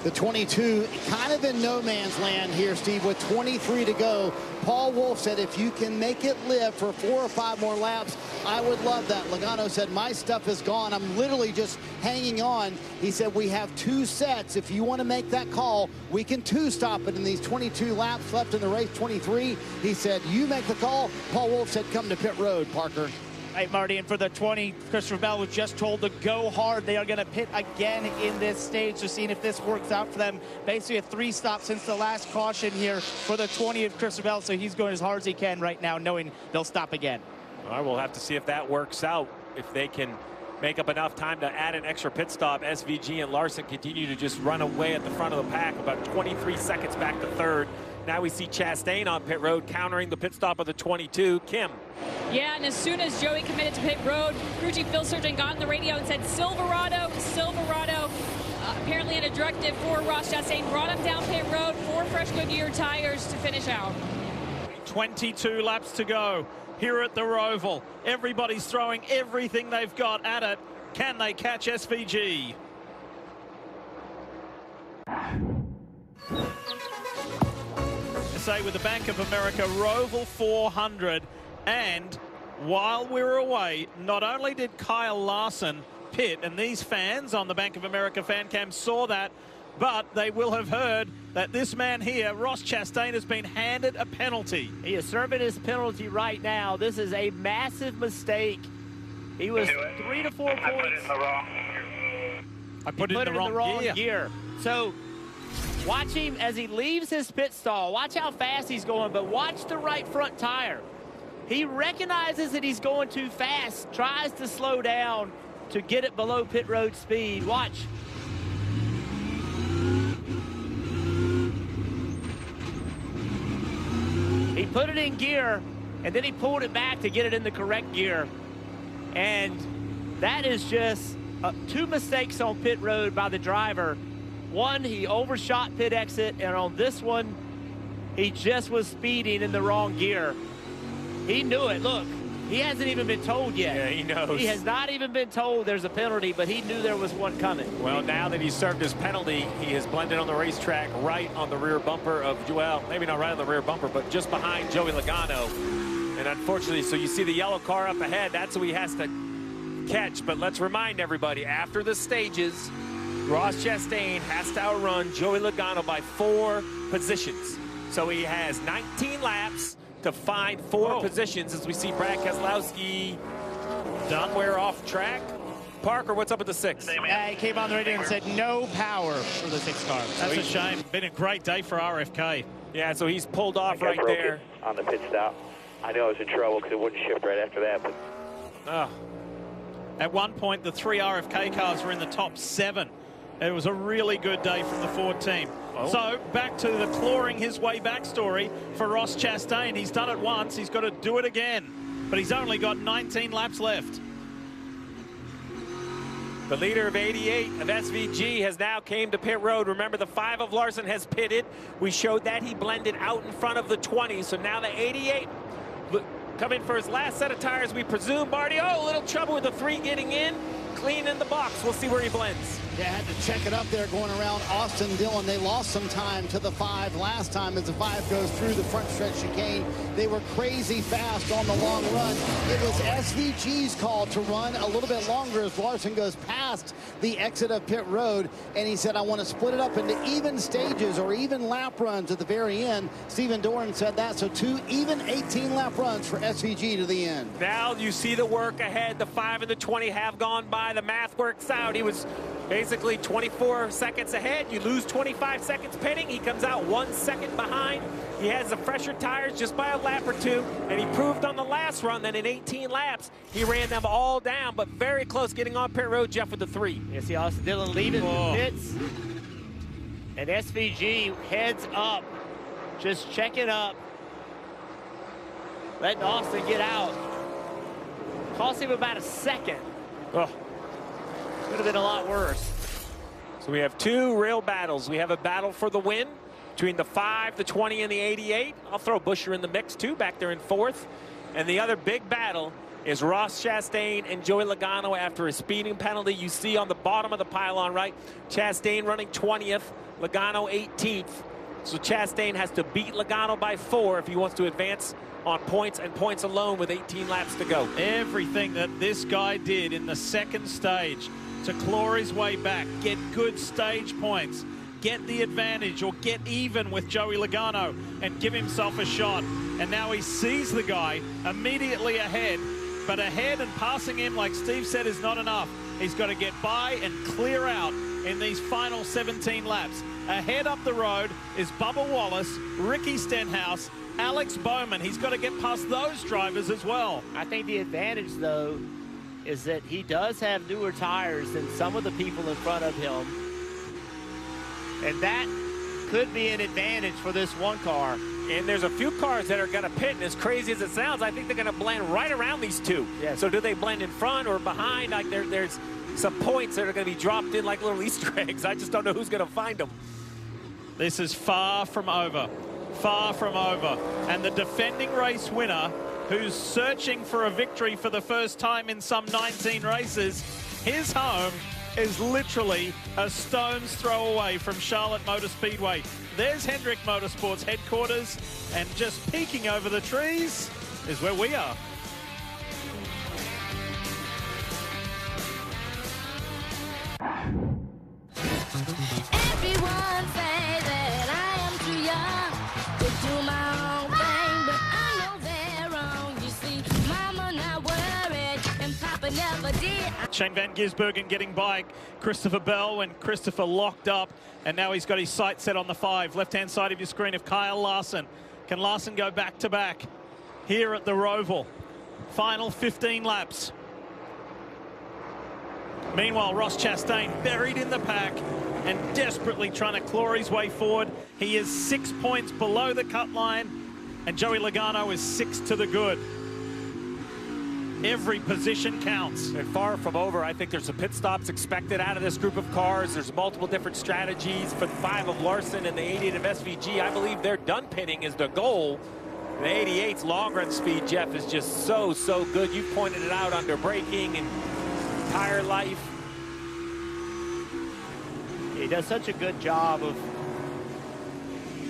The 22 kind of in no man's land here, Steve, with 23 to go. Paul Wolfe said if you can make it live for 4 or 5 more laps, I would love that. Logano said, my stuff is gone. I'm literally just hanging on. He said, we have 2 sets. If you want to make that call, we can 2-stop it in these 22 laps left in the race, 23. He said, you make the call. Paul Wolfe said, come to pit road, Parker. Hey, Marty, and for the 20, Christopher Bell was just told to go hard. They are going to pit again in this stage, so seeing if this works out for them. Basically a 3-stop since the last caution here for the 20 of Christopher Bell, so he's going as hard as he can right now, knowing they'll stop again. All right, we'll have to see if that works out, if they can make up enough time to add an extra pit stop. SVG and Larson continue to just run away at the front of the pack, about 23 seconds back to third. Now we see Chastain on pit road countering the pit stop of the 22. Kim. Yeah, and as soon as Joey committed to pit road, crew chief Phil Surgeon got on the radio and said, Silverado, Silverado. Apparently in a directive for Ross Chastain, brought him down pit road, 4 fresh Goodyear tires to finish out. 22 laps to go here at the Roval. Everybody's throwing everything they've got at it. Can they catch SVG? Say with the Bank of America Roval 400, and while we were away, not only did Kyle Larson pit, and these fans on the Bank of America fan cam saw that, but they will have heard that this man here, Ross Chastain, has been handed a penalty. He is serving his penalty right now. This is a massive mistake. He was 3 to 4 points. I put it in the wrong gear. So watch him as he leaves his pit stall. Watch how fast he's going, but watch the right front tire. He recognizes that he's going too fast, tries to slow down to get it below pit road speed. Watch. He put it in gear, and then he pulled it back to get it in the correct gear. And that is just 2 mistakes on pit road by the driver. One, he overshot pit exit, and on this one, he just was speeding in the wrong gear. He knew it. Look, he hasn't even been told yet. Yeah, he knows. He has not even been told there's a penalty, but he knew there was one coming. Well, now that he's served his penalty, he has blended on the racetrack right on the rear bumper of, well, maybe not right on the rear bumper, but just behind Joey Logano. And unfortunately, so you see the yellow car up ahead. That's who he has to catch. But let's remind everybody, after the stages, Ross Chastain has to outrun Joey Logano by 4 positions. So he has 19 laps to find 4 positions, as we see Brad Keselowski somewhere off track. Parker, what's up with the 6? He came on the radio and said no power for the 6 car. That's a shame. Been a great day for RFK. Yeah, so he's pulled off right there. On the pit stop. I knew I was in trouble because it wouldn't shift right after that. But At one point, the 3 RFK cars were in the top 7. It was a really good day from the Ford team. So back to the clawing his way back story for Ross Chastain. He's done it once. He's got to do it again. But he's only got 19 laps left. The leader of 88 of SVG has now came to pit road. Remember, the 5 of Larson has pitted. We showed that he blended out in front of the 20. So now the 88 coming for his last set of tires, we presume. Marty, a little trouble with the 3 getting in. Clean in the box. We'll see where he blends. Yeah, had to check it up there going around Austin Dillon. They lost some time to the 5 last time as the 5 goes through the front stretch chicane. They were crazy fast on the long run. It was SVG's call to run a little bit longer as Larson goes past the exit of pit road. And he said, I want to split it up into even stages or even lap runs at the very end. Stephen Doran said that. So 2 even 18 lap runs for SVG to the end. Now you see the work ahead. The 5 and the 20 have gone by. The math works out. He was basically 24 seconds ahead. You lose 25 seconds pitting. He comes out 1 second behind. He has the fresher tires just by a lap or 2, and he proved on the last run that in 18 laps, he ran them all down, but very close getting on pit road, Jeff, with the 3. You see Austin Dillon leaving the pits, and SVG heads up, just checking up, letting Austin get out. Cost him about a second. Could have been a lot worse. So we have 2 real battles. We have a battle for the win between the 5, the 20, and the 88. I'll throw Buescher in the mix too, back there in 4th. And the other big battle is Ross Chastain and Joey Logano after a speeding penalty. You see on the bottom of the pylon, right? Chastain running 20th, Logano 18th. So Chastain has to beat Logano by 4 if he wants to advance on points and points alone with 18 laps to go. Everything that this guy did in the 2nd stage to claw his way back, get good stage points, get the advantage or get even with Joey Logano and give himself a shot. And now he sees the guy immediately ahead But ahead and passing him, like Steve said, is not enough. He's got to get by and clear out in these final 17 laps. Ahead up the road is Bubba Wallace, Ricky Stenhouse, Alex Bowman. He's got to get past those drivers as well. I think the advantage, though, is that he does have newer tires than some of the people in front of him. And that could be an advantage for this one car. And there's a few cars that are going to pit, and as crazy as it sounds, I think they're going to blend right around these two. Yes. So do they blend in front or behind? Like there's some points that are going to be dropped in like little Easter eggs. I just don't know who's going to find them. This is far from over. Far from over. And the defending race winner, who's searching for a victory for the first time in some 19 races, his home is literally a stone's throw away from Charlotte Motor Speedway. There's Hendrick Motorsports headquarters, and just peeking over the trees is where we are. Everyone say that I am too young to do my own thing, but I know they're wrong. You see, Mama not worried, and Papa never did. Shane Van Gisbergen getting by Christopher Bell when Christopher locked up, and now he's got his sight set on the 5. Left-hand side of your screen of Kyle Larson. Can Larson go back-to-back here at the Roval? Final 15 laps. Meanwhile, Ross Chastain buried in the pack and desperately trying to claw his way forward. He is 6 points below the cut line, and Joey Logano is 6 to the good. Every position counts. And far from over. I think there's some pit stops expected out of this group of cars. There's multiple different strategies for the 5 of Larson and the 88 of SVG. I believe they're done pitting is the goal. The 88's long run speed, Jeff, is just so good. You've pointed it out under braking and tire life. He does such a good job of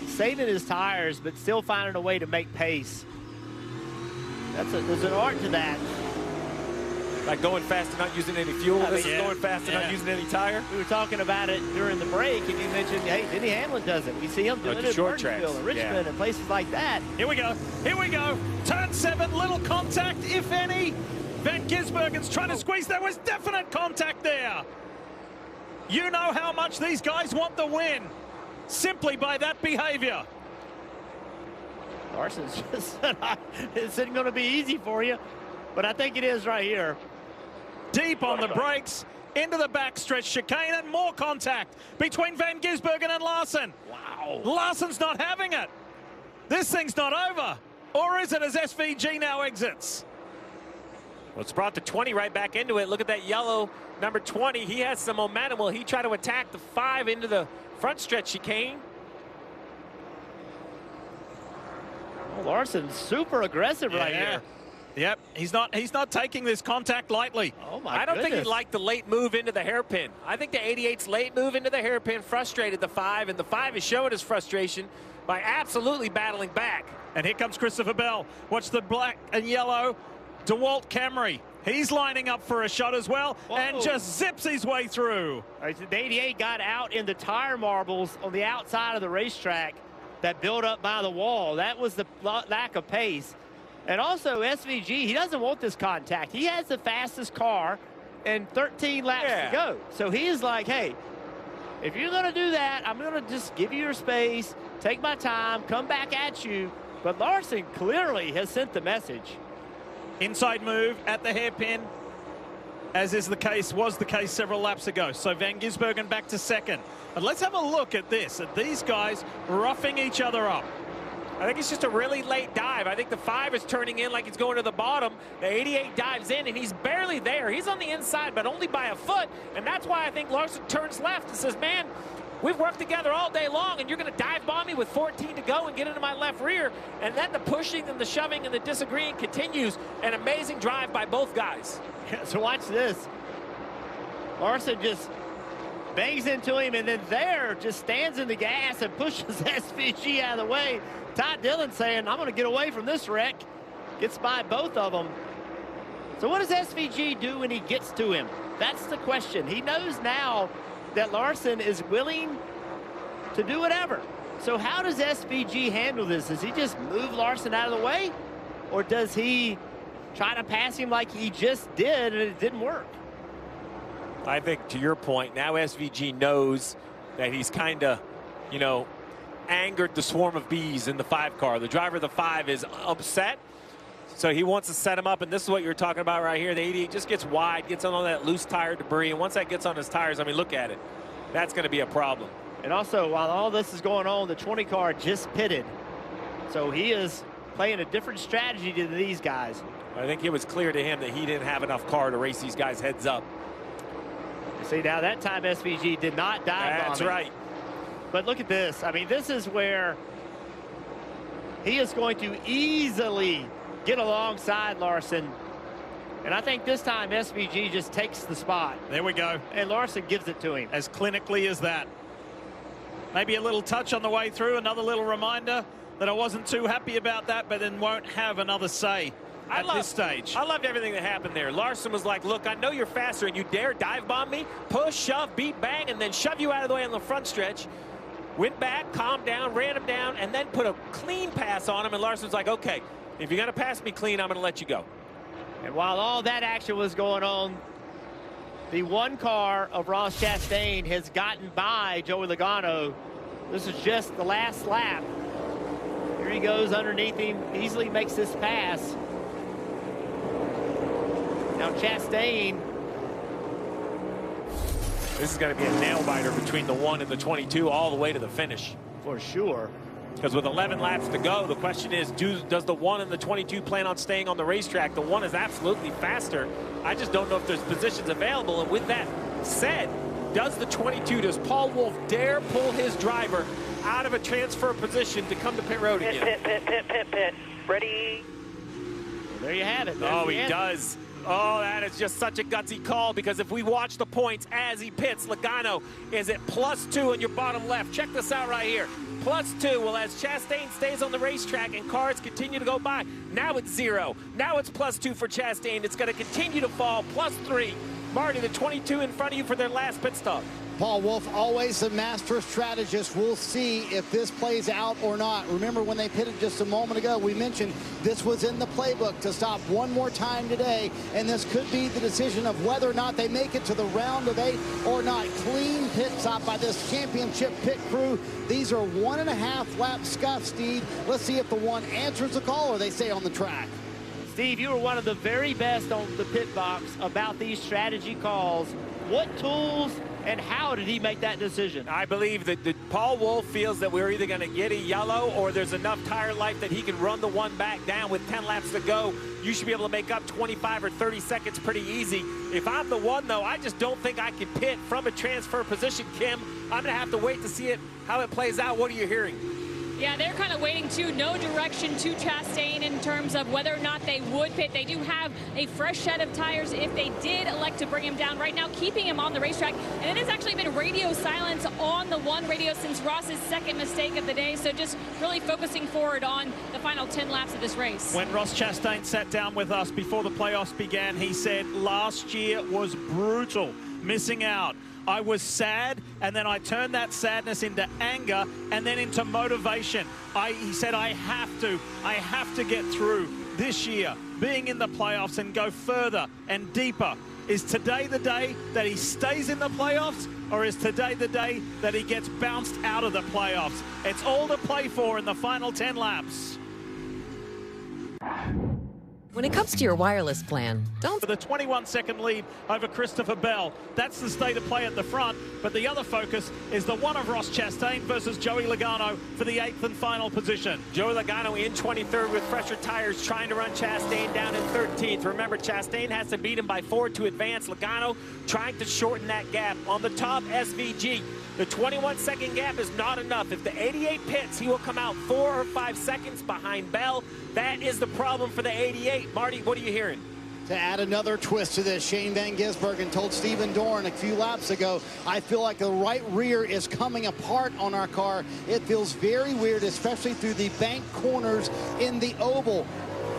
saving his tires, but still finding a way to make pace. There's an art to that. Like going fast and not using any fuel. This is going fast and not using any tire. We were talking about it during the break, and you mentioned, hey, Denny Hamlin does it. We see him doing it at Burnsville and Richmond and places like that. Here we go. Here we go. Turn 7, little contact, if any. Van Gisbergen's trying to squeeze. There was definite contact there. You know how much these guys want the win simply by that behavior. Larson's just it's not going to be easy for you, but I think it is right here. Deep on the brakes, into the backstretch chicane, and more contact between Van Gisbergen and Larson. Wow. Larson's not having it. This thing's not over. Or is it, as SVG now exits? Well, it's brought the 20 right back into it. Look at that yellow number 20. He has some momentum. Will he try to attack the 5 into the front stretch chicane? Oh, Larson's super aggressive right here. Yep, he's not taking this contact lightly. Oh my I don't goodness. think he liked the late move into the hairpin. I think the 88's late move into the hairpin frustrated the 5, and the 5 is showing his frustration by absolutely battling back. And here comes Christopher Bell. Watch the black and yellow DeWalt Camry. He's lining up for a shot as well. Whoa. And just zips his way through. All right, so the 88 got out in the tire marbles on the outside of the racetrack that built up by the wall. That was the lack of pace. And also SVG, he doesn't want this contact. He has the fastest car and 13 laps to go. So he is like, hey, if you're going to do that, I'm going to just give you your space, take my time, come back at you. But Larson clearly has sent the message. Inside move at the hairpin, as was the case several laps ago. So Van Gisbergen back to second. But let's have a look at this, at these guys roughing each other up. I think it's just a really late dive. I think the 5 is turning in like he's going to the bottom. The 88 dives in, and he's barely there. He's on the inside, but only by a foot. And that's why I think Larson turns left and says, man, we've worked together all day long, and you're going to dive bomb me with 14 to go and get into my left rear. And then the pushing and the shoving and the disagreeing continues. An amazing drive by both guys. So watch this. Larson just bangs into him, and then there just stands in the gas and pushes SVG out of the way. Todd Dillon saying, I'm going to get away from this wreck. Gets by both of them. So what does SVG do when he gets to him? That's the question. He knows now that Larson is willing to do whatever. So how does SVG handle this? Does he just move Larson out of the way? Or does he try to pass him like he just did, and it didn't work. I think, to your point, now SVG knows that he's kind of, you know, angered the swarm of bees in the 5 car. The driver of the 5 is upset, so he wants to set him up, and this is what you're talking about right here. The 88 just gets wide, gets on all that loose tire debris, and once that gets on his tires, I mean, look at it. That's going to be a problem. And also, while all this is going on, the 20 car just pitted. So he is playing a different strategy to these guys. I think it was clear to him that he didn't have enough car to race these guys heads up. See, now that time SVG did not dive on That's him. right. But look at this. I mean, this is where he is going to easily get alongside Larson. And I think this time SVG just takes the spot. There we go. And Larson gives it to him. As clinically as that. Maybe a little touch on the way through. Another little reminder that I wasn't too happy about that, but then won't have another say at this stage. I loved everything that happened there. Larson was like, look, I know you're faster and you dare dive bomb me, push, shove, beat, bang, and then shove you out of the way on the front stretch. Went back, calmed down, ran him down, and then put a clean pass on him. And Larson's like, okay, if you're going to pass me clean, I'm going to let you go. And while all that action was going on, the 1 car of Ross Chastain has gotten by Joey Logano. This is just the last lap. Here he goes underneath him, easily makes this pass. Now Chastain. This is going to be a nail-biter between the 1 and the 22 all the way to the finish. For sure. Because with 11 laps to go, the question is, does the 1 and the 22 plan on staying on the racetrack? The 1 is absolutely faster. I just don't know if there's positions available. And with that said, does the 22, does Paul Wolf dare pull his driver out of a transfer position to come to pit road again? Pit. Ready? Well, there you have it. Oh, he does. Oh, that is just such a gutsy call, because if we watch the points as he pits, Logano is at +2 in your bottom left. Check this out right here. +2. Well, as Chastain stays on the racetrack and cars continue to go by, now it's 0. Now it's +2 for Chastain. It's going to continue to fall. +3. Marty, the 22 in front of you for their last pit stop. Paul Wolf, always a master strategist. We'll see if this plays out or not. Remember when they pitted just a moment ago, we mentioned this was in the playbook to stop one more time today, and this could be the decision of whether or not they make it to the round of 8 or not. Clean pit stop by this championship pit crew. These are 1.5 lap scuffs, Steve. Let's see if the 1 answers the call or they stay on the track. Steve, you were one of the very best on the pit box about these strategy calls. What tools and how did he make that decision? I believe that Paul Wolf feels that we're either going to get a yellow or there's enough tire life that he can run the 1 back down with 10 laps to go. You should be able to make up 25 or 30 seconds pretty easy. If I'm the 1, though, I just don't think I can pit from a transfer position, Kim. I'm going to have to wait to see how it plays out. What are you hearing? Yeah, they're kind of waiting too. No direction to Chastain in terms of whether or not they would pit. They do have a fresh set of tires if they did elect to bring him down. Right now, keeping him on the racetrack. And it has actually been radio silence on the 1 radio since Ross's 2nd mistake of the day. So just really focusing forward on the final 10 laps of this race. When Ross Chastain sat down with us before the playoffs began, he said last year was brutal, missing out. I was sad, and then I turned that sadness into anger and then into motivation. He said, I have to get through this year, being in the playoffs and go further and deeper. Is today the day that he stays in the playoffs, or is today the day that he gets bounced out of the playoffs? It's all to play for in the final 10 laps. When it comes to your wireless plan, don't... For the 21-second lead over Christopher Bell. That's the state of play at the front, but the other focus is the 1 of Ross Chastain versus Joey Logano for the 8th and final position. Joey Logano in 23rd with fresher tires, trying to run Chastain down in 13th. Remember, Chastain has to beat him by 4 to advance. Logano trying to shorten that gap. On the top, SVG. The 21-second gap is not enough. If the 88 pits, he will come out 4 or 5 seconds behind Bell. That is the problem for the 88. Marty, what are you hearing? To add another twist to this, Shane Van Gisbergen told Stephen Dorn a few laps ago, I feel like the right rear is coming apart on our car. It feels very weird, especially through the bank corners in the oval.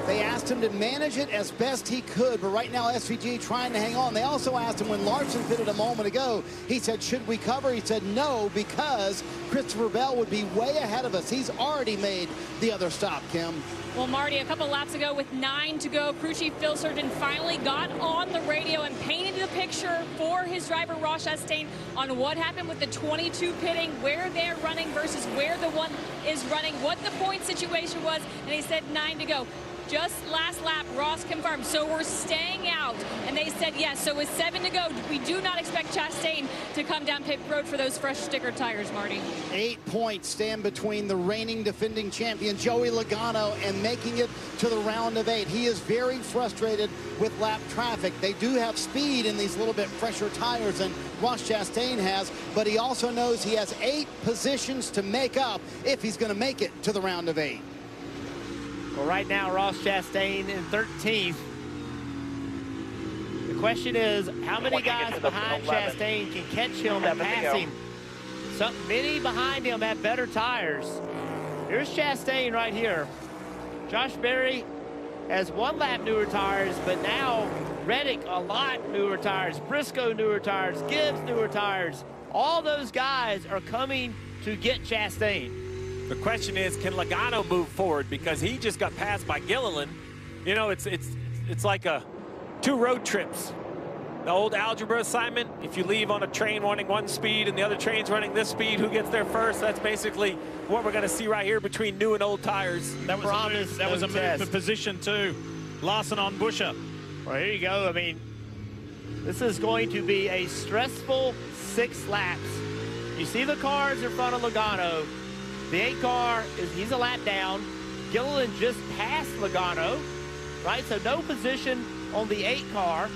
They asked him to manage it as best he could, but right now SVG trying to hang on. They also asked him when Larson pitted a moment ago, he said, should we cover? He said no, because Christopher Bell would be way ahead of us. He's already made the other stop, Kim. Well, Marty, a couple laps ago with 9 to go, crew chief Phil Surgeon finally got on the radio and painted the picture for his driver Ross Chastain on what happened with the 22 pitting, where they're running versus where the one is running, what the point situation was, and he said 9 to go. Just last lap, Ross confirmed, so we're staying out. And they said yes, so with 7 to go, we do not expect Chastain to come down pit road for those fresh sticker tires, Marty. 8 points stand between the reigning defending champion, Joey Logano, and making it to the round of 8. He is very frustrated with lap traffic. They do have speed in these little bit fresher tires than Ross Chastain has, but he also knows he has 8 positions to make up if he's going to make it to the round of 8. Well, right now, Ross Chastain in 13th. The question is, how many guys behind Chastain can catch him and pass him? So many behind him have better tires. Here's Chastain right here. Josh Berry has 1 lap newer tires, but now Reddick a lot newer tires, Briscoe newer tires, Gibbs newer tires. All those guys are coming to get Chastain. The question is, can Logano move forward? Because he just got passed by Gilliland. You know, it's like 2 road trips. The old algebra assignment, if you leave on a train running 1 speed and the other train's running this speed, who gets there first? That's basically what we're going to see right here between new and old tires. That was a move for position 2. Larson on Buscher. Well, here you go. I mean, this is going to be a stressful 6 laps. You see the cars in front of Logano. The 8 car, he's a lap down. Gilliland just passed Logano, right? So no position on the 8 car.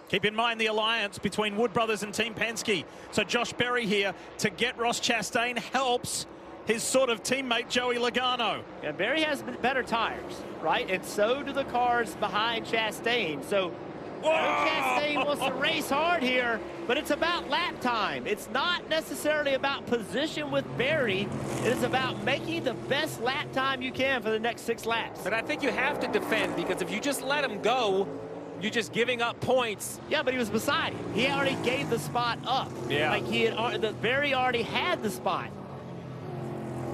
Keep in mind the alliance between Wood Brothers and Team Penske. So Josh Berry here to get Ross Chastain helps his sort of teammate Joey Logano. Yeah, Berry has better tires, right? And so do the cars behind Chastain. So Chastain wants to race hard here, but it's about lap time. It's not necessarily about position with Berry. It is about making the best lap time you can for the next 6 laps. But I think you have to defend, because if you just let him go, you're just giving up points. Yeah, but he was beside him. He already gave the spot up. Yeah. Like Berry already had the spot.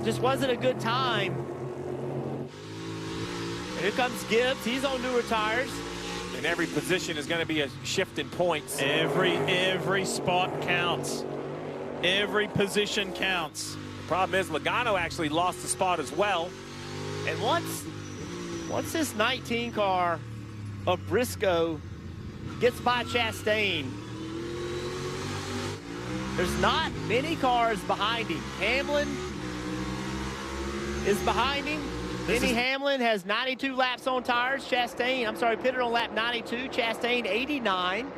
Just wasn't a good time. And here comes Gibbs. He's on newer tires. And every position is going to be a shift in points. Every spot counts. Every position counts. The problem is Logano actually lost the spot as well. And once this 19 car of Briscoe gets by Chastain, there's not many cars behind him. Hamlin is behind him. Denny Hamlin has 92 laps on tires. Pitted on lap 92. Chastain 89.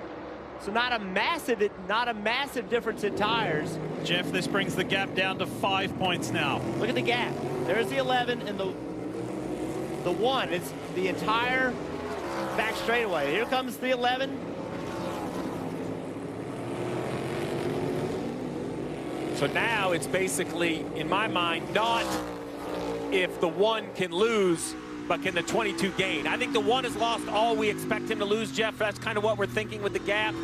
So not a massive difference in tires. Jeff, this brings the gap down to 5 points now. Look at the gap. There's the 11 and the 1. It's the entire back straightaway. Here comes the 11. So now it's basically, in my mind, not if the 1 can lose, but can the 22 gain. I think the 1 has lost all we expect him to lose, Jeff. That's kind of what we're thinking with the gap.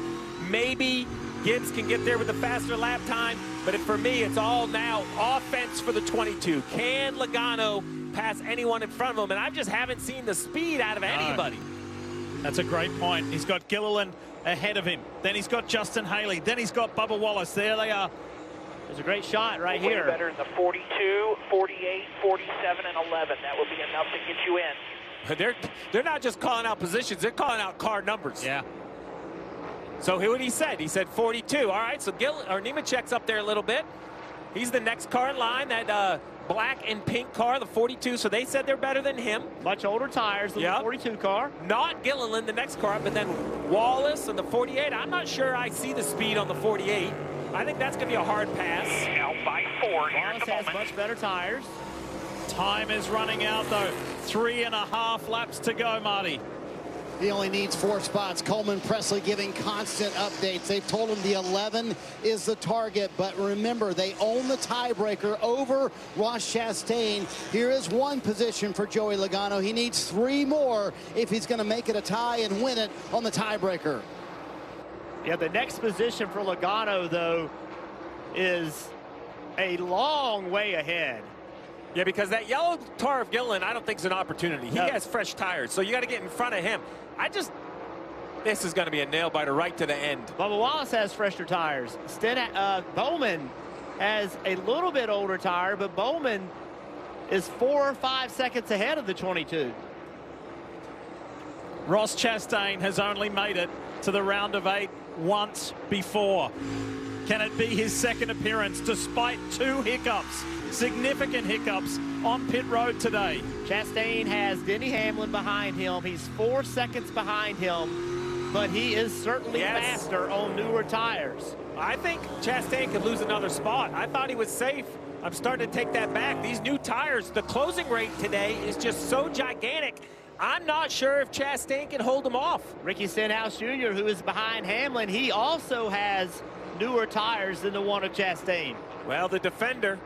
Maybe Gibbs can get there with a faster lap time, but for me, it's all now offense for the 22. Can Logano pass anyone in front of him? And I just haven't seen the speed out of anybody. That's a great point. He's got Gilliland ahead of him. Then he's got Justin Haley. Then he's got Bubba Wallace. There they are. There's a great shot right here. Better in the 42, 48, 47, and 11. That would be enough to get you in. They're not just calling out positions. They're calling out car numbers. Yeah. So what he said? He said 42. All right, so Nemechek's up there a little bit. He's the next car in line, that black and pink car, the 42. So they said they're better than him. Much older tires than the 42 car. Not Gilliland, the next car, but then Wallace and the 48. I'm not sure I see the speed on the 48. I think that's going to be a hard pass. Out by 4. Wallace has much better tires. Time is running out, though. 3.5 laps to go, Marty. He only needs 4 spots. Coleman Presley giving constant updates. They've told him the 11 is the target, but remember, they own the tiebreaker over Ross Chastain. Here is 1 position for Joey Logano. He needs 3 more if he's going to make it a tie and win it on the tiebreaker. Yeah, the next position for Logano, though, is a long way ahead. Yeah, because that yellow tar of Gilliland, I don't think is an opportunity. He has fresh tires, so you got to get in front of him. This is going to be a nail biter right to the end. Bubba Wallace has fresher tires. Bowman has a little bit older tire, but Bowman is 4 or 5 seconds ahead of the 22. Ross Chastain has only made it to the round of 8 once before. Can it be his second appearance despite 2 hiccups, significant hiccups on pit road today? Chastain has Denny Hamlin behind him. He's 4 seconds behind him, but he is certainly faster on newer tires. I think Chastain could lose another spot. I thought he was safe. I'm starting to take that back. These new tires, the closing rate today is just so gigantic. I'm not sure if Chastain can hold him off. Ricky Stenhouse Jr., who is behind Hamlin, he also has newer tires than the one of Chastain. Well, the defender,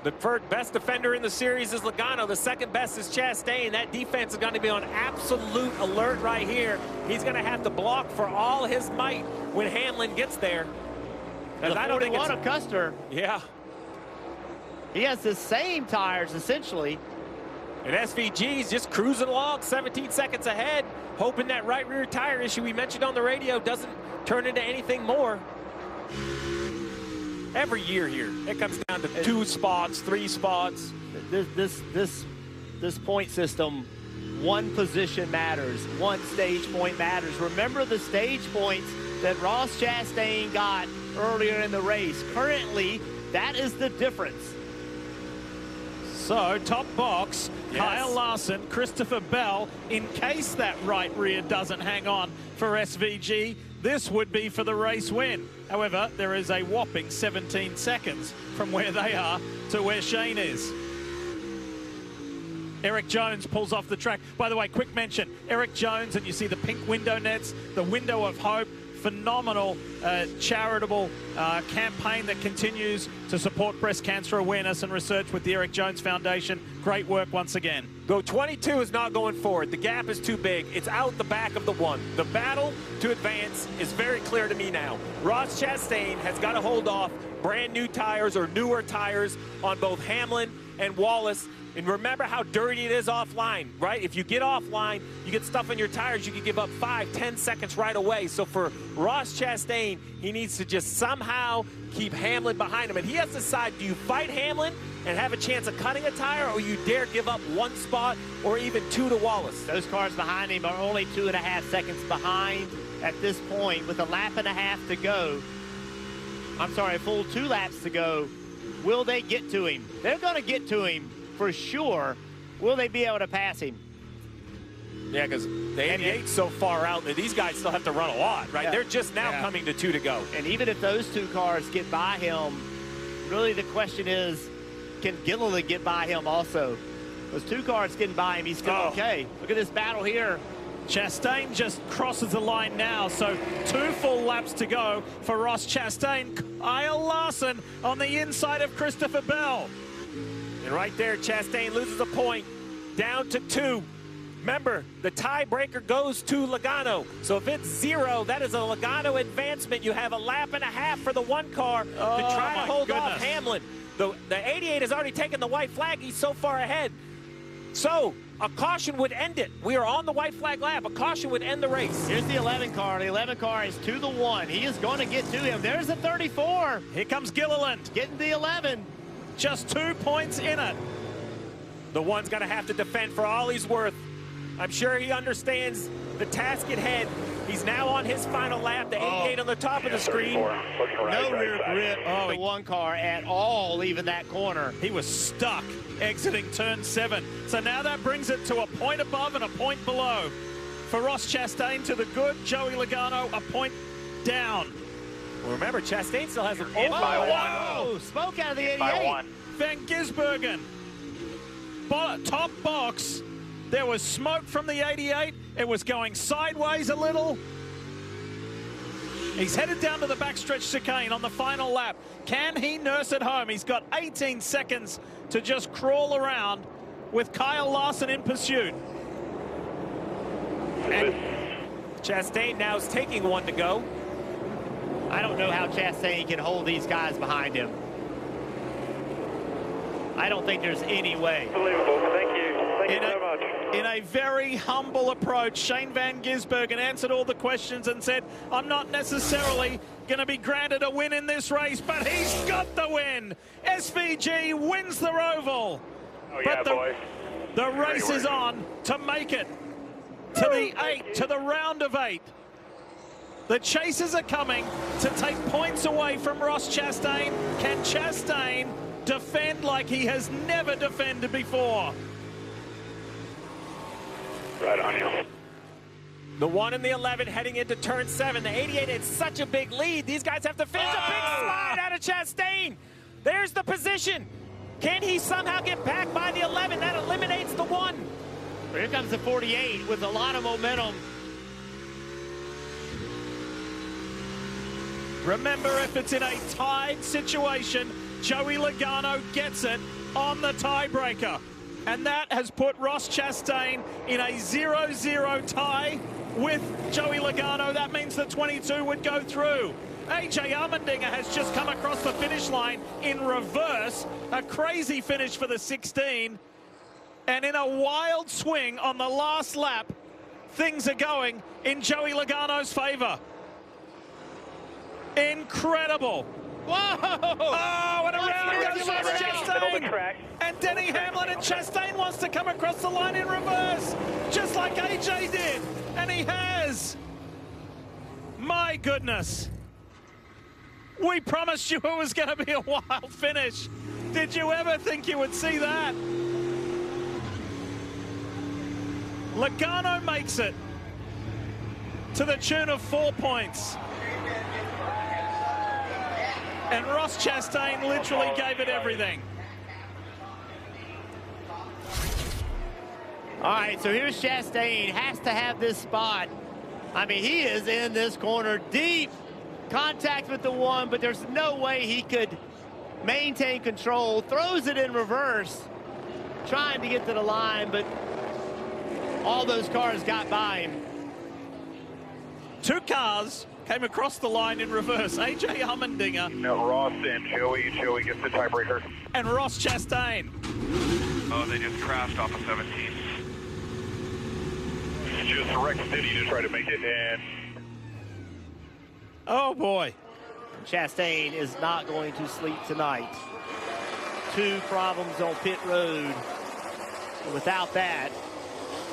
the first best defender in the series is Logano. The second best is Chastain. That defense is going to be on absolute alert right here. He's going to have to block for all his might when Hamlin gets there. And the 41 of Custer. Yeah. He has the same tires, essentially. And SVG's just cruising along, 17 seconds ahead, hoping that right rear tire issue we mentioned on the radio doesn't turn into anything more. Every year here, it comes down to 2 spots, 3 spots. This point system, 1 position matters, 1 stage point matters. Remember the stage points that Ross Chastain got earlier in the race. Currently, that is the difference. So, top box, Kyle Larson, Christopher Bell, in case that right rear doesn't hang on for SVG, this would be for the race win. However, there is a whopping 17 seconds from where they are to where Shane is. Eric Jones pulls off the track. By the way, quick mention, Eric Jones, and you see the pink window nets, the window of hope, phenomenal charitable campaign that continues to support breast cancer awareness and research with the Eric Jones Foundation. Great work once again. Go 22 is not going forward. The gap is too big. It's out the back of the 1. The battle to advance is very clear to me now. Ross Chastain has got to hold off brand new tires or newer tires on both Hamlin and Wallace. And remember how dirty it is offline, right? If you get offline, you get stuff in your tires, you can give up 5-10 seconds right away. So for Ross Chastain, he needs to just somehow keep Hamlin behind him. And he has to decide, do you fight Hamlin and have a chance of cutting a tire, or you dare give up 1 spot or even 2 to Wallace? Those cars behind him are only 2.5 seconds behind at this point with a lap and a half to go. I'm sorry, a full 2 laps to go. Will they get to him? They're going to get to him for sure. Will they be able to pass him? Yeah, because the 88's so far out that these guys still have to run a lot, right? Yeah. They're just now coming to 2 to go. And even if those 2 cars get by him, really the question is, can Gilliland get by him also? Those 2 cars getting by him, he's still okay. Look at this battle here. Chastain just crosses the line now, so 2 full laps to go for Ross Chastain. Kyle Larson on the inside of Christopher Bell. And right there, Chastain loses a point, down to 2. Remember, the tiebreaker goes to Logano. So if it's 0, that is a Logano advancement. You have a lap and a half for the 1 car to try to hold off Hamlin. The 88 has already taken the white flag. He's so far ahead. So a caution would end it. We are on the white flag lap. A caution would end the race. Here's the 11 car. The 11 car is to the 1. He is going to get to him. There's the 34. Here comes Gilliland. Getting the 11. Just 2 points in it. The 1's going to have to defend for all he's worth. I'm sure he understands the task at hand. He's now on his final lap, the 88 on the top of the screen. No rear grip on the 1 car at all, leaving that corner. He was stuck exiting turn 7. So now that brings it to a point above and a point below. For Ross Chastain to the good, Joey Logano a point down. Well, remember, Chastain still has an smoke out of the 88. Van Gisbergen. Top box. There was smoke from the 88. It was going sideways a little. He's headed down to the backstretch chicane on the final lap. Can he nurse it home? He's got 18 seconds to just crawl around with Kyle Larson in pursuit. And Chastain now is taking one to go. I don't know how Chastain can hold these guys behind him. I don't think there's any way. Unbelievable. Thank you. Thank you so much. In a very humble approach, Shane Van Gisbergen answered all the questions and said, I'm not necessarily going to be granted a win in this race, but he's got the win. SVG wins the Roval. Oh, yeah, boys. The race is on to make it to the 8, to the round of 8. The chasers are coming to take points away from Ross Chastain. Can Chastain defend like he has never defended before? Right on you. The 1 and the 11 heading into turn 7. The 88 had such a big lead. These guys have to finish a big slide out of Chastain. There's the position. Can he somehow get back by the 11? That eliminates the 1. Here comes the 48 with a lot of momentum. Remember, if it's in a tied situation, Joey Logano gets it on the tiebreaker. And that has put Ross Chastain in a 0-0 tie with Joey Logano. That means the 22 would go through. AJ Allmendinger has just come across the finish line in reverse. A crazy finish for the 16. And in a wild swing on the last lap, things are going in Joey Logano's favor. Incredible. Whoa! Oh, and around goes Ross Chastain. And Denny Hamlin and Chastain wants to come across the line in reverse, just like AJ did. And he has. My goodness. We promised you it was going to be a wild finish. Did you ever think you would see that? Logano makes it to the tune of 4 points. And Ross Chastain literally gave it everything. All right, so here's Chastain. Has to have this spot. I mean, he is in this corner deep. Contact with the 1, but there's no way he could maintain control. Throws it in reverse, trying to get to the line, but all those cars got by him. 2 cars came across the line in reverse. AJ Allmendinger. No, Ross and Joey. Joey gets the tiebreaker. And Ross Chastain. Oh, they just crashed off of 17. Just wrecked City to try to make it, and oh boy. Chastain is not going to sleep tonight. 2 problems on pit road. And without that,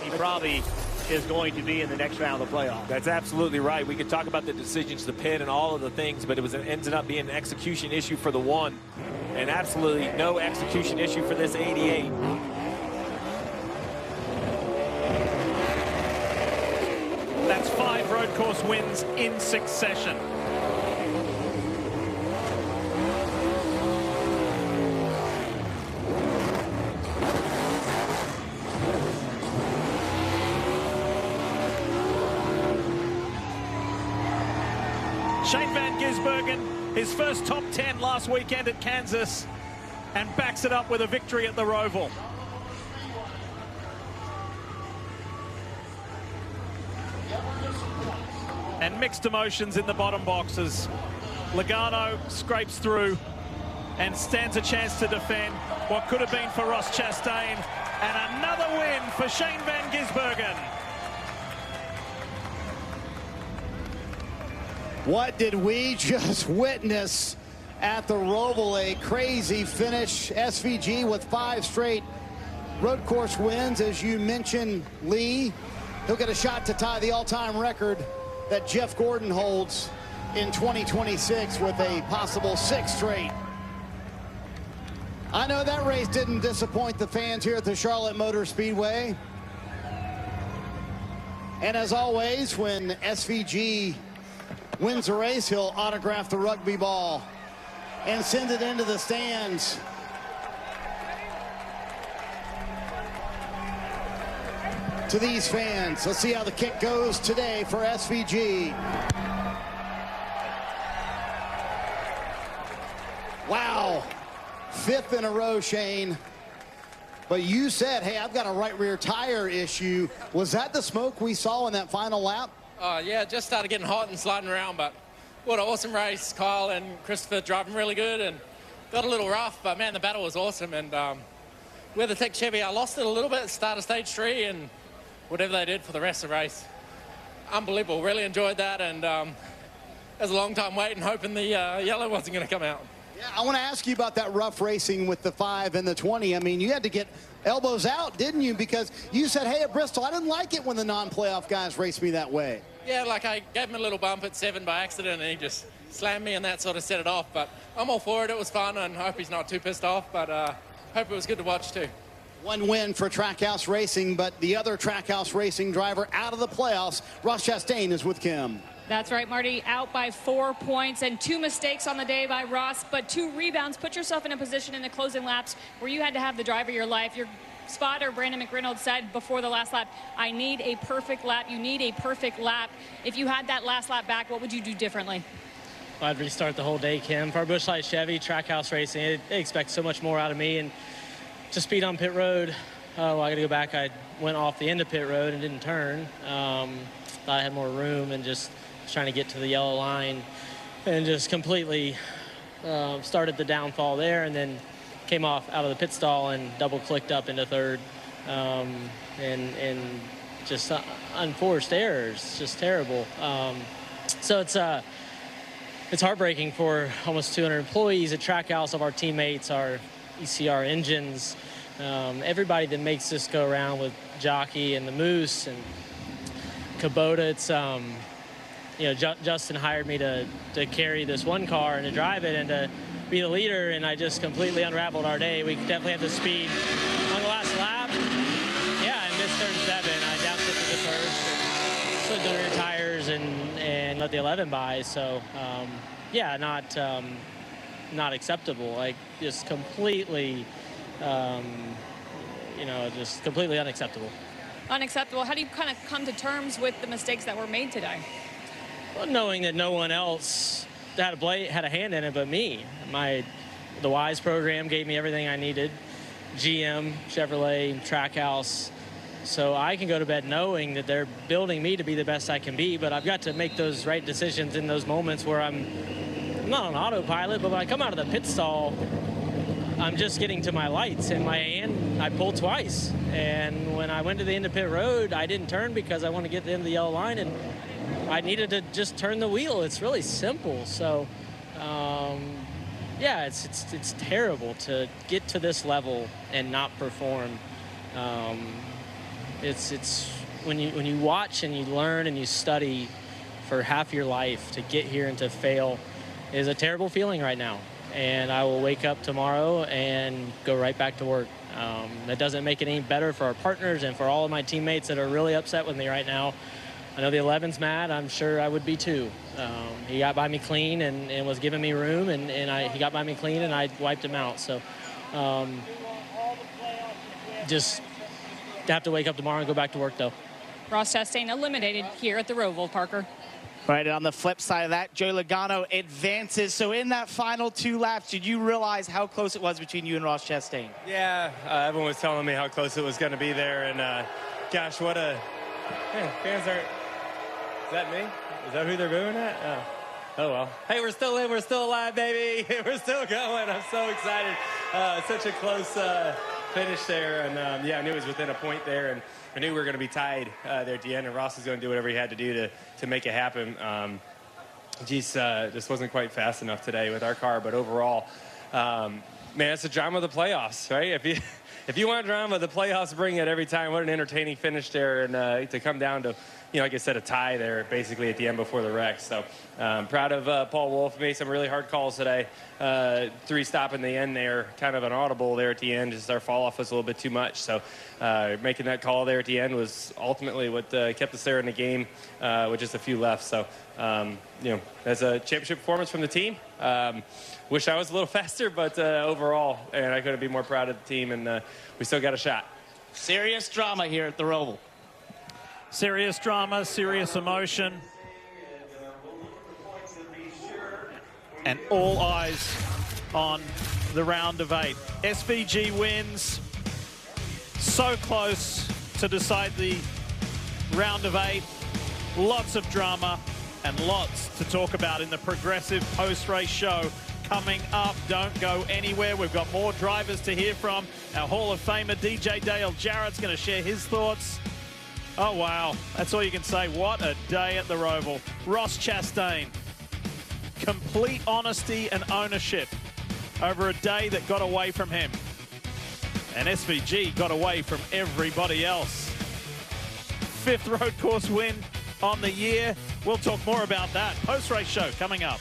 he probably is going to be in the next round of the playoff. That's absolutely right. We could talk about the decisions to pit and all of the things, but it ended up being an execution issue for the 1, and absolutely no execution issue for this 88. That's 5 road course wins in succession. Shane Van Gisbergen, his first top 10 last weekend at Kansas, and backs it up with a victory at the Roval. And mixed emotions in the bottom boxes. Logano scrapes through and stands a chance to defend what could have been for Ross Chastain. And another win for Shane Van Gisbergen. What did we just witness at the Roval? A crazy finish. SVG with 5 straight road course wins. As you mentioned, Lee, he'll get a shot to tie the all-time record that Jeff Gordon holds in 2026 with a possible 6 straight. I know that race didn't disappoint the fans here at the Charlotte Motor Speedway. And as always, when SVG wins a race, he'll autograph the rugby ball and send it into the stands. to these fans. Let's see how the kick goes today for SVG. Wow. 5th in a row, Shane. But you said, hey, I've got a right rear tire issue. Was that the smoke we saw in that final lap? Yeah, it just started getting hot and sliding around, but what an awesome race. Kyle and Christopher driving really good and got a little rough, but man, the battle was awesome. And with the Tech Chevy, I lost it a little bit at the start of stage 3, and whatever they did for the rest of the race, unbelievable. Really enjoyed that, and it was a long time waiting, hoping the yellow wasn't going to come out. Yeah, I want to ask you about that rough racing with the 5 and the 20. I mean, you had to get elbows out, didn't you? Because you said, hey, at Bristol, I didn't like it when the non-playoff guys raced me that way. Yeah, like I gave him a little bump at 7 by accident, and he just slammed me, and that sort of set it off. But I'm all for it. It was fun, and I hope he's not too pissed off. But hope it was good to watch, too. One win for Trackhouse Racing, but the other Trackhouse Racing driver out of the playoffs, Ross Chastain, is with Kim. That's right, Marty, out by 4 points and 2 mistakes on the day by Ross, but 2 rebounds. Put yourself in a position in the closing laps where you had to have the driver of your life. Your spotter, Brandon McReynolds, said before the last lap, I need a perfect lap. You need a perfect lap. If you had that last lap back, what would you do differently? Well, I'd restart the whole day, Kim. For Busch Light Chevy, Trackhouse Racing, they expect so much more out of me. And to speed on pit road, well, I got to go back. I went off the end of pit road and didn't turn. Thought I had more room and just trying to get to the yellow line and just completely started the downfall there, and then came off out of the pit stall and double clicked up into 3rd, and just unforced errors, just terrible. So it's heartbreaking for almost 200 employees at Trackhouse, of our teammates, our ECR engines, everybody that makes this go around with Jockey and the Moose and Kubota. It's you know, Justin hired me to carry this one car and to drive it and to be the leader, and I just completely unraveled our day. We definitely had the speed on the last lap. Yeah, I missed turn 7. I downshifted the first, slid the rear tires, and let the 11 by. So, yeah, not acceptable. Like, just completely, you know, just completely unacceptable. Unacceptable. How do you kind of come to terms with the mistakes that were made today? Well, knowing that no one else had a hand in it but me. The WISE program gave me everything I needed. GM, Chevrolet, Trackhouse. So I can go to bed knowing that they're building me to be the best I can be, but I've got to make those right decisions in those moments where I'm not on autopilot, but when I come out of the pit stall, I'm just getting to my lights, and I pulled twice. And when I went to the end of pit road, I didn't turn because I want to get to the end of the yellow line, and I needed to just turn the wheel. It's really simple. So, yeah, it's terrible to get to this level and not perform. It's when you watch and you learn and you study for half your life to get here and to fail is a terrible feeling right now. And I will wake up tomorrow and go right back to work. That doesn't make it any better for our partners and for all of my teammates that are really upset with me right now. I know the 11's mad. I'm sure I would be too. He got by me clean and was giving me room, and he got by me clean, and I wiped him out. So just have to wake up tomorrow and go back to work, though. Ross Chastain eliminated here at the Roval, Parker. Right, and on the flip side of that, Joey Logano advances. So in that final 2 laps, did you realize how close it was between you and Ross Chastain? Yeah, everyone was telling me how close it was going to be there, and gosh, what a... Man, fans are... Is that me? Is that who they're booing at? Oh, well. Hey, we're still in. We're still alive, baby. We're still going. I'm so excited. Such a close finish there, and yeah, I knew it was within a point there, and I knew we were going to be tied there at the end, and Ross was going to do whatever he had to do to make it happen. Just wasn't quite fast enough today with our car, but overall, man, it's the drama of the playoffs, right? If you want drama, the playoffs bring it every time. What an entertaining finish there, and to come down to, you know, like I said, a tie there basically at the end before the wreck. So proud of Paul Wolf. Made some really hard calls today. 3 stop in the end there, kind of an audible there at the end. Just our fall off was a little bit too much. So making that call there at the end was ultimately what kept us there in the game with just a few left. So, you know, as a championship performance from the team, wish I was a little faster, but overall, and I couldn't be more proud of the team, and we still got a shot. Serious drama here at the Roval. Serious drama, serious emotion. And all eyes on the round of 8. SVG wins. So close to decide the round of 8. Lots of drama and lots to talk about in the Progressive post-race show coming up. Don't go anywhere. We've got more drivers to hear from. Our Hall of Famer DJ Dale Jarrett's going to share his thoughts. Oh, wow. That's all you can say. What a day at the Roval. Ross Chastain. Complete honesty and ownership over a day that got away from him. And SVG got away from everybody else. 5th road course win on the year. We'll talk more about that. Post-race show coming up.